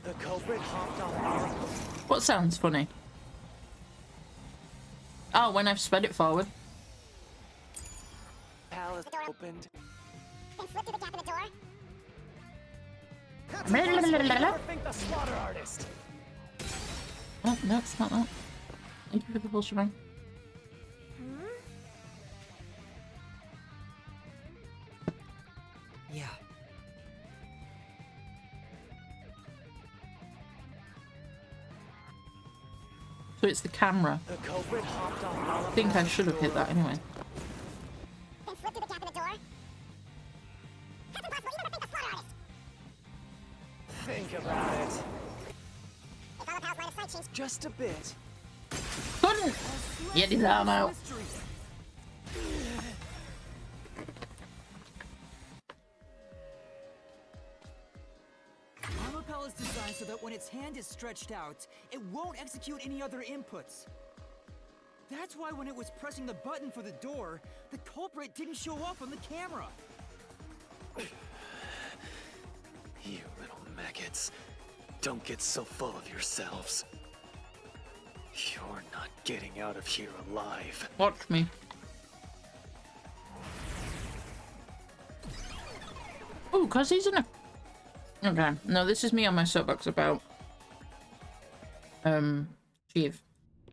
Speaker 6: The culprit hopped on our...
Speaker 1: What sounds funny? Oh, when I've sped it forward.
Speaker 6: Palace opened.
Speaker 5: Then slip through the gap in the door.
Speaker 6: I think the slaughter artist.
Speaker 1: Oh, no, it's not that. Thank you for the full shebang.
Speaker 3: Yeah.
Speaker 1: So it's the camera.
Speaker 6: The culprit hopped on
Speaker 1: I think I should have hit that anyway.
Speaker 5: Then slip through the gap in the door. That's impossible. You never think the slaughter artist.
Speaker 6: Think about it.
Speaker 5: If Amapal's line of sight changed,
Speaker 6: Just a bit.
Speaker 1: Couldn't get his arm out.
Speaker 3: Amapel is designed so that when its hand is stretched out, it won't execute any other inputs. That's why when it was pressing the button for the door, the culprit didn't show up on the camera.
Speaker 6: You little maggots. Don't get so full of yourselves. You're not getting out of here alive.
Speaker 1: Watch me. Oh, cause he's in a... Okay, no, this is me on my soapbox about... Chief.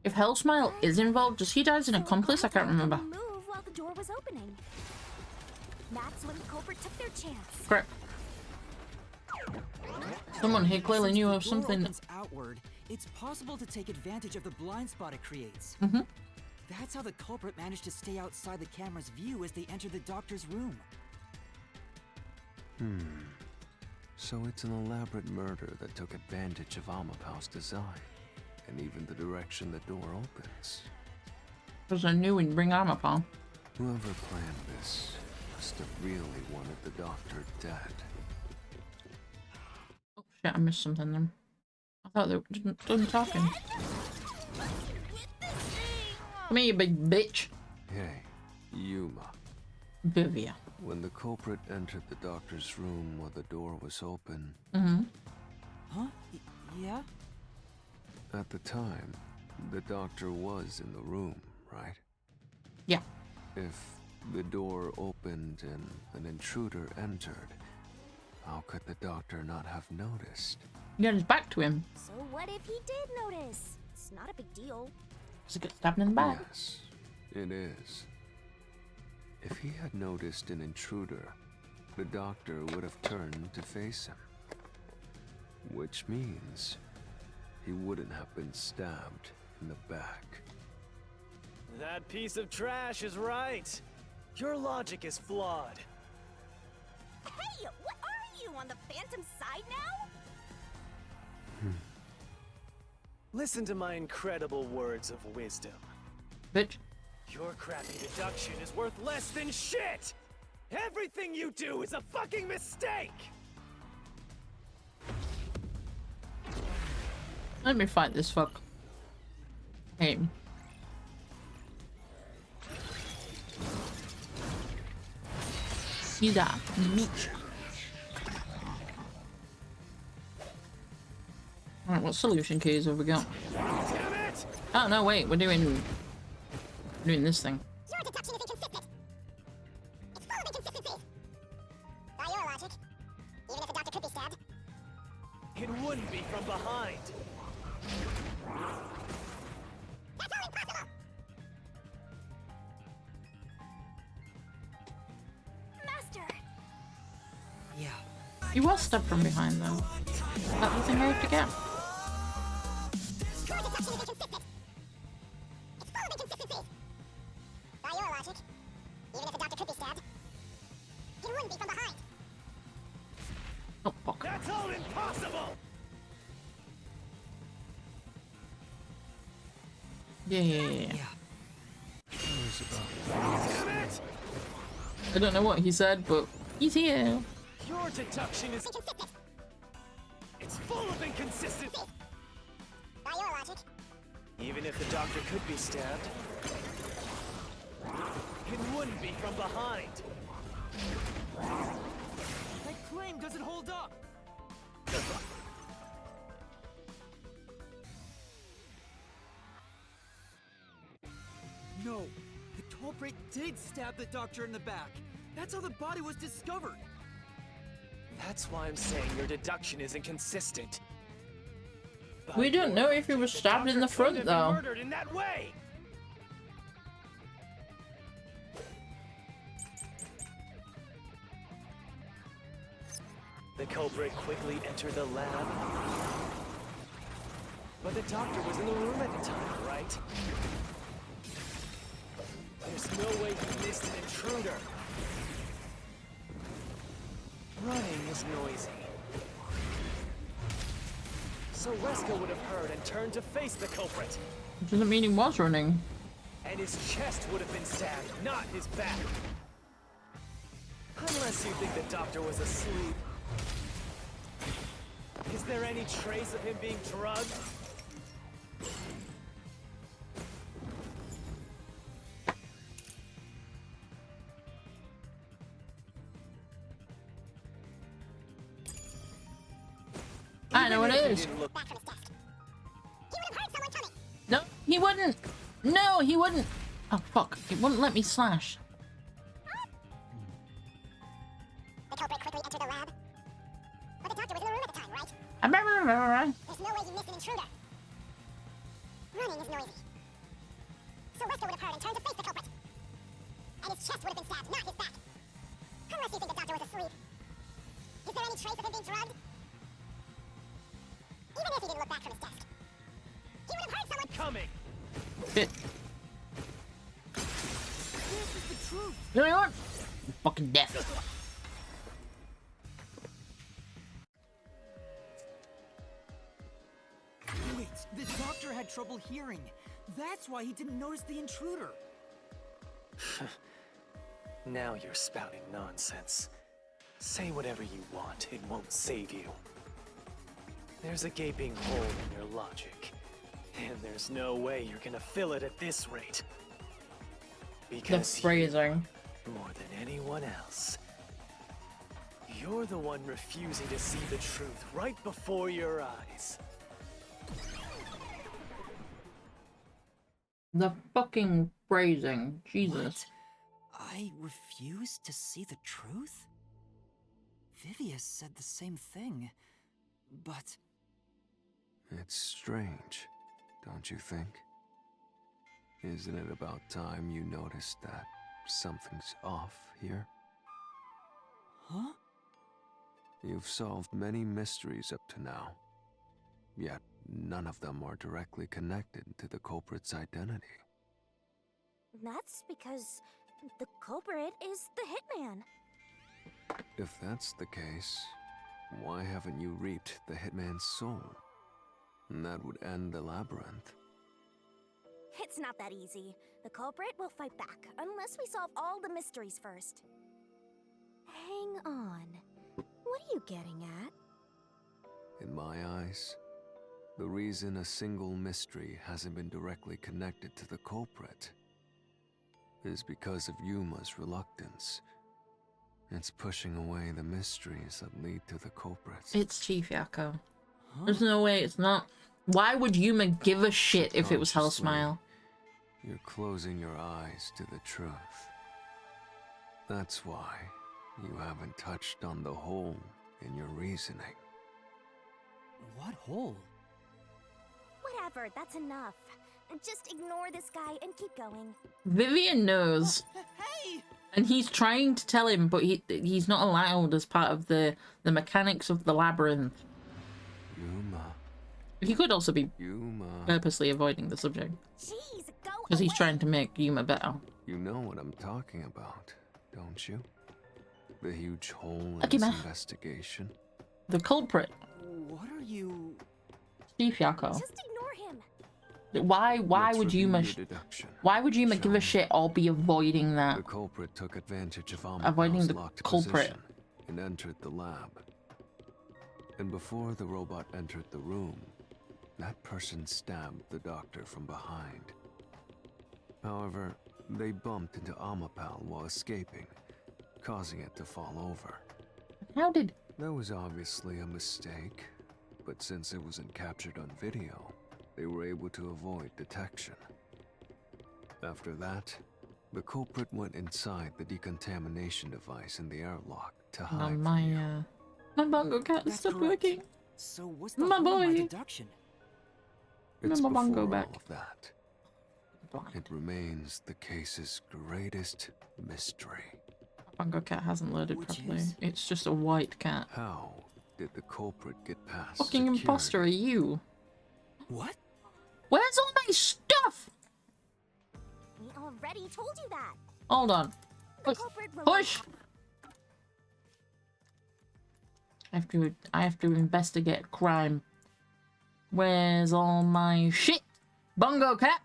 Speaker 1: If Hellsmile is involved, does he die as an accomplice? I can't remember.
Speaker 5: move while the door was opening. That's when the culprit took their chance.
Speaker 1: Correct. Someone here clearly knew of
Speaker 3: Since the door
Speaker 1: something.
Speaker 3: opens outward, it's possible to take advantage of the blind spot it creates.
Speaker 1: Mm-hmm.
Speaker 3: That's how the culprit managed to stay outside the camera's view as they entered the doctor's room.
Speaker 4: So it's an elaborate murder that took advantage of Amapal's design, and even the direction the door opens.
Speaker 1: Because I knew we'd bring Amapal.
Speaker 4: Whoever planned this must have really wanted the doctor dead.
Speaker 1: Oh shit, I missed something then. I thought they were done talking. Come here, you big bitch.
Speaker 4: Hey, Yuma.
Speaker 1: Vivia.
Speaker 4: When the culprit entered the doctor's room while the door was open,
Speaker 1: Mm-hmm.
Speaker 3: Huh? Yeah?
Speaker 4: at the time, the doctor was in the room, right?
Speaker 1: Yeah.
Speaker 4: If the door opened and an intruder entered, how could the doctor not have noticed?
Speaker 1: He got his back to him.
Speaker 5: So what if he did notice? It's not a big deal.
Speaker 1: Because he got stabbed in the back.
Speaker 4: Yes, it is. If he had noticed an intruder, the doctor would have turned to face him. Which means he wouldn't have been stabbed in the back.
Speaker 6: That piece of trash is right. Your logic is flawed.
Speaker 5: Hey, what are you, on the Phantom side now?
Speaker 6: Listen to my incredible words of wisdom.
Speaker 1: Bitch.
Speaker 6: Your crappy deduction is worth less than shit! Everything you do is a fucking mistake!
Speaker 1: Let me fight this fuck. Hey. See that? Meat. Alright, what solution keys have we got?
Speaker 6: Damn it!
Speaker 1: Oh no, wait, we're doing this thing.
Speaker 5: Your deduction is inconsistent. It's full of inconsistencies. By your logic, even if the doctor could be stabbed,
Speaker 6: It wouldn't be from behind.
Speaker 5: that's all impossible! Master!
Speaker 3: Yeah.
Speaker 1: He was stabbed from behind though. That's the thing I have to get.
Speaker 5: Your deduction is inconsistent. It's full of inconsistencies. By your logic, even if the doctor could be stabbed, it wouldn't be from behind.
Speaker 1: Oh fuck.
Speaker 6: That's all impossible!
Speaker 1: Yeah.
Speaker 6: Damn it!
Speaker 1: I don't know what he said, but he's here.
Speaker 6: Your deduction is... Even if the doctor could be stabbed, it wouldn't be from behind.
Speaker 3: That claim doesn't hold up! No, the culprit did stab the doctor in the back. That's how the body was discovered.
Speaker 6: That's why I'm saying your deduction is inconsistent.
Speaker 1: We don't know if he was stabbed in the front, though.
Speaker 6: Murdered in that way. The culprit quickly entered the lab. But the doctor was in the room at the time, right? There's no way he missed an intruder. Running is noisy. So Wesker would have heard and turned to face the culprit.
Speaker 1: Doesn't mean he was running.
Speaker 6: And his chest would have been stabbed, not his back. Unless you think the doctor was asleep. Is there any trace of him being drugged?
Speaker 1: I know what it is.
Speaker 5: Back from his desk. He would have heard someone coming.
Speaker 1: No, he wouldn't. No, he wouldn't. Oh, fuck. It wouldn't let me slash.
Speaker 5: The culprit quickly entered the lab. But the doctor was in the room at the time, right? There's no way he missed an intruder. Running is noisy. So Wesker would have heard and turned to face the culprit. And his chest would have been stabbed, not his back. Unless you think the doctor was asleep. Is there any trace of him being drugged? Even if he didn't look back from his desk, he would have heard someone
Speaker 6: coming.
Speaker 1: Shit.
Speaker 3: This is the truth.
Speaker 1: You know what? I'm fucking deaf.
Speaker 3: Wait, the doctor had trouble hearing. That's why he didn't notice the intruder.
Speaker 6: Now you're spouting nonsense. Say whatever you want, it won't save you. There's a gaping hole in your logic. And there's no way you're gonna fill it at this rate.
Speaker 1: The
Speaker 6: Because
Speaker 1: phrasing.
Speaker 6: more than anyone else, you're the one refusing to see the truth right before your eyes.
Speaker 1: The fucking phrasing. Jesus.
Speaker 3: What? I refuse to see the truth? Vivius said the same thing, but...
Speaker 4: It's strange, don't you think? Isn't it about time you noticed that something's off here?
Speaker 3: Huh?
Speaker 4: You've solved many mysteries up to now, yet none of them are directly connected to the culprit's identity.
Speaker 5: That's because the culprit is the hitman.
Speaker 4: If that's the case, why haven't you reaped the hitman's soul? And that would end the labyrinth.
Speaker 5: It's not that easy. The culprit will fight back, unless we solve all the mysteries first. Hang on. What are you getting at?
Speaker 4: In my eyes, the reason a single mystery hasn't been directly connected to the culprit is because of Yuma's reluctance. It's pushing away the mysteries that lead to the culprits.
Speaker 1: It's Chief Yakko. There's no way it's not. Why would Yuma give a shit if it was Hellsmile?
Speaker 4: You're closing your eyes to the truth. That's why you haven't touched on the hole in your reasoning.
Speaker 3: What hole?
Speaker 5: Whatever, that's enough. Just ignore this guy and keep going.
Speaker 1: Vivian knows.
Speaker 3: Hey!
Speaker 1: And he's trying to tell him, but he's not allowed as part of the mechanics of the labyrinth.
Speaker 4: Yuma.
Speaker 1: He could also be
Speaker 4: Yuma.
Speaker 1: purposely avoiding the subject.
Speaker 5: Jeez, go
Speaker 1: Because he's
Speaker 5: away.
Speaker 1: trying to make Yuma better.
Speaker 4: You know what I'm talking about, don't you? The huge hole in
Speaker 1: Okay,
Speaker 4: this
Speaker 1: ma.
Speaker 4: investigation.
Speaker 1: The culprit.
Speaker 3: What are you...
Speaker 1: Chief Yakko.
Speaker 5: Just ignore him.
Speaker 1: Why
Speaker 4: Let's
Speaker 1: would
Speaker 4: review
Speaker 1: Yuma...
Speaker 4: your deduction.
Speaker 1: Why would Yuma
Speaker 4: Shall
Speaker 1: give a
Speaker 4: we?
Speaker 1: shit or be avoiding that?
Speaker 4: The culprit took advantage of
Speaker 1: Avoiding
Speaker 4: Amapel's
Speaker 1: the
Speaker 4: locked
Speaker 1: culprit.
Speaker 4: position and entered the lab. And before the robot entered the room, that person stabbed the doctor from behind. However, they bumped into Amapal while escaping, causing it to fall over.
Speaker 1: How did...
Speaker 4: That was obviously a mistake, but since it wasn't captured on video, they were able to avoid detection. After that, the culprit went inside the decontamination device in the airlock to hide from
Speaker 1: my,
Speaker 4: you.
Speaker 1: my bongo cat
Speaker 3: That's
Speaker 1: stopped
Speaker 3: correct.
Speaker 1: working.
Speaker 3: So what's the
Speaker 1: My
Speaker 3: harm in my
Speaker 1: boy.
Speaker 3: deduction?
Speaker 4: It's
Speaker 1: my
Speaker 4: before
Speaker 1: bongo
Speaker 4: all
Speaker 1: back.
Speaker 4: of that.
Speaker 1: Blind.
Speaker 4: It remains the case's greatest mystery.
Speaker 1: Bongo cat hasn't loaded
Speaker 3: Which
Speaker 1: properly.
Speaker 3: is?
Speaker 1: It's just a white cat.
Speaker 4: How did the culprit get past
Speaker 1: Fucking
Speaker 4: security?
Speaker 1: imposter are you?
Speaker 3: What?
Speaker 1: Where's all my stuff?
Speaker 5: We already told you that.
Speaker 1: Hold on.
Speaker 5: The
Speaker 1: Push.
Speaker 5: culprit wrote
Speaker 1: Push. I have to investigate crime. Where's all my shit? Bongo cat.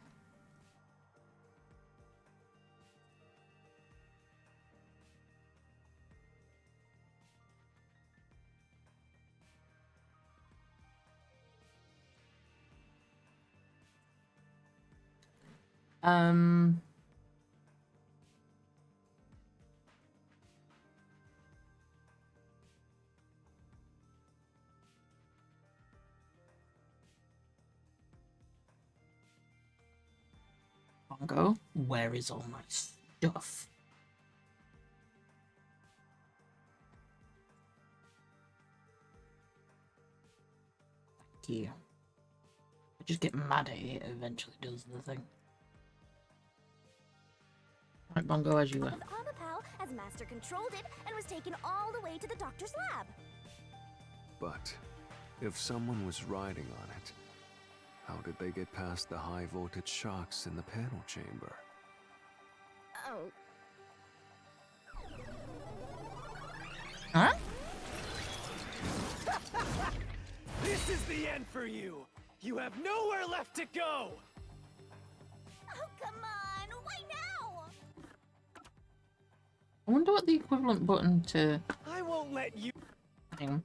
Speaker 1: Bongo, where is all my stuff? Thank you. I just get mad at it, eventually does the thing. Right, Bongo, as you were.
Speaker 5: of Amapal as Master controlled it and was taken all the way to the doctor's lab.
Speaker 4: But if someone was riding on it, how did they get past the high voltage shocks in the panel chamber?
Speaker 5: Oh,
Speaker 1: Huh?
Speaker 6: This is the end for you! You have nowhere left to go!
Speaker 5: oh, come on! Why now?
Speaker 1: I wonder what the equivalent button to
Speaker 6: I won't let you.
Speaker 1: thing.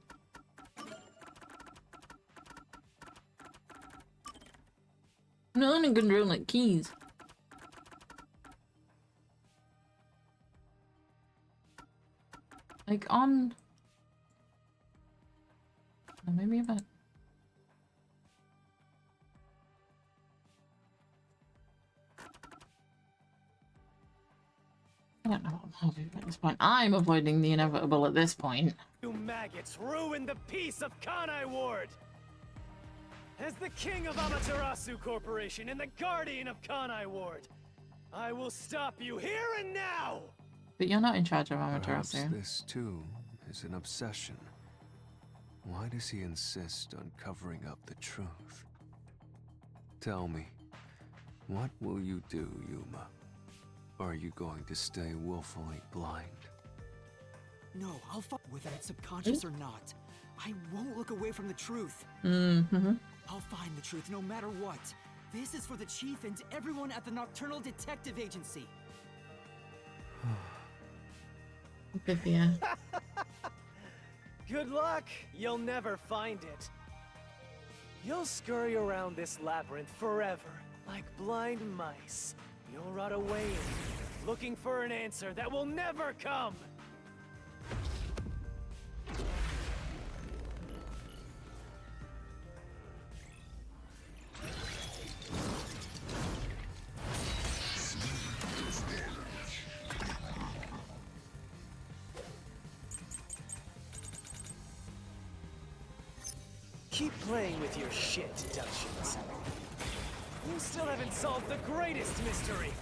Speaker 1: No, I'm gonna control like keys. Like on. Oh, maybe if I. I don't know what I'm hoping at this point. I'm avoiding the inevitable at this point.
Speaker 6: You maggots ruined the peace of Kanai Ward! As the king of Amaterasu Corporation and the guardian of Kanai Ward, I will stop you here and now!
Speaker 1: But you're not in charge of
Speaker 4: Perhaps
Speaker 1: Amaterasu.
Speaker 4: this too is an obsession. Why does he insist on covering up the truth? Tell me, what will you do, Yuma? Are you going to stay willfully blind?
Speaker 3: No, I'll fight whether it's subconscious or not. I won't look away from the truth.
Speaker 1: Mm-hmm.
Speaker 3: I'll find the truth no matter what. This is for the chief and everyone at the Nocturnal Detective Agency.
Speaker 1: Pythia.
Speaker 6: Good luck! You'll never find it. You'll scurry around this labyrinth forever, like blind mice. You'll rot away in here, looking for an answer that will never come! Keep playing with your shit deductions. You still haven't solved the greatest mystery!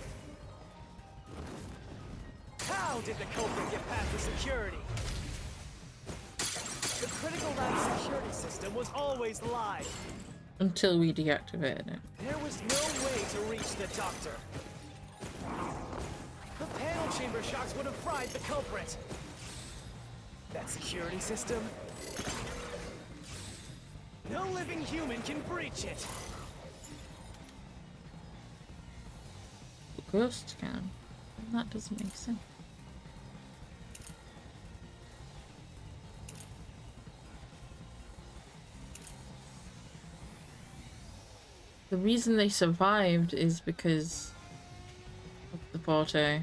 Speaker 6: How did the culprit get past the security? The critical lab security system was always live.
Speaker 1: Until we deactivated it.
Speaker 6: There was no way to reach the doctor. The panel chamber shocks would have fried the culprit. That security system? No living human can breach it.
Speaker 1: The ghost can. That doesn't make sense. The reason they survived is because of the Forte.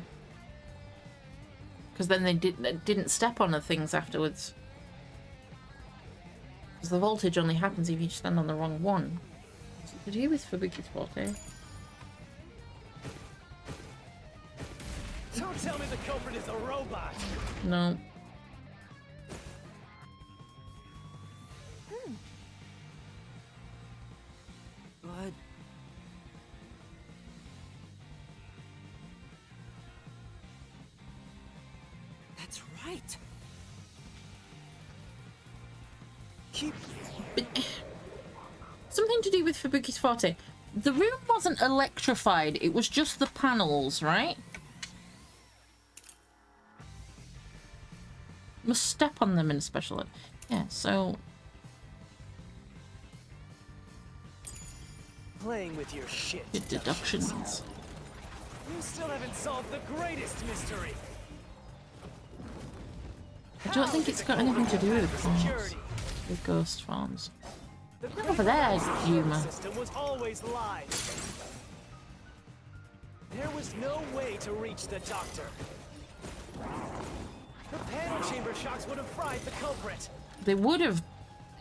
Speaker 1: Because then they didn't step on the things afterwards. Because the voltage only happens if you stand on the wrong one. What's it to do with Fubuki's Forte?
Speaker 6: Don't tell me the culprit is a robot!
Speaker 1: No.
Speaker 3: But... That's right!
Speaker 1: Something to do with Fubuki's Forte. The room wasn't electrified, it was just the panels, right? Must step on them in a special... Yeah, so...
Speaker 6: Playing with your shit.
Speaker 1: Deductions.
Speaker 6: You still haven't solved the greatest mystery.
Speaker 1: I don't think it's got anything to do with farms.
Speaker 6: Security.
Speaker 1: With ghost farms.
Speaker 6: The
Speaker 1: Over there, Yuma.
Speaker 6: system was always live. There was no way to reach the doctor. The panel chamber shocks would have fried the culprit.
Speaker 1: They would have,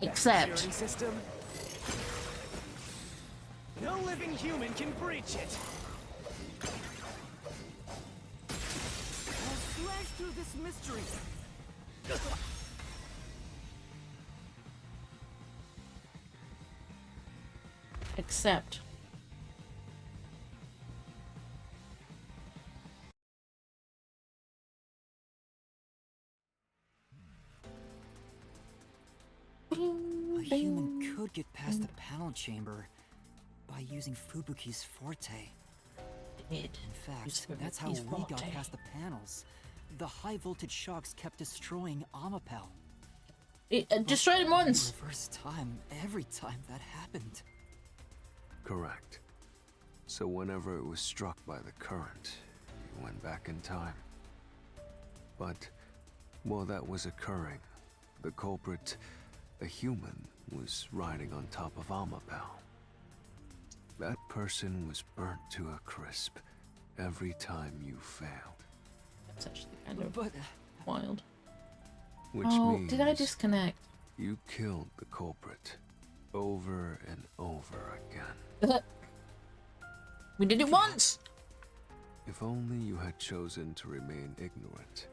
Speaker 1: except...
Speaker 6: Security system. No living human can breach it.
Speaker 3: I'll slash through this mystery!
Speaker 1: Except...
Speaker 3: A human could get past the panel chamber by using Fubuki's Forte. In fact, that's how we got past the panels. The high voltage shocks kept destroying Amapel.
Speaker 1: It destroyed him once!
Speaker 3: For the first time, every time that happened.
Speaker 4: Correct. So whenever it was struck by the current, you went back in time. But while that was occurring, the culprit, a human, was riding on top of Amapel. That person was burnt to a crisp every time you failed.
Speaker 1: That's actually kind of
Speaker 3: But
Speaker 1: wild.
Speaker 4: Which
Speaker 1: Oh,
Speaker 4: means
Speaker 1: did I disconnect?
Speaker 4: you killed the culprit over and over again.
Speaker 1: We did it once!
Speaker 4: If only you had chosen to remain ignorant,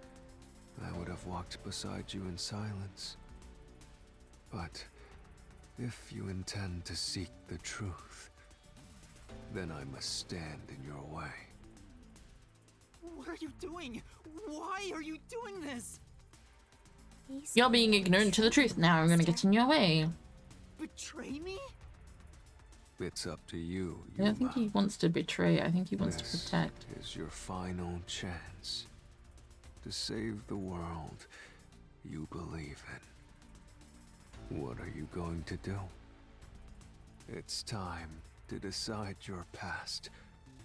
Speaker 4: I would have walked beside you in silence. But if you intend to seek the truth, then I must stand in your way.
Speaker 3: what are you doing? Why are you doing this?
Speaker 1: You're being ignorant to the truth. Now I'm gonna get in your way.
Speaker 3: Betray me?
Speaker 4: It's up to you,
Speaker 1: I don't think
Speaker 4: Yuma.
Speaker 1: he wants to betray. I think he wants to
Speaker 4: This
Speaker 1: protect.
Speaker 4: is your final chance to save the world you believe in. What are you going to do? It's time to decide your past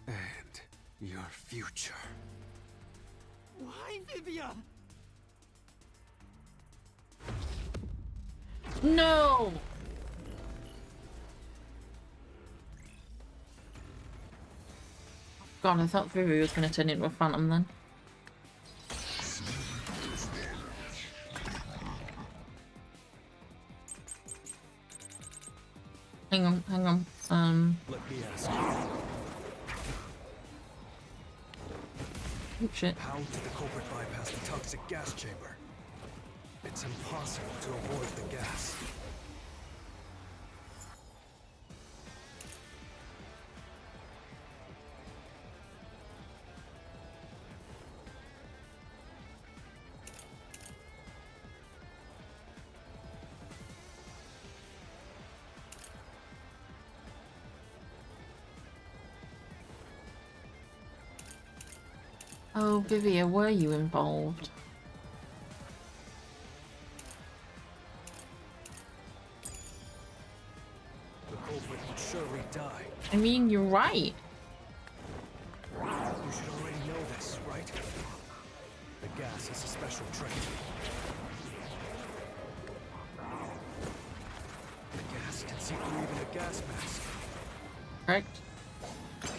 Speaker 4: and your future.
Speaker 3: Why, Vivia?
Speaker 1: No! God, I thought Vivi was going to turn into a phantom then. Hang on, hang on.
Speaker 2: Let me ask you,
Speaker 1: Oh shit.
Speaker 2: how did the culprit bypass the toxic gas chamber? It's impossible to avoid the gas.
Speaker 1: Oh, Vivia, were you involved?
Speaker 2: The culprit would surely die.
Speaker 1: I mean, you're right.
Speaker 2: You should already know this, right? The gas is a special trait. The gas can see through even a gas mask.
Speaker 1: Correct?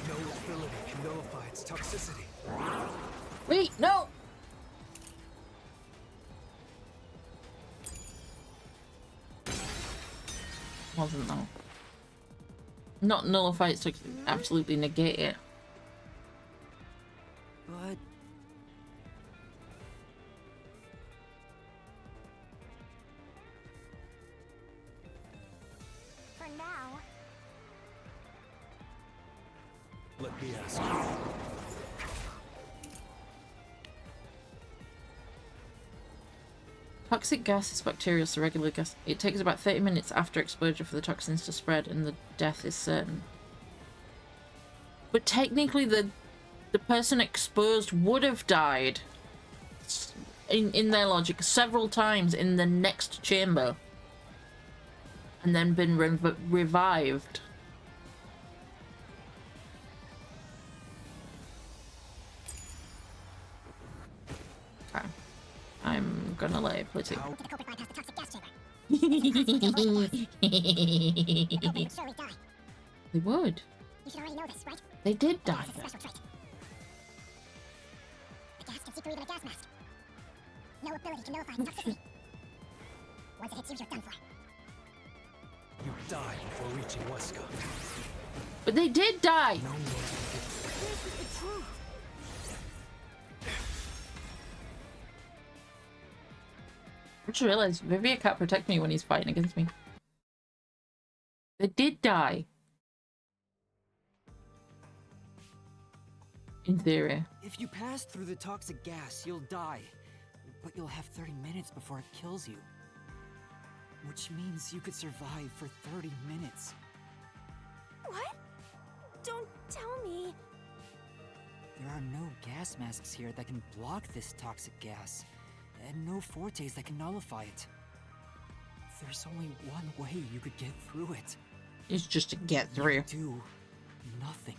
Speaker 2: No ability can nullify its toxicity.
Speaker 1: Wait, no! Wasn't though. Not nullify it, to absolutely negate it.
Speaker 3: But
Speaker 5: For now,
Speaker 2: Let me ask you.
Speaker 1: Toxic gas is bacterial, so regular gas. It takes about 30 minutes after exposure for the toxins to spread, and the death is certain. But technically, the person exposed would have died, in their logic, several times in the next chamber, and then been revived. Okay. I'm gonna let it play too.
Speaker 5: did the culprit bypass the toxic gas chamber? Nobody would surely die.
Speaker 1: They would.
Speaker 5: You should already know this, right?
Speaker 1: They did die.
Speaker 5: It's a special trait. The gas can see through even a gas mask. No ability can nullify its toxicity. Once it hits you, you're done for.
Speaker 2: You died before reaching Weska.
Speaker 1: But they did die.
Speaker 2: No one can
Speaker 5: This is the truth.
Speaker 1: I just realized Vivia can't protect me when he's fighting against me. They did die. In theory.
Speaker 3: if you pass through the toxic gas, you'll die. But you'll have 30 minutes before it kills you. Which means you could survive for 30 minutes.
Speaker 5: What? Don't tell me.
Speaker 3: There are no gas masks here that can block this toxic gas, and no fortes that can nullify it. There's only one way you could get through it.
Speaker 1: It's just to get through.
Speaker 3: You do nothing.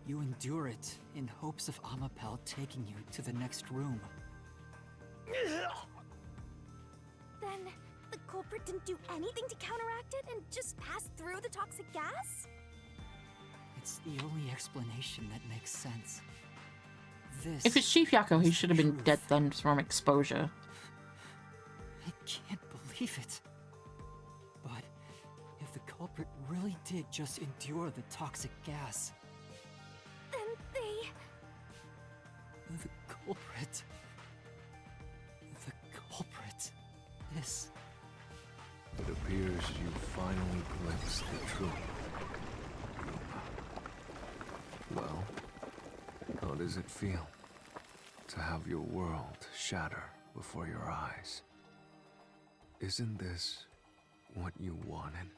Speaker 3: You endure it in hopes of Amapel taking you to the next room.
Speaker 5: Then the culprit didn't do anything to counteract it and just passed through the toxic gas?
Speaker 3: It's the only explanation that makes sense. This
Speaker 1: If it's Chief Yakko, he
Speaker 3: is
Speaker 1: should have been
Speaker 3: truth.
Speaker 1: dead then from exposure.
Speaker 3: I can't believe it. But if the culprit really did just endure the toxic gas,
Speaker 5: Then they...
Speaker 3: the culprit is...
Speaker 4: It appears you finally glimpsed the truth. Well, how does it feel to have your world shatter before your eyes? Isn't this what you wanted?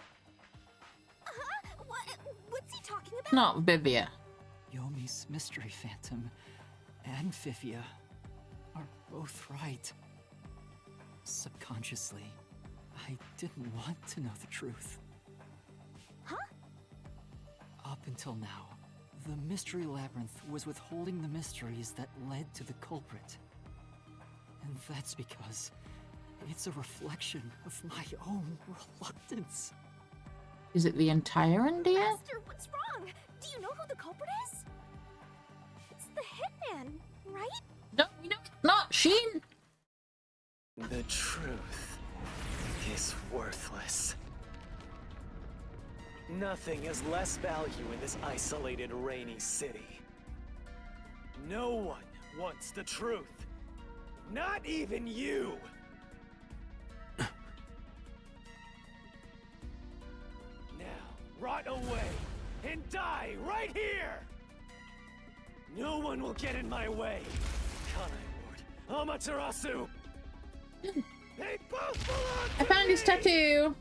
Speaker 5: What's he talking about?
Speaker 1: Not Vivia.
Speaker 3: Yomi's Mystery Phantom and Fifia are both right. Subconsciously, I didn't want to know the truth.
Speaker 5: Huh?
Speaker 3: Up until now, the Mystery Labyrinth was withholding the mysteries that led to the culprit. And that's because it's a reflection of my own reluctance.
Speaker 1: Is it the entire India?
Speaker 5: Master, what's wrong? Do you know who the culprit is? It's the hitman, right?
Speaker 1: No, we know it's not Sheen.
Speaker 6: The truth is worthless. Nothing has less value in this isolated, rainy city. No one wants the truth. Not even you! Now, rot away and die right here! No one will get in my way. Kanai Ward, Amaterasu! They both belong to
Speaker 1: I found his
Speaker 6: me!
Speaker 1: tattoo.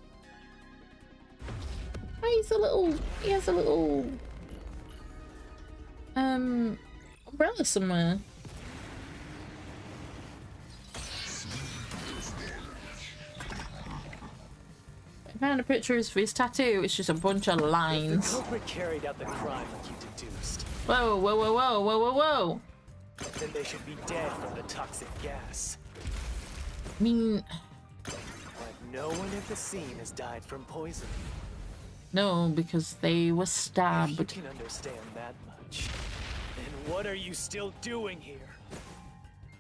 Speaker 1: Oh, he has a little umbrella somewhere. I found a picture of his tattoo. It's just a bunch of
Speaker 6: The
Speaker 1: lines.
Speaker 6: culprit carried out the crime like you deduced.
Speaker 1: Whoa, whoa, whoa, whoa, whoa, whoa, whoa.
Speaker 6: Then they should be dead from the toxic gas.
Speaker 1: I mean,
Speaker 6: But no one at the scene has died from poison.
Speaker 1: No, because they were
Speaker 6: If you
Speaker 1: stabbed.
Speaker 6: can understand that much, then what are you still doing here?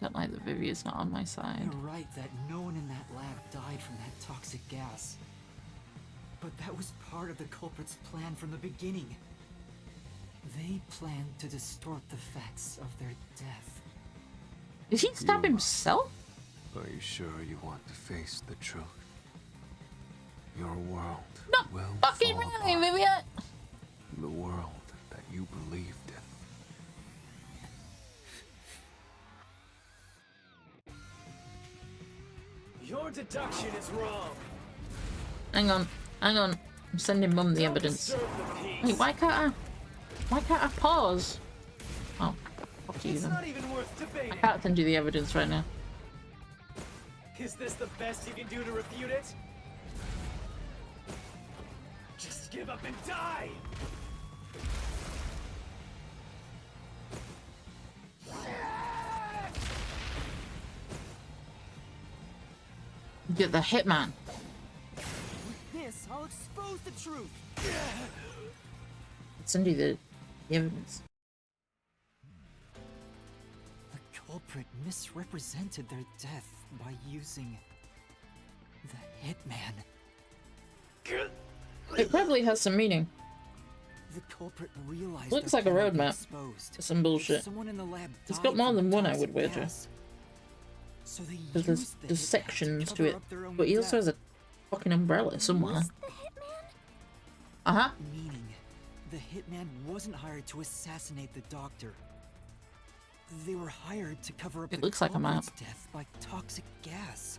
Speaker 1: Don't like that Vivia's not on my side.
Speaker 3: You're right that no one in that lab died from that toxic gas. But that was part of the culprit's plan from the beginning. They planned to distort the facts of their death.
Speaker 1: Did he stab himself?
Speaker 4: Are you sure you want to face the truth? Your world
Speaker 1: No
Speaker 4: will
Speaker 1: fucking
Speaker 4: fall
Speaker 1: really,
Speaker 4: apart.
Speaker 1: Vivia!
Speaker 4: The world that you believed in.
Speaker 6: Your deduction is wrong.
Speaker 1: Hang on, hang on. I'm sending Mum the evidence.
Speaker 6: Disturb the peace.
Speaker 1: Wait, why can't I pause? Oh, fuck you
Speaker 6: It's
Speaker 1: then.
Speaker 6: not even worth
Speaker 1: I
Speaker 6: debating.
Speaker 1: can't send you the evidence right now.
Speaker 6: Is this the best you can do to refute it? Just give up and die!
Speaker 1: Get the hitman.
Speaker 3: With this, I'll expose the truth.
Speaker 1: Send you the evidence.
Speaker 3: The culprit misrepresented their death by using the hitman.
Speaker 1: It probably has some meaning.
Speaker 3: The culprit realized
Speaker 1: Looks
Speaker 3: their
Speaker 1: like a
Speaker 3: plan would be
Speaker 1: roadmap.
Speaker 3: exposed.
Speaker 1: Some bullshit.
Speaker 3: Someone in the lab
Speaker 1: It's
Speaker 3: died
Speaker 1: got more
Speaker 3: from
Speaker 1: than one, I
Speaker 3: toxic
Speaker 1: would wager.
Speaker 3: gas. So they
Speaker 1: Because
Speaker 3: used the
Speaker 1: there's
Speaker 3: hitman
Speaker 1: sections to
Speaker 3: cover
Speaker 1: it.
Speaker 3: up their own
Speaker 1: But he also
Speaker 3: death.
Speaker 1: has a fucking umbrella somewhere.
Speaker 5: Was the hitman?
Speaker 1: Uh-huh.
Speaker 3: Meaning, the hitman wasn't hired to assassinate the doctor. They were hired to cover up
Speaker 1: It
Speaker 3: the
Speaker 1: looks like a map.
Speaker 3: culprit's death by toxic gas.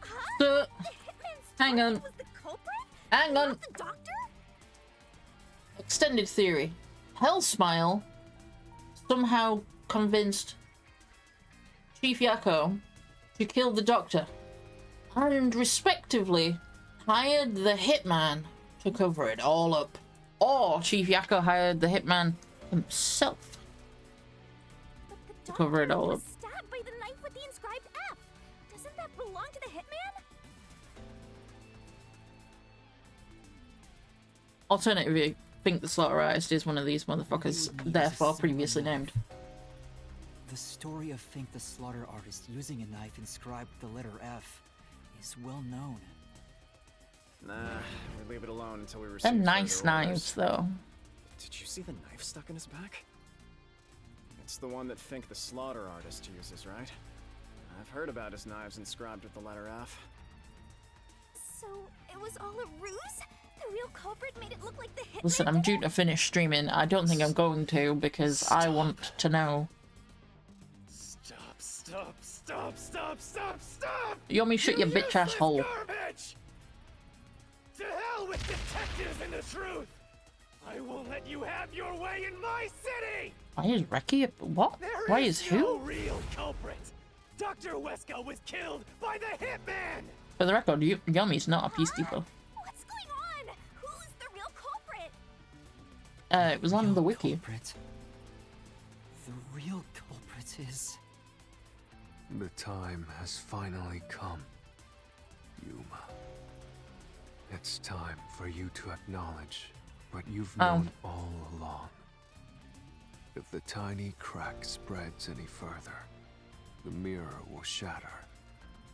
Speaker 1: So,
Speaker 5: The hitman's
Speaker 1: hang
Speaker 5: target
Speaker 1: on.
Speaker 5: was the culprit?
Speaker 1: Hang on.
Speaker 5: Not the doctor?
Speaker 1: Extended theory. Hellsmile somehow convinced Chief Yakko to kill the doctor. And respectively hired the hitman to cover it all up. Or Chief Yakko hired the hitman himself
Speaker 5: But the
Speaker 1: to cover it
Speaker 5: doctor
Speaker 1: all
Speaker 5: was
Speaker 1: up.
Speaker 5: stabbed by the knife with the inscribed F. Doesn't that belong to the hitman?
Speaker 1: Alternative view. Think the slaughter artist is one of these motherfuckers,
Speaker 3: What we would need is a
Speaker 1: therefore
Speaker 3: similar
Speaker 1: previously
Speaker 3: knife.
Speaker 1: named.
Speaker 3: The story of Fink the Slaughter Artist using a knife inscribed with the letter F is well known.
Speaker 9: Nah, we leave it alone until we receive
Speaker 1: They're
Speaker 9: further
Speaker 1: nice
Speaker 9: orders.
Speaker 1: knives, though.
Speaker 9: Did you see the knife stuck in his back? It's the one that Fink the Slaughter Artist uses, right? I've heard about his knives inscribed with the letter F.
Speaker 5: So it was all a ruse? The real culprit made it look like the hitman?
Speaker 1: Listen, I'm due to finish streaming. I don't think I'm going to because I want to know.
Speaker 6: Stop!
Speaker 1: You want me to shut your bitch ass
Speaker 6: useless
Speaker 1: hole?
Speaker 6: Garbage! To hell with detectives and the truth! I won't let you have your way in my city!
Speaker 1: Why is Reki? What?
Speaker 6: There
Speaker 1: Why is
Speaker 6: no
Speaker 1: who?
Speaker 6: real culprit! Dr. Wesker was killed by the hitman!
Speaker 1: For the record, Yomi's not a peacekeeper.
Speaker 5: What's going on? Who's the real culprit?
Speaker 1: It was on
Speaker 3: Real
Speaker 1: the wiki.
Speaker 3: culprit. The real culprit is...
Speaker 4: The time has finally come, Yuma. It's time for you to acknowledge what you've known all along. If the tiny crack spreads any further, the mirror will shatter,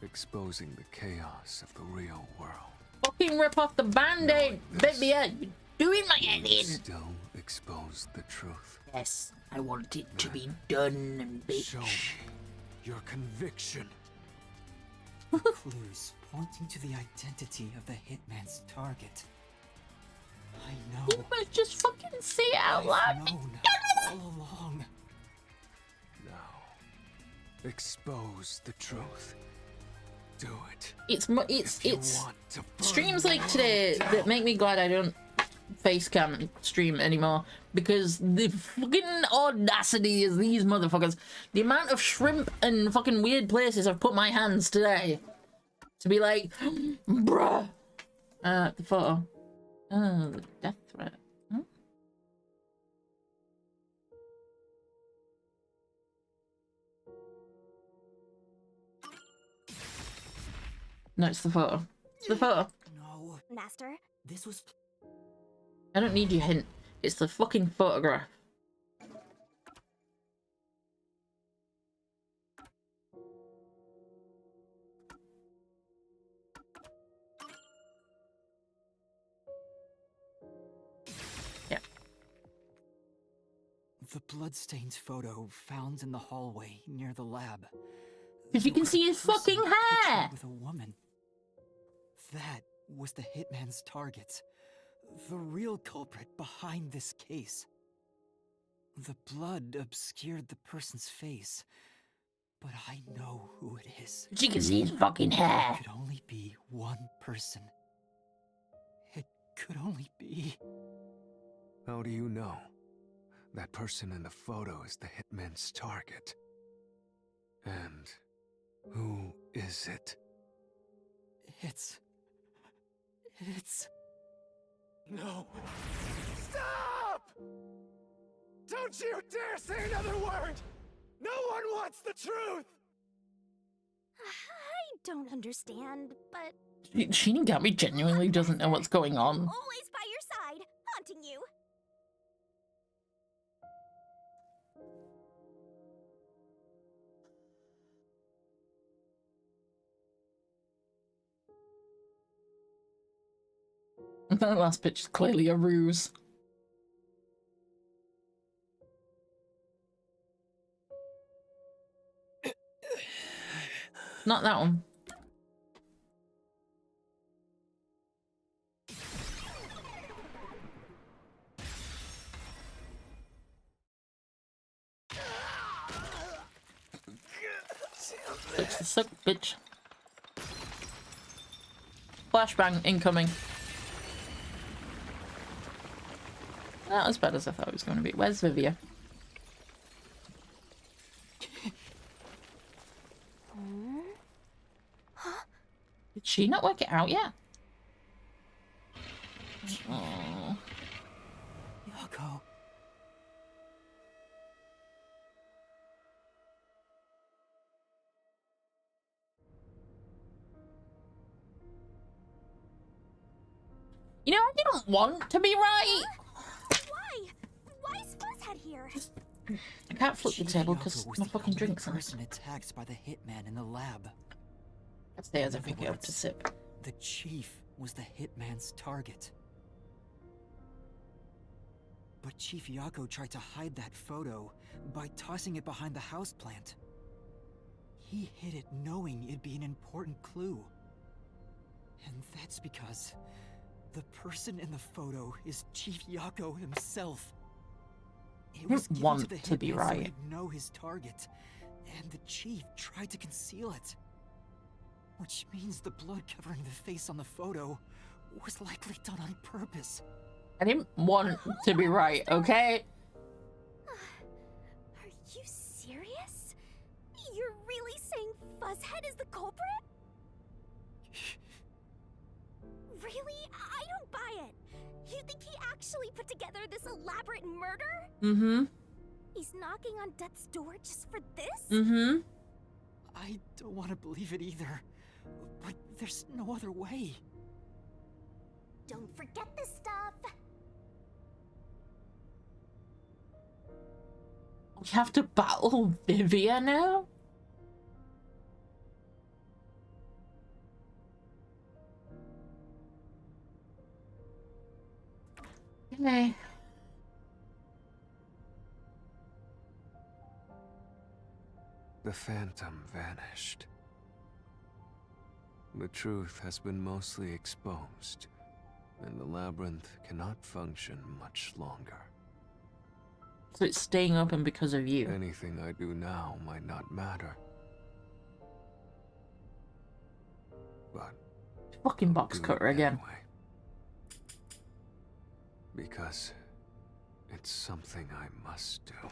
Speaker 4: exposing the chaos of the real world.
Speaker 1: Fucking rip off the band-aid,
Speaker 4: Knowing
Speaker 1: baby! You're doing my head in!
Speaker 4: Still expose the truth.
Speaker 1: Yes, I want it to be done, and
Speaker 4: Show me
Speaker 1: bitch.
Speaker 4: your conviction.
Speaker 3: clues pointing to the identity of the hitman's target. I
Speaker 1: You
Speaker 3: know.
Speaker 1: must just fucking say it out
Speaker 3: I've
Speaker 1: loud.
Speaker 3: known all along.
Speaker 4: Now, expose the truth. Do it.
Speaker 1: It's
Speaker 4: If you want to burn
Speaker 1: streams
Speaker 4: the
Speaker 1: like today
Speaker 4: world
Speaker 1: that
Speaker 4: down.
Speaker 1: make me glad I don't face cam stream anymore, because the fucking audacity of these motherfuckers, the amount of shrimp and fucking weird places I've put my hands today to be like, bruh. The photo. Oh, the death threat. Hmm? No, it's the photo. It's the photo.
Speaker 3: No,
Speaker 5: Master?
Speaker 3: this was
Speaker 1: I don't need your hint. It's the fucking photograph. Yeah.
Speaker 3: The bloodstained photo found in the hallway near the lab.
Speaker 1: Because you
Speaker 3: There
Speaker 1: can
Speaker 3: was
Speaker 1: see
Speaker 3: a
Speaker 1: his
Speaker 3: person
Speaker 1: fucking
Speaker 3: pictured
Speaker 1: hair!
Speaker 3: with a woman. That was the hitman's target. The real culprit behind this case. The blood obscured the person's face, but I know who it is.
Speaker 1: But you can see his fucking hair!
Speaker 3: It could only be one person. It could only be...
Speaker 4: How do you know? That person in the photo is the hitman's target. And who is it?
Speaker 3: It's...
Speaker 6: No. Stop! Don't you dare say another word! No one wants the truth!
Speaker 5: I don't understand, but
Speaker 1: Shinigami genuinely doesn't know what's going on.
Speaker 5: always by your side, haunting you.
Speaker 1: That last bitch is clearly a ruse. Not that one. Bitch, the suck, bitch. Flashbang incoming. Not as bad as I thought it was going to be. Where's Vivia? Did she not work it out yet? Oh.
Speaker 3: Yako.
Speaker 1: You know, I didn't want to be right.
Speaker 5: Why? Why is Fuzzhead here?
Speaker 1: I can't flip the
Speaker 3: Chief
Speaker 1: table
Speaker 3: Yako
Speaker 1: because
Speaker 3: was
Speaker 1: my
Speaker 3: the
Speaker 1: fucking
Speaker 3: only
Speaker 1: drink's on.
Speaker 3: person attacked by the hitman in the lab.
Speaker 1: I'll stay as I
Speaker 3: In
Speaker 1: pick
Speaker 3: other
Speaker 1: it up to
Speaker 3: words,
Speaker 1: sip.
Speaker 3: The chief was the hitman's target. But Chief Yako tried to hide that photo by tossing it behind the houseplant. He hid it knowing it'd be an important clue. And that's because the person in the photo is Chief Yako himself. It was given
Speaker 1: want
Speaker 3: to the
Speaker 1: to be
Speaker 3: hitman so
Speaker 1: right.
Speaker 3: he'd know his target, and the chief tried to conceal it. Which means the blood covering the face on the photo was likely done on purpose.
Speaker 1: I didn't want to be right, okay?
Speaker 5: Are you serious? You're really saying Fuzzhead is the culprit? Really? I don't buy it. You think he actually put together this elaborate murder?
Speaker 1: Mm-hmm.
Speaker 5: He's knocking on death's door just for this?
Speaker 1: Mm-hmm.
Speaker 3: I don't want to believe it either, but there's no other way.
Speaker 5: Don't forget this stuff.
Speaker 1: We have to battle Vivia now? Okay.
Speaker 4: The phantom vanished. The truth has been mostly exposed, and the labyrinth cannot function much longer.
Speaker 1: So it's staying open because of you.
Speaker 4: Anything I do now might not matter. But
Speaker 1: Fucking
Speaker 4: I'll
Speaker 1: box
Speaker 4: do
Speaker 1: cutter
Speaker 4: it
Speaker 1: again.
Speaker 4: anyway. Because it's something I must do.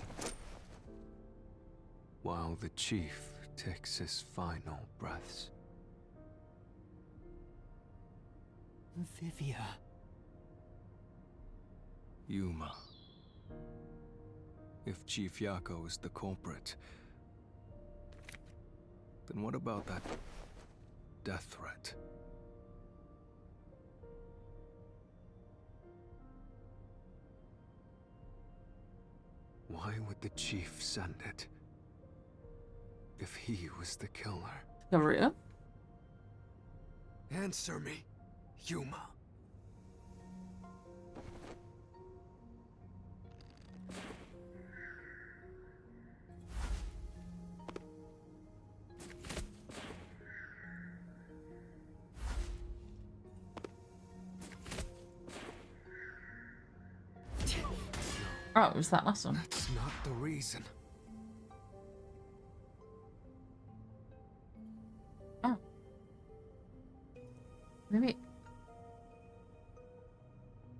Speaker 4: While the chief takes his final breaths.
Speaker 3: Vivia.
Speaker 4: Yuma. If Chief Yako is the culprit, then what about that death threat? Why would the chief send it? If he was the killer.
Speaker 1: Cover it up.
Speaker 4: Answer me, Yuma.
Speaker 1: Oh, it was that last one.
Speaker 4: That's not the reason.
Speaker 1: Oh. Maybe.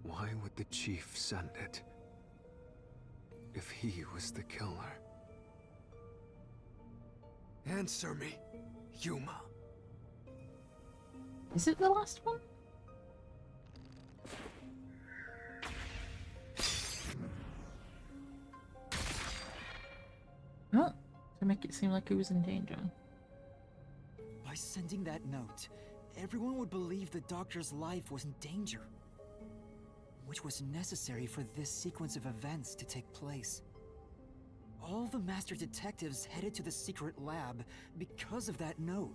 Speaker 4: Why would the chief send it? If he was the killer. Answer me, Yuma.
Speaker 1: Is it the last one? No, to make it seem like he was in danger.
Speaker 3: By sending that note, everyone would believe the doctor's life was in danger, which was necessary for this sequence of events to take place. All the master detectives headed to the secret lab because of that note.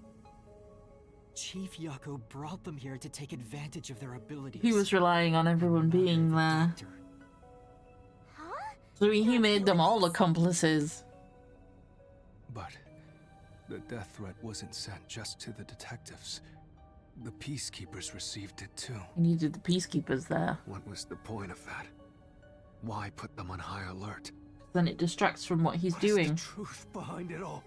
Speaker 3: Chief Yako brought them here to take advantage of their abilities.
Speaker 1: He was relying on everyone being there.
Speaker 5: Huh?
Speaker 1: So he made them all accomplices.
Speaker 4: But the death threat wasn't sent just to the detectives. The peacekeepers received it too.
Speaker 1: He needed the peacekeepers there.
Speaker 4: What was the point of that? Why put them on high alert?
Speaker 1: Then it distracts from what he's
Speaker 7: What's the
Speaker 1: doing.
Speaker 7: truth behind it all?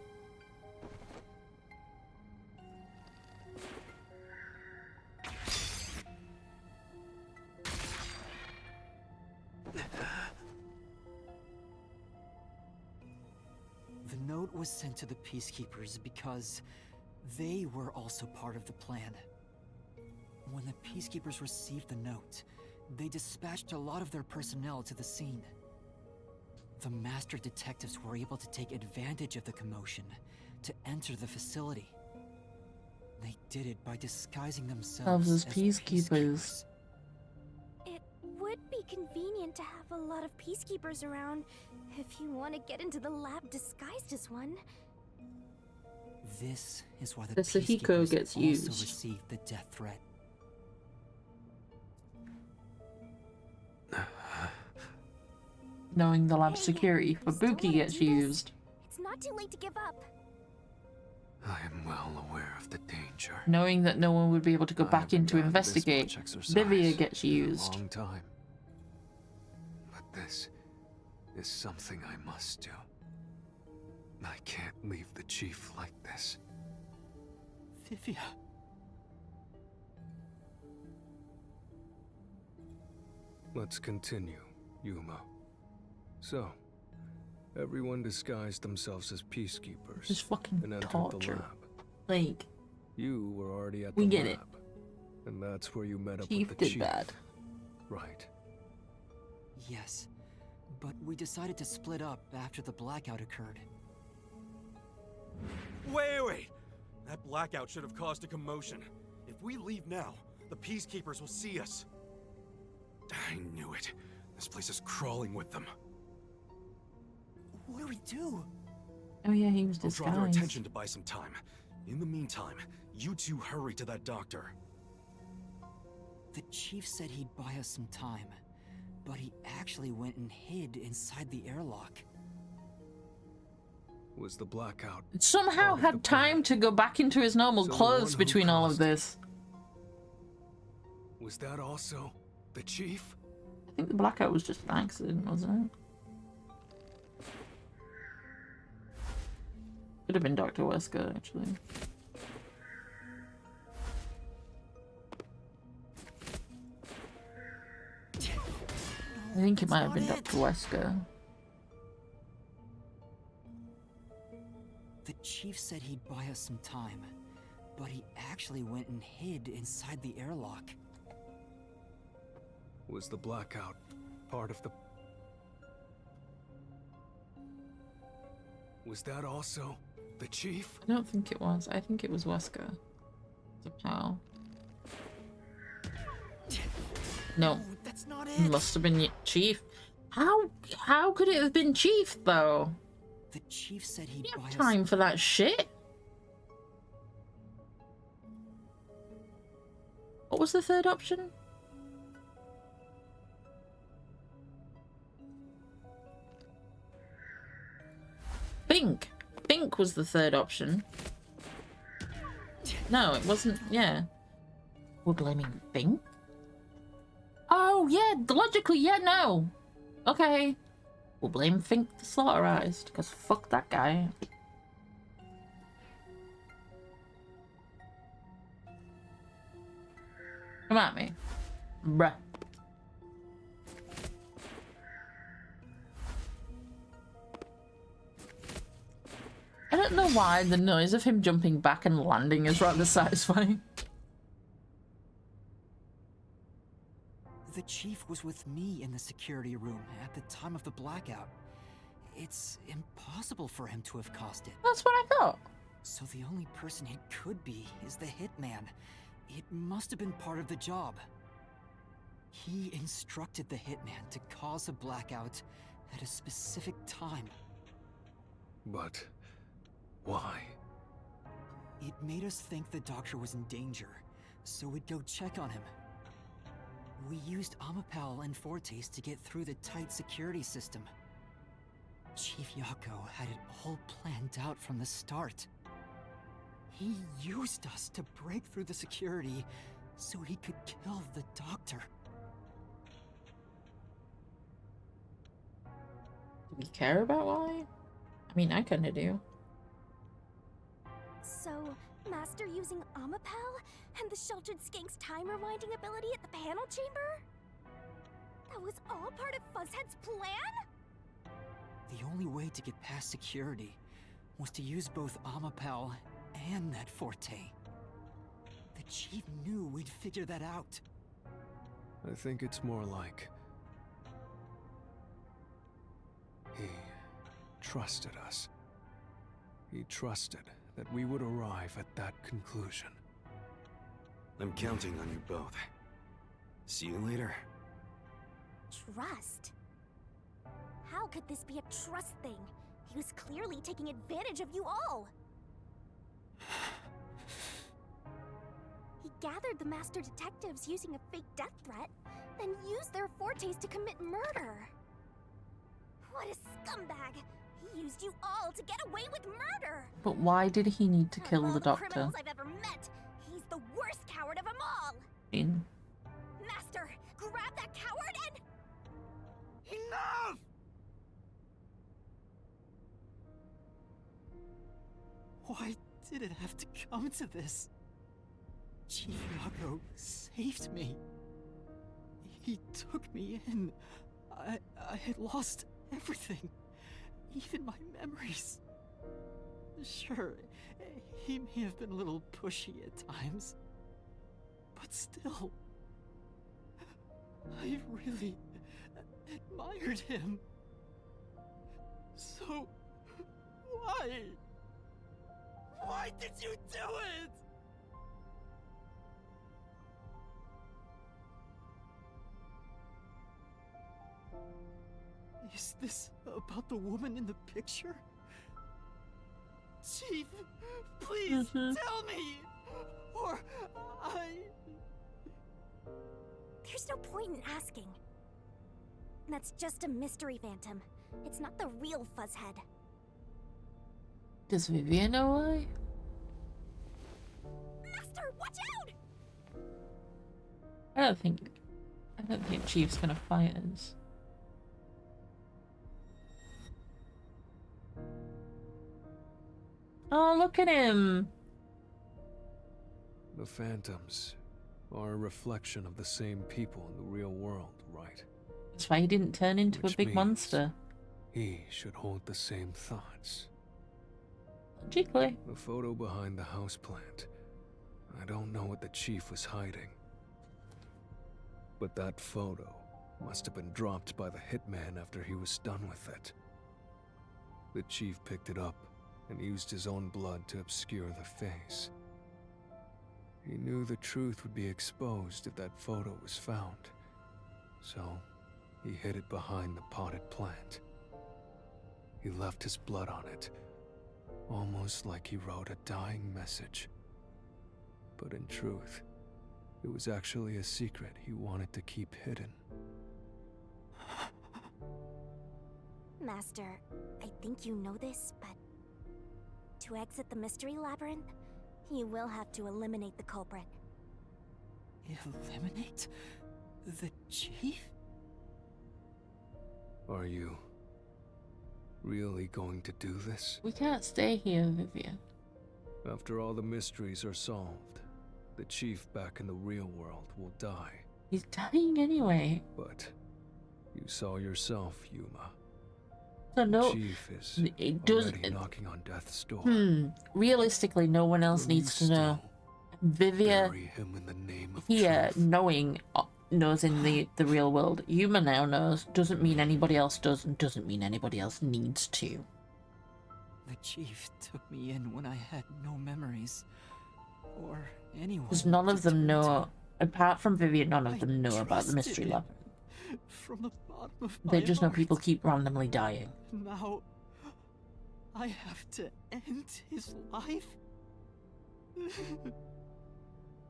Speaker 3: The note was sent to the peacekeepers because they were also part of the plan. When the peacekeepers received the note, they dispatched a lot of their personnel to the scene. The master detectives were able to take advantage of the commotion to enter the facility. They did it by disguising themselves
Speaker 1: As
Speaker 3: as
Speaker 1: peacekeepers.
Speaker 5: It would be convenient to have a lot of peacekeepers around if you want to get into the lab disguised as one.
Speaker 3: This is why the
Speaker 1: The Sahiko
Speaker 3: peacekeepers
Speaker 1: gets
Speaker 3: also
Speaker 1: used.
Speaker 3: received the death threat.
Speaker 1: Knowing the lab
Speaker 5: Hey,
Speaker 1: security for
Speaker 5: you still
Speaker 1: Buki
Speaker 5: wanna
Speaker 1: gets
Speaker 5: do this?
Speaker 1: used.
Speaker 5: It's not too late to give up.
Speaker 4: I am well aware of the danger.
Speaker 1: Knowing that no one would be able to go
Speaker 4: I
Speaker 1: back
Speaker 4: haven't
Speaker 1: in to
Speaker 4: gotten this
Speaker 1: investigate.
Speaker 4: much exercise
Speaker 1: Vivia gets
Speaker 4: in a
Speaker 1: used.
Speaker 4: long time. But this is something I must do. I can't leave the chief like this.
Speaker 3: Vivia.
Speaker 4: Let's continue, Yuma. So, everyone disguised themselves as peacekeepers
Speaker 1: Just fucking
Speaker 4: and entered
Speaker 1: torture.
Speaker 4: the lab.
Speaker 1: Like,
Speaker 4: You were already at
Speaker 1: We
Speaker 4: the
Speaker 1: get
Speaker 4: lab.
Speaker 1: it.
Speaker 4: And that's where you met up
Speaker 1: Chief
Speaker 4: with the
Speaker 1: did
Speaker 4: chief.
Speaker 1: that.
Speaker 4: Right.
Speaker 3: Yes, but we decided to split up after the blackout occurred.
Speaker 2: Wait! That blackout should have caused a commotion. If we leave now, the peacekeepers will see us. I knew it. This place is crawling with them.
Speaker 3: What do we do?
Speaker 1: Oh yeah, he was
Speaker 2: I'll draw their
Speaker 1: disguised.
Speaker 2: attention to buy some time. In the meantime, you two hurry to that doctor.
Speaker 3: The chief said he'd buy us some time, but he actually went and hid inside the airlock.
Speaker 4: Was the blackout
Speaker 1: Somehow
Speaker 4: part of the
Speaker 1: had time
Speaker 4: plan?
Speaker 1: to go back into his normal
Speaker 4: So the
Speaker 1: clothes
Speaker 4: one who
Speaker 1: between all of
Speaker 4: caused it-
Speaker 1: this.
Speaker 4: Was that also the chief?
Speaker 1: I think the blackout was just an accident, wasn't it? Could have been Dr. Wesker, actually. I think it might have been Dr. Wesker.
Speaker 3: The chief said he'd buy us some time, but he actually went and hid inside the airlock.
Speaker 4: Was the blackout part of the... Was that also the chief?
Speaker 1: I don't think it was. I think it was Wesker. Somehow. No.
Speaker 3: Oh, that's not
Speaker 1: It
Speaker 3: it.
Speaker 1: must have been Chief. How could it have been Chief, though?
Speaker 3: The chief said he'd
Speaker 1: You
Speaker 3: buy
Speaker 1: have
Speaker 3: us...
Speaker 1: time for that shit. What was the third option? Fink. Fink was the third option. No, it wasn't. Yeah. We're blaming Fink? Oh, yeah. Logically, yeah, no. Okay. We'll blame Fink the Slaughterized, because fuck that guy. Come at me. Bruh. I don't know why the noise of him jumping back and landing is rather satisfying.
Speaker 3: The chief was with me in the security room at the time of the blackout. It's impossible for him to have caused it.
Speaker 1: That's what I thought.
Speaker 3: So the only person it could be is the hitman. It must have been part of the job. He instructed the hitman to cause a blackout at a specific time.
Speaker 4: But why?
Speaker 3: It made us think the doctor was in danger, so we'd go check on him. We used Amapal and Fortes to get through the tight security system. Chief Yako had it all planned out from the start. He used us to break through the security so he could kill the doctor.
Speaker 1: Do we care about why? I mean, I kinda do.
Speaker 5: So, Master using Amapal and the Sheltered Skank's time rewinding ability at the panel chamber? That was all part of Fuzzhead's plan?
Speaker 3: The only way to get past security was to use both Amapal and that Forte. The chief knew we'd figure that out.
Speaker 4: I think it's more like he trusted us. He trusted that we would arrive at that conclusion.
Speaker 2: I'm counting on you both. See you later.
Speaker 5: Trust? How could this be a trust thing? He was clearly taking advantage of you all. He gathered the master detectives using a fake death threat, then used their Fortes to commit murder. What a scumbag! He used you all to get away with murder!
Speaker 1: But why did he need to kill
Speaker 5: Of all
Speaker 1: the doctor?
Speaker 5: criminals I've ever met, he's the worst coward of them all!
Speaker 1: In
Speaker 5: Master, grab that coward and...
Speaker 9: Enough!
Speaker 3: Why did it have to come to this? Chief Yako saved me. He took me in. I had lost everything, even my memories. Sure, he may have been a little pushy at times, but still, I really admired him. So, why? Why did you do it? Is this about the woman in the picture? Chief, please tell me! Or
Speaker 5: There's no point in asking. That's just a mystery phantom. It's not the real Fuzzhead.
Speaker 1: Does Vivian know why?
Speaker 5: Master, watch out!
Speaker 1: I don't think Chief's gonna fight us. Oh, look at him!
Speaker 4: The phantoms are a reflection of the same people in the real world, right?
Speaker 1: That's why he didn't turn into
Speaker 4: Which
Speaker 1: a big
Speaker 4: means
Speaker 1: monster.
Speaker 4: He should hold the same thoughts.
Speaker 1: Logically.
Speaker 4: The photo behind the houseplant. I don't know what the chief was hiding. But that photo must have been dropped by the hitman after he was done with it. The chief picked it up and used his own blood to obscure the face. He knew the truth would be exposed if that photo was found. So, he hid it behind the potted plant. He left his blood on it, almost like he wrote a dying message. But in truth, it was actually a secret he wanted to keep hidden.
Speaker 5: Master, I think you know this, but to exit the mystery labyrinth, you will have to eliminate the culprit.
Speaker 3: Eliminate the chief?
Speaker 4: Are you really going to do this?
Speaker 1: We can't stay here, Vivian.
Speaker 4: After all the mysteries are solved, the chief back in the real world will die.
Speaker 1: He's dying anyway.
Speaker 4: But you saw yourself, Yuma.
Speaker 1: So no,
Speaker 4: The chief is
Speaker 1: it does.
Speaker 4: already knocking on death's door.
Speaker 1: Realistically, no one else
Speaker 4: Will you
Speaker 1: needs to know.
Speaker 4: still
Speaker 1: Vivia
Speaker 4: bury him in the name of
Speaker 1: here,
Speaker 4: truth?
Speaker 1: knows in the real world. Yuma now knows. Doesn't mean anybody else does, and doesn't mean anybody else needs to.
Speaker 3: The chief took me in when I had no memories. Or anyone.
Speaker 1: Because none of
Speaker 3: to
Speaker 1: them
Speaker 3: turn
Speaker 1: know,
Speaker 3: to.
Speaker 1: apart from Vivian, none of
Speaker 3: I
Speaker 1: them know about the
Speaker 3: trusted
Speaker 1: mystery
Speaker 3: him.
Speaker 1: labyrinth.
Speaker 3: From the bottom of my
Speaker 1: They just know
Speaker 3: heart.
Speaker 1: people keep randomly dying.
Speaker 3: Now, I have to end his life?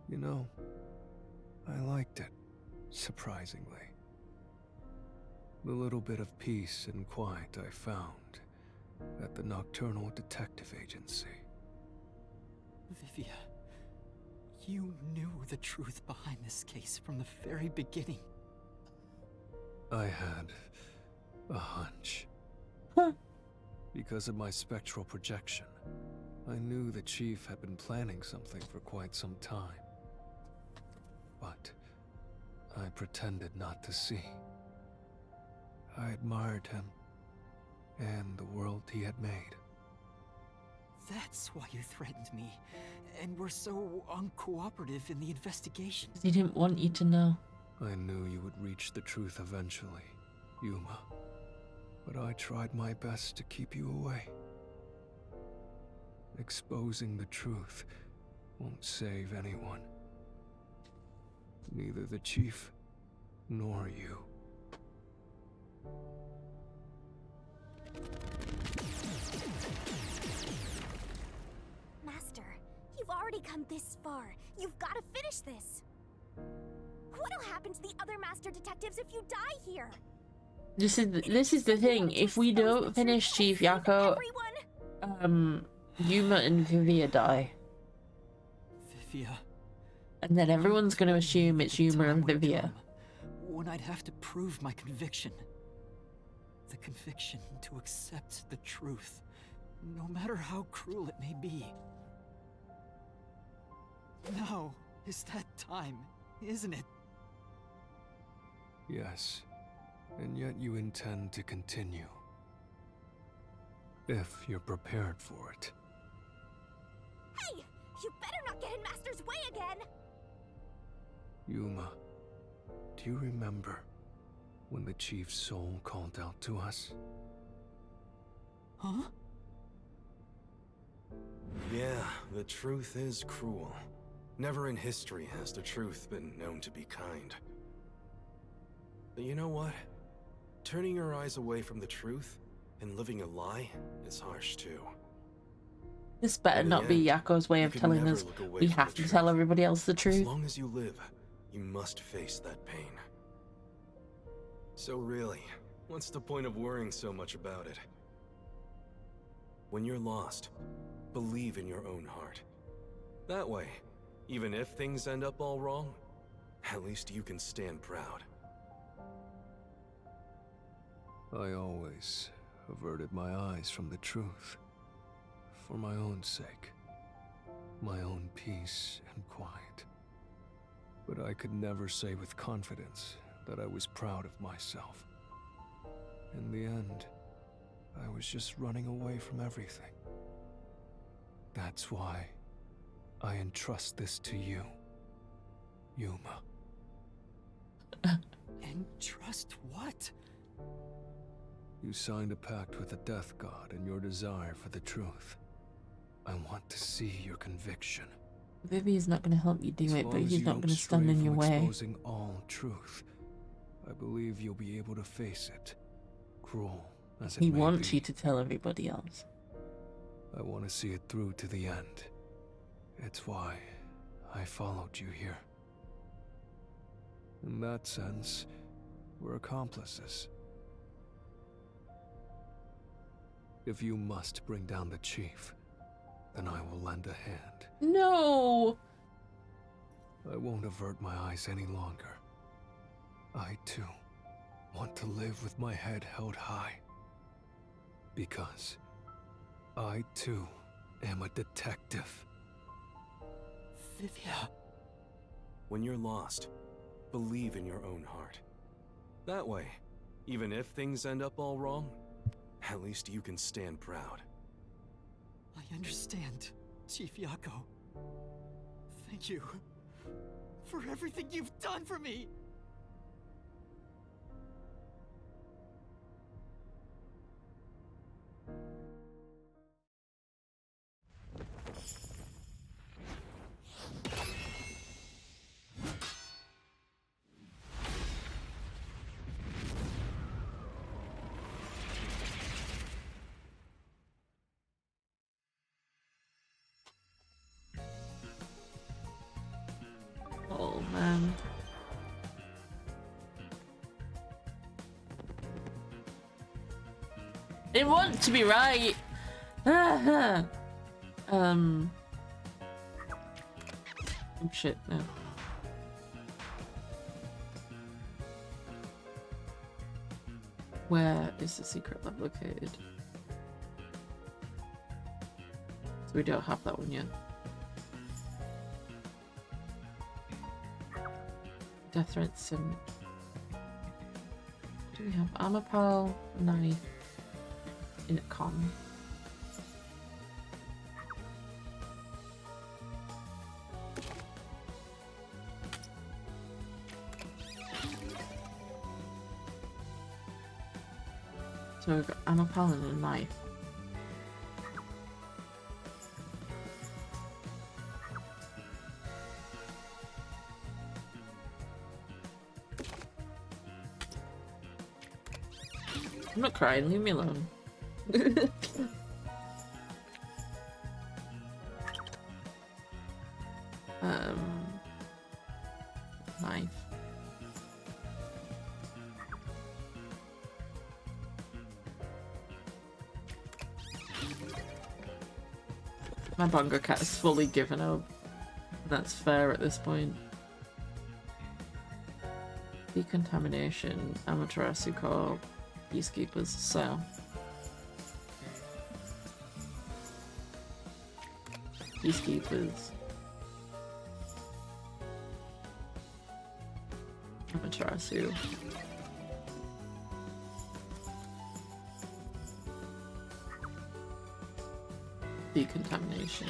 Speaker 4: You know, I liked it, surprisingly. The little bit of peace and quiet I found at the Nocturnal Detective Agency.
Speaker 3: Vivia, you knew the truth behind this case from the very beginning.
Speaker 4: I had a hunch.
Speaker 1: Huh.
Speaker 4: Because of my spectral projection, I knew the chief had been planning something for quite some time. But I pretended not to see. I admired him and the world he had made.
Speaker 3: That's why you threatened me, and were so uncooperative in the investigation.
Speaker 1: He didn't want you to know.
Speaker 4: I knew you would reach the truth eventually, Yuma. But I tried my best to keep you away. Exposing the truth won't save anyone. Neither the chief nor you.
Speaker 5: Master, you've already come this far. You've got to finish this. What'll happen to the other master detectives if you die here?
Speaker 1: This is the thing. If we don't finish Chief Yako, Yuma and Vivia die.
Speaker 3: Vivia.
Speaker 1: And then everyone's going to assume it's Yuma and Vivia.
Speaker 3: When I'd have to prove my conviction. The conviction to accept the truth, no matter how cruel it may be. Now is that time, isn't it?
Speaker 4: Yes, and yet you intend to continue. If you're prepared for it.
Speaker 5: Hey! You better not get in Master's way again!
Speaker 4: Yuma, do you remember when the chief's soul called out to us?
Speaker 3: Huh?
Speaker 2: Yeah, the truth is cruel. Never in history has the truth been known to be kind. But you know what? Turning your eyes away from the truth and living a lie is harsh too.
Speaker 1: This better
Speaker 2: In the
Speaker 1: not be
Speaker 2: end,
Speaker 1: Yako's way
Speaker 2: you
Speaker 1: of
Speaker 2: can
Speaker 1: telling
Speaker 2: never
Speaker 1: us
Speaker 2: look away
Speaker 1: we
Speaker 2: from
Speaker 1: have
Speaker 2: the
Speaker 1: to tell
Speaker 2: truth.
Speaker 1: everybody else the
Speaker 2: As
Speaker 1: truth.
Speaker 2: long as you live, you must face that pain. So really, what's the point of worrying so much about it? When you're lost, believe in your own heart. That way, even if things end up all wrong, at least you can stand proud.
Speaker 4: I always averted my eyes from the truth. For my own sake. My own peace and quiet. But I could never say with confidence that I was proud of myself. In the end, I was just running away from everything. That's why I entrust this to you, Yuma.
Speaker 3: And trust what?
Speaker 4: You signed a pact with the Death God in your desire for the truth. I want to see your conviction.
Speaker 1: Vivia's not going to help you do
Speaker 4: As
Speaker 1: it,
Speaker 4: long
Speaker 1: but
Speaker 4: as
Speaker 1: he's
Speaker 4: you
Speaker 1: not
Speaker 4: don't
Speaker 1: going to stand
Speaker 4: stray
Speaker 1: in your
Speaker 4: from
Speaker 1: way.
Speaker 4: exposing all truth, I believe you'll be able to face it. Cruel as it
Speaker 1: He
Speaker 4: may
Speaker 1: wants
Speaker 4: be.
Speaker 1: you to tell everybody else.
Speaker 4: I want to see it through to the end. It's why I followed you here. In that sense, we're accomplices. If you must bring down the chief, then I will lend a hand.
Speaker 1: No!
Speaker 4: I won't avert my eyes any longer. I, too, want to live with my head held high. Because I, too, am a detective.
Speaker 3: Vivia.
Speaker 2: When you're lost, believe in your own heart. That way, even if things end up all wrong, at least you can stand proud.
Speaker 3: I understand, Chief Yako. Thank you for everything you've done for me.
Speaker 1: Oh man. They want to be right. Oh shit, no. Where is the secret lab located? So we don't have that one yet. Death threats and... Do we have armor pile, knife, intercom? So we've got armor pile and a knife. I'm not crying, leave me alone. Knife. My bongo cat is fully given up. That's fair at this point. Decontamination, Amaterasu Corps, Peacekeepers, so. Peacekeepers. Amaterasu. Decontamination.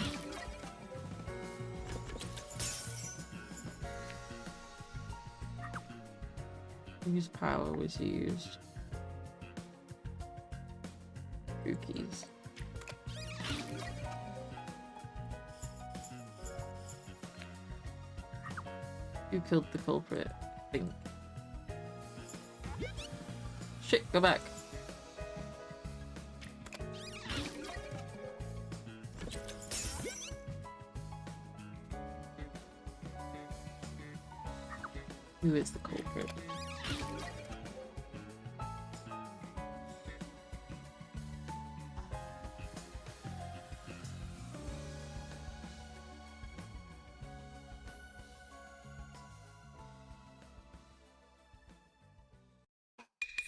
Speaker 1: Whose power was used? Rookies. Who killed the culprit? I think. Shit, go back. Who is the culprit?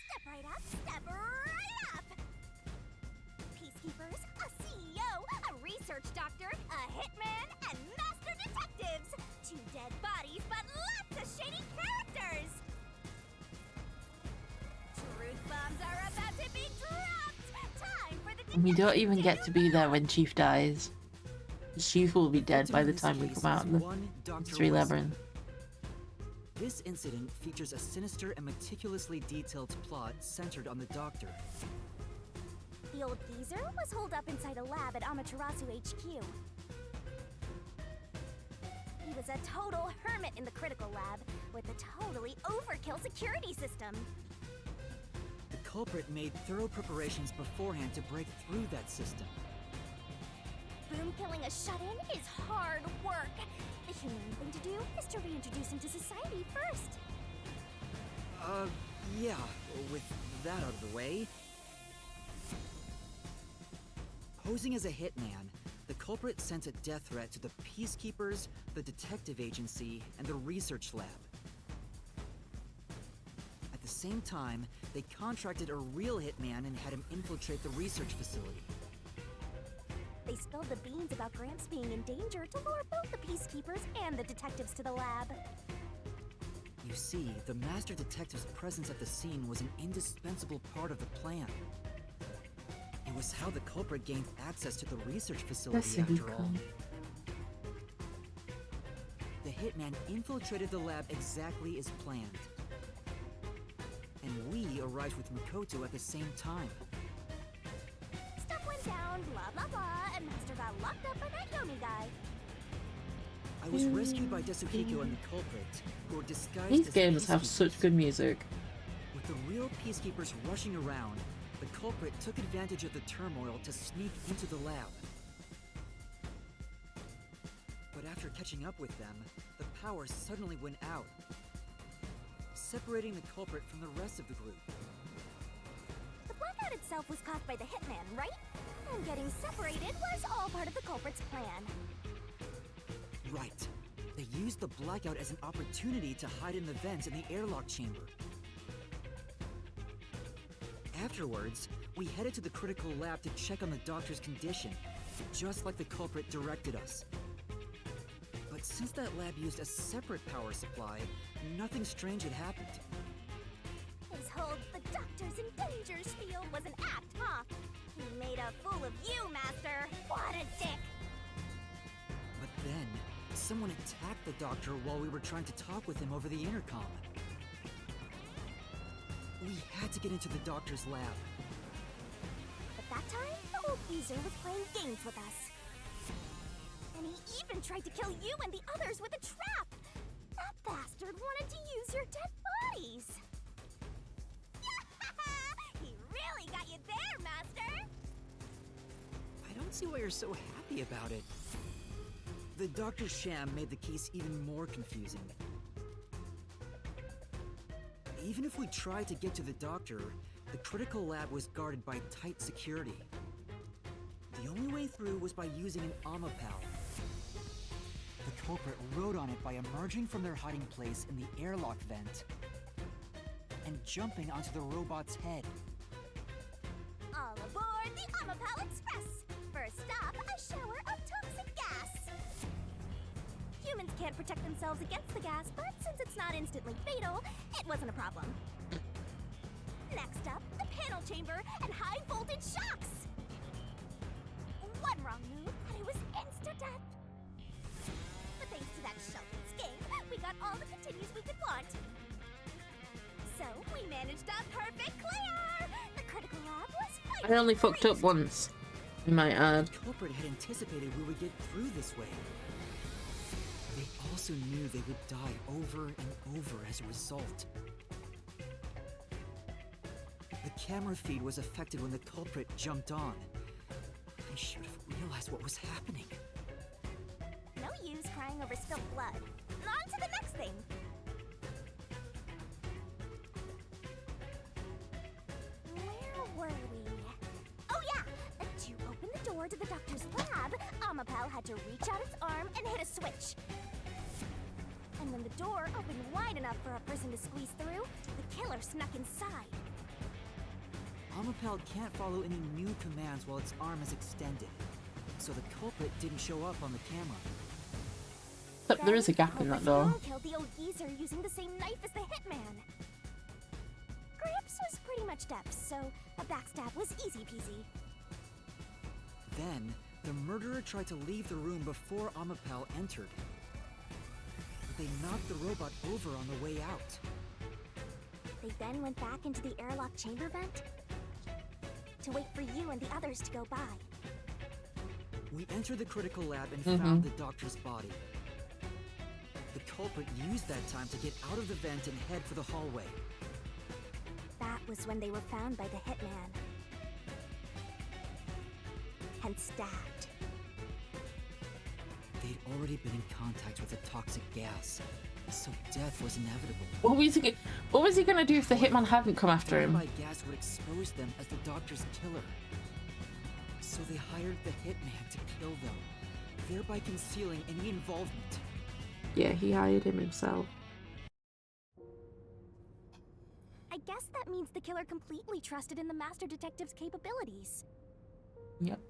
Speaker 5: Step right up, step right up! Peacekeepers, a CEO, a research doctor, a hitman, and master detectives! 2 dead bodies, but lots of shady characters! Truth bombs are about to be dropped! Time for the
Speaker 1: And we don't even get to be there when Chief dies. Chief will be dead by the time we come out of the Mystery Labyrinth.
Speaker 3: This incident features a sinister and meticulously detailed plot centered on the Doctor.
Speaker 5: The old geezer was holed up inside a lab at Amaterasu HQ. He was a total hermit in the critical lab with a totally overkill security system.
Speaker 3: The culprit made thorough preparations beforehand to break through that system.
Speaker 5: Boom killing a shut-in is hard work. The humane thing to do is to reintroduce him to society first.
Speaker 3: Yeah, with that out of the way. Posing as a hitman, the culprit sent a death threat to the Peacekeepers, the Detective Agency, and the Research Lab. At the same time, they contracted a real hitman and had him infiltrate the research facility.
Speaker 5: They spilled the beans about Gramps being in danger to lure both the Peacekeepers and the detectives to the lab.
Speaker 3: You see, the Master Detective's presence at the scene was an indispensable part of the plan. It was how the culprit gained access to the research facility, after all. The hitman infiltrated the lab exactly as planned. And we arrived with Makoto at the same time.
Speaker 5: Stuff went down, blah blah blah, and Master got locked up by that Yomi guy.
Speaker 3: I was rescued by Desuhiko and the culprit, who were disguised
Speaker 1: These
Speaker 3: as
Speaker 1: games have
Speaker 3: peacekeepers.
Speaker 1: such good music.
Speaker 3: With the real peacekeepers rushing around, the culprit took advantage of the turmoil to sneak into the lab. But after catching up with them, the power suddenly went out, separating the culprit from the rest of the group.
Speaker 5: The blackout itself was caused by the hitman, right? And getting separated was all part of the culprit's plan.
Speaker 3: Right. They used the blackout as an opportunity to hide in the vents in the airlock chamber. Afterwards, we headed to the critical lab to check on the doctor's condition, just like the culprit directed us. But since that lab used a separate power supply, nothing strange had happened.
Speaker 5: His whole "the doctor's in danger" spiel was an act, huh? He made a fool of you, Master. What a dick!
Speaker 3: But then, someone attacked the doctor while we were trying to talk with him over the intercom. We had to get into the doctor's lab.
Speaker 5: But that time, the old geezer was playing games with us. And he even tried to kill you and the others with a trap! That bastard wanted to use your dead bodies! He really got you there, Master!
Speaker 3: I don't see why you're so happy about it. The doctor's sham made the case even more confusing. Even if we tried to get to the doctor, the critical lab was guarded by tight security. The only way through was by using an Amapal. The culprit rode on it by emerging from their hiding place in the airlock vent and jumping onto the robot's head.
Speaker 5: All aboard the Amapal Express! First stop, a shower of toxic gas! Humans can't protect themselves against the gas, but since it's not instantly fatal, it wasn't a problem. Next up, the panel chamber and high-voltage shocks! One wrong move, and it was insta-death! But thanks to that Sheldon's game, we got all the continues we could want. So, we managed a perfect clear! The critical lab was
Speaker 1: I only fucked up once, I might add.
Speaker 3: The culprit had anticipated we would get through this way. They also knew they would die over and over as a result. The camera feed was affected when the culprit jumped on. I should have realized what was happening.
Speaker 5: No use crying over spilled blood. On to the next thing! Where were we? Oh yeah! To open the door to the doctor's lab, Amapal had to reach out its arm and hit a switch. And when the door opened wide enough for a person to squeeze through, the killer snuck inside.
Speaker 3: Amapal can't follow any new commands while its arm is extended, so the culprit didn't show up on the camera.
Speaker 1: Except there is a gap in that door.
Speaker 5: Boom killed the old geezer using the same knife as the hitman. Gramps was pretty much deaf, so a backstab was easy peasy.
Speaker 3: Then, the murderer tried to leave the room before Amapal entered. But they knocked the robot over on the way out.
Speaker 5: They then went back into the airlock chamber vent to wait for you and the others to go by.
Speaker 3: We entered the critical lab and found the doctor's body. culprit used that time to get out of the vent and head for the hallway.
Speaker 5: That was when they were found by the hitman. And stabbed.
Speaker 3: They'd already been in contact with a toxic gas, so death was inevitable.
Speaker 1: What was he gonna do if the hitman hadn't come after him?
Speaker 3: Nearby gas would expose them as the doctor's killer. So they hired the hitman to kill them, thereby concealing any involvement.
Speaker 1: Yeah, he hired him himself.
Speaker 5: I guess that means the killer completely trusted in the Master Detective's capabilities.
Speaker 1: Yep.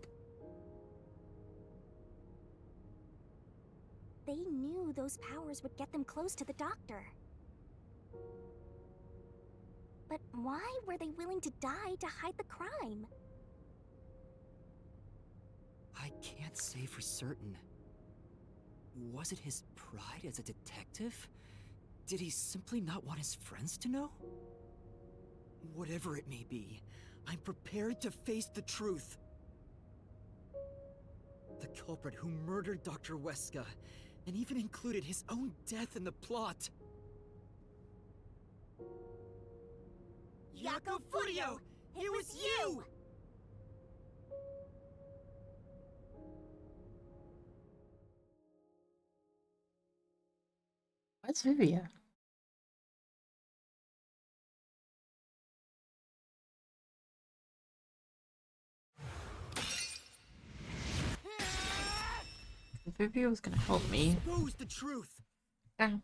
Speaker 5: They knew those powers would get them close to the doctor. But why were they willing to die to hide the crime?
Speaker 3: I can't say for certain. Was it his pride as a detective? Did he simply not want his friends to know? Whatever it may be, I'm prepared to face the truth. The culprit who murdered Dr. Weska, and even included his own death in the plot.
Speaker 5: Yako Furio! It was you!
Speaker 1: Where's Vivia? If Vivia was gonna help me.
Speaker 3: Expose the truth.
Speaker 1: Ow.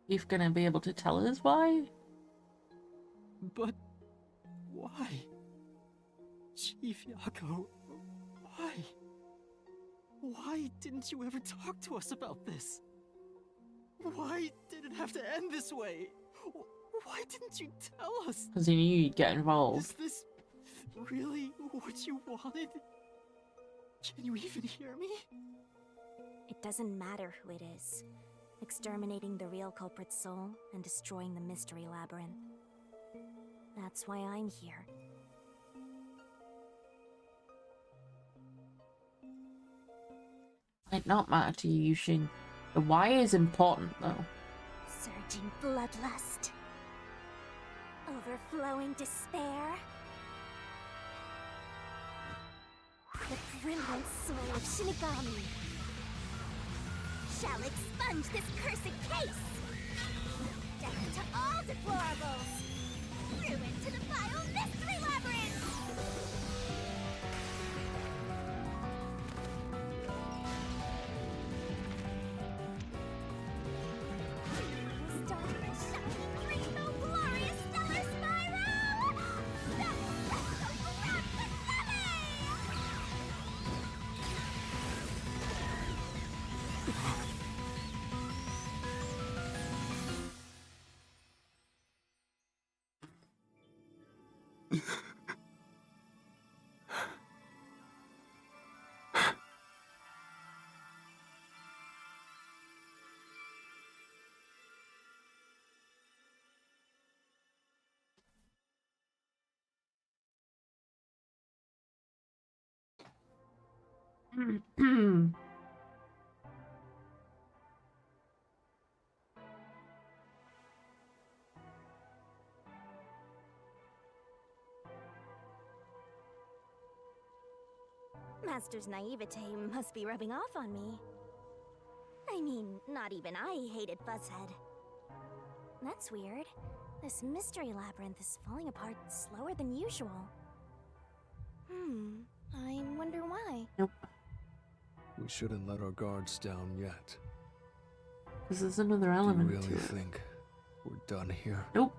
Speaker 1: You're gonna be able to tell us why?
Speaker 3: But why? Chief Yako, why? Why didn't you ever talk to us about this? Why did it have to end this way? Why didn't you tell us?
Speaker 1: Because he knew you'd get involved.
Speaker 3: Is this really what you wanted? Can you even hear me?
Speaker 5: It doesn't matter who it is. Exterminating the real culprit's soul and destroying the mystery labyrinth. That's why I'm here.
Speaker 1: Might not matter to you, Yushin. The why is important, though.
Speaker 5: Surging bloodlust. Overflowing despair. The brilliant soul of Shinigami shall expunge this cursed case! Death to all deplorables! Ruin to the vile mystery labyrinth! Start the shining rainbow glorious stellar spiral! The Grand Finale! Master's naivete must be rubbing off on me. I mean, not even I hated Fuzzhead. That's weird. This mystery labyrinth is falling apart slower than usual. I wonder why.
Speaker 1: Nope.
Speaker 4: We shouldn't let our guards down yet.
Speaker 1: Because there's another
Speaker 4: Do you
Speaker 1: element
Speaker 4: really
Speaker 1: to it.
Speaker 4: think we're done here?
Speaker 1: Nope.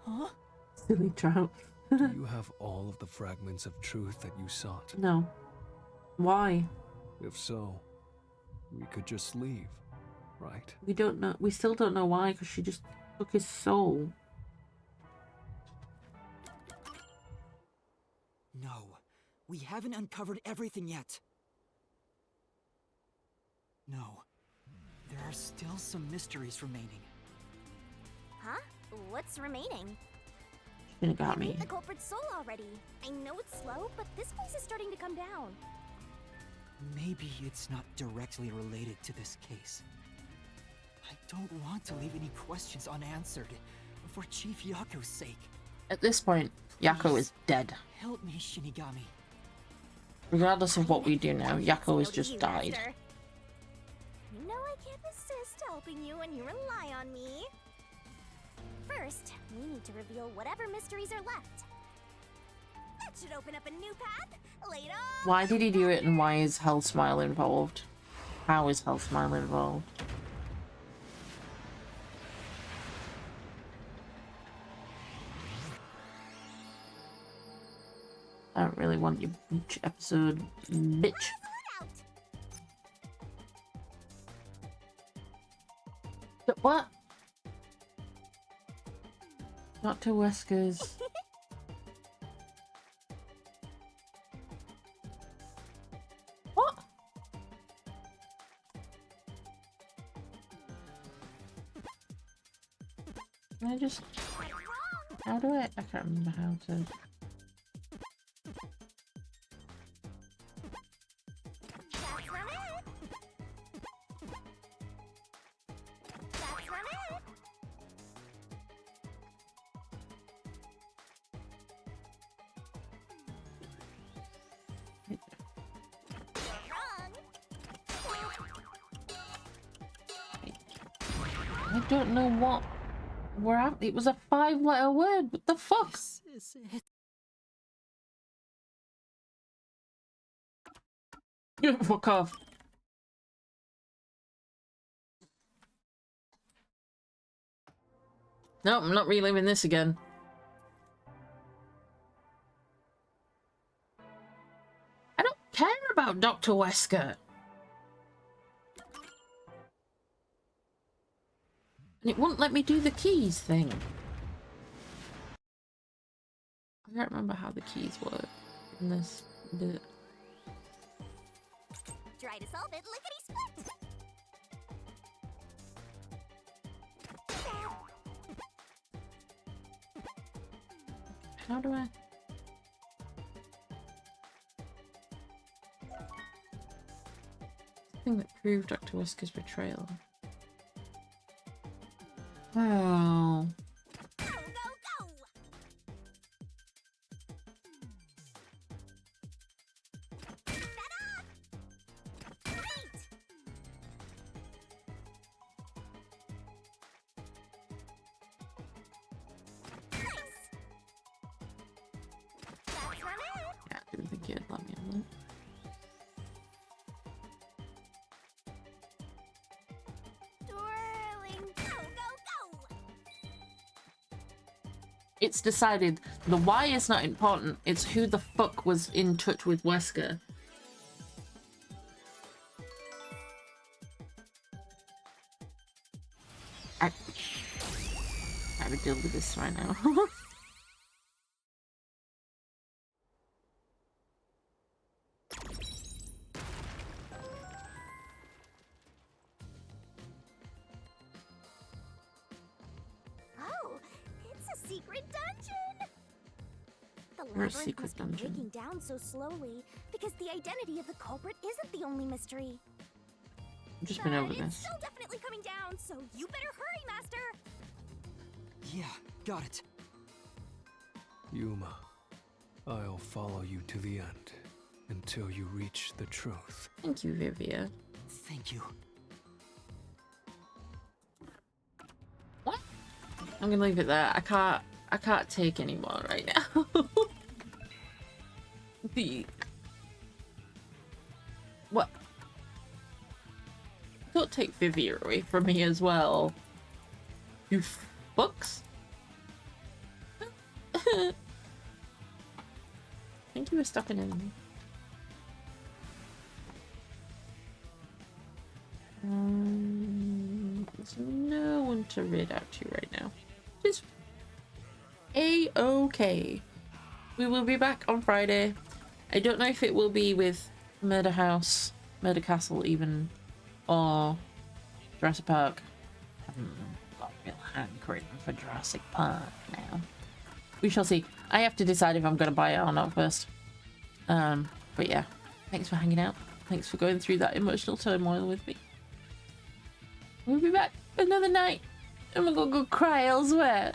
Speaker 3: Huh?
Speaker 1: Silly trout.
Speaker 4: Do you have all of the fragments of truth that you sought?
Speaker 1: No. Why?
Speaker 4: If so, we could just leave, right?
Speaker 1: We don't know. We still don't know why, because she just took his soul.
Speaker 3: No, we haven't uncovered everything yet. No, there are still some mysteries remaining.
Speaker 5: What's remaining?
Speaker 1: Shinigami.
Speaker 5: Meet the culprit's soul already. I know it's slow, but this place is starting to come down.
Speaker 3: Maybe it's not directly related to this case. I don't want to leave any questions unanswered, for Chief Yako's sake.
Speaker 1: At this point, Yako is dead.
Speaker 3: Help me, Shinigami.
Speaker 1: Regardless of what we do now, Yako has just died.
Speaker 5: Master. You know I can't resist helping you when you rely on me. First, we need to reveal whatever mysteries are left. That should open up a new path. Later.
Speaker 1: Why did he do it, and why is Hell Smile involved? How is Hell Smile involved? I don't really want your beach episode, bitch. What? Dr. Wesker's. What? Can I just... How do I can't remember how to... I don't know what we're at. It was a 5-letter word. What the fuck?
Speaker 3: This is it.
Speaker 1: Fuck off. No, I'm not reliving this again. I don't care about Dr. Wesker. And it wouldn't let me do the keys thing. I can't remember how the keys work in this bit.
Speaker 5: Try to solve it, lickety split.
Speaker 1: How do I? The thing that proved Dr. Wesker's betrayal. Oh.
Speaker 5: Go, go, go! Set up! Great! Nice! That's from it!
Speaker 1: Yeah, I didn't think you'd let me on that.
Speaker 5: Twirling! Go, go, go!
Speaker 1: It's decided the why is not important, it's who the fuck was in touch with Wesker. I gotta deal with this right now.
Speaker 5: Oh, it's a secret dungeon! The
Speaker 1: Or a
Speaker 5: labyrinth
Speaker 1: secret
Speaker 5: must be
Speaker 1: dungeon.
Speaker 5: breaking down so slowly because the identity of the culprit isn't the only mystery.
Speaker 1: I've just been over
Speaker 5: It's
Speaker 1: this.
Speaker 5: still definitely coming down, so you better hurry, Master!
Speaker 3: Yeah, got it.
Speaker 4: Yuma, I'll follow you to the end until you reach the truth.
Speaker 1: Thank you, Vivia.
Speaker 3: Thank you.
Speaker 1: What? I'm gonna leave it there. I can't take any more right now. What? Don't take Vivia away from me as well. You fucks. Thank you for stopping in. There's no one to read out to right now. Just A-okay. We will be back on Friday. I don't know if it will be with Murder House, Murder Castle even, or Jurassic Park. I don't know. real hankering for Jurassic Park now. We shall see. I have to decide if I'm going to buy it or not first. But yeah, thanks for hanging out. Thanks for going through that emotional turmoil with me. We'll be back another night. And we're going to go cry elsewhere.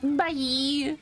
Speaker 1: Bye!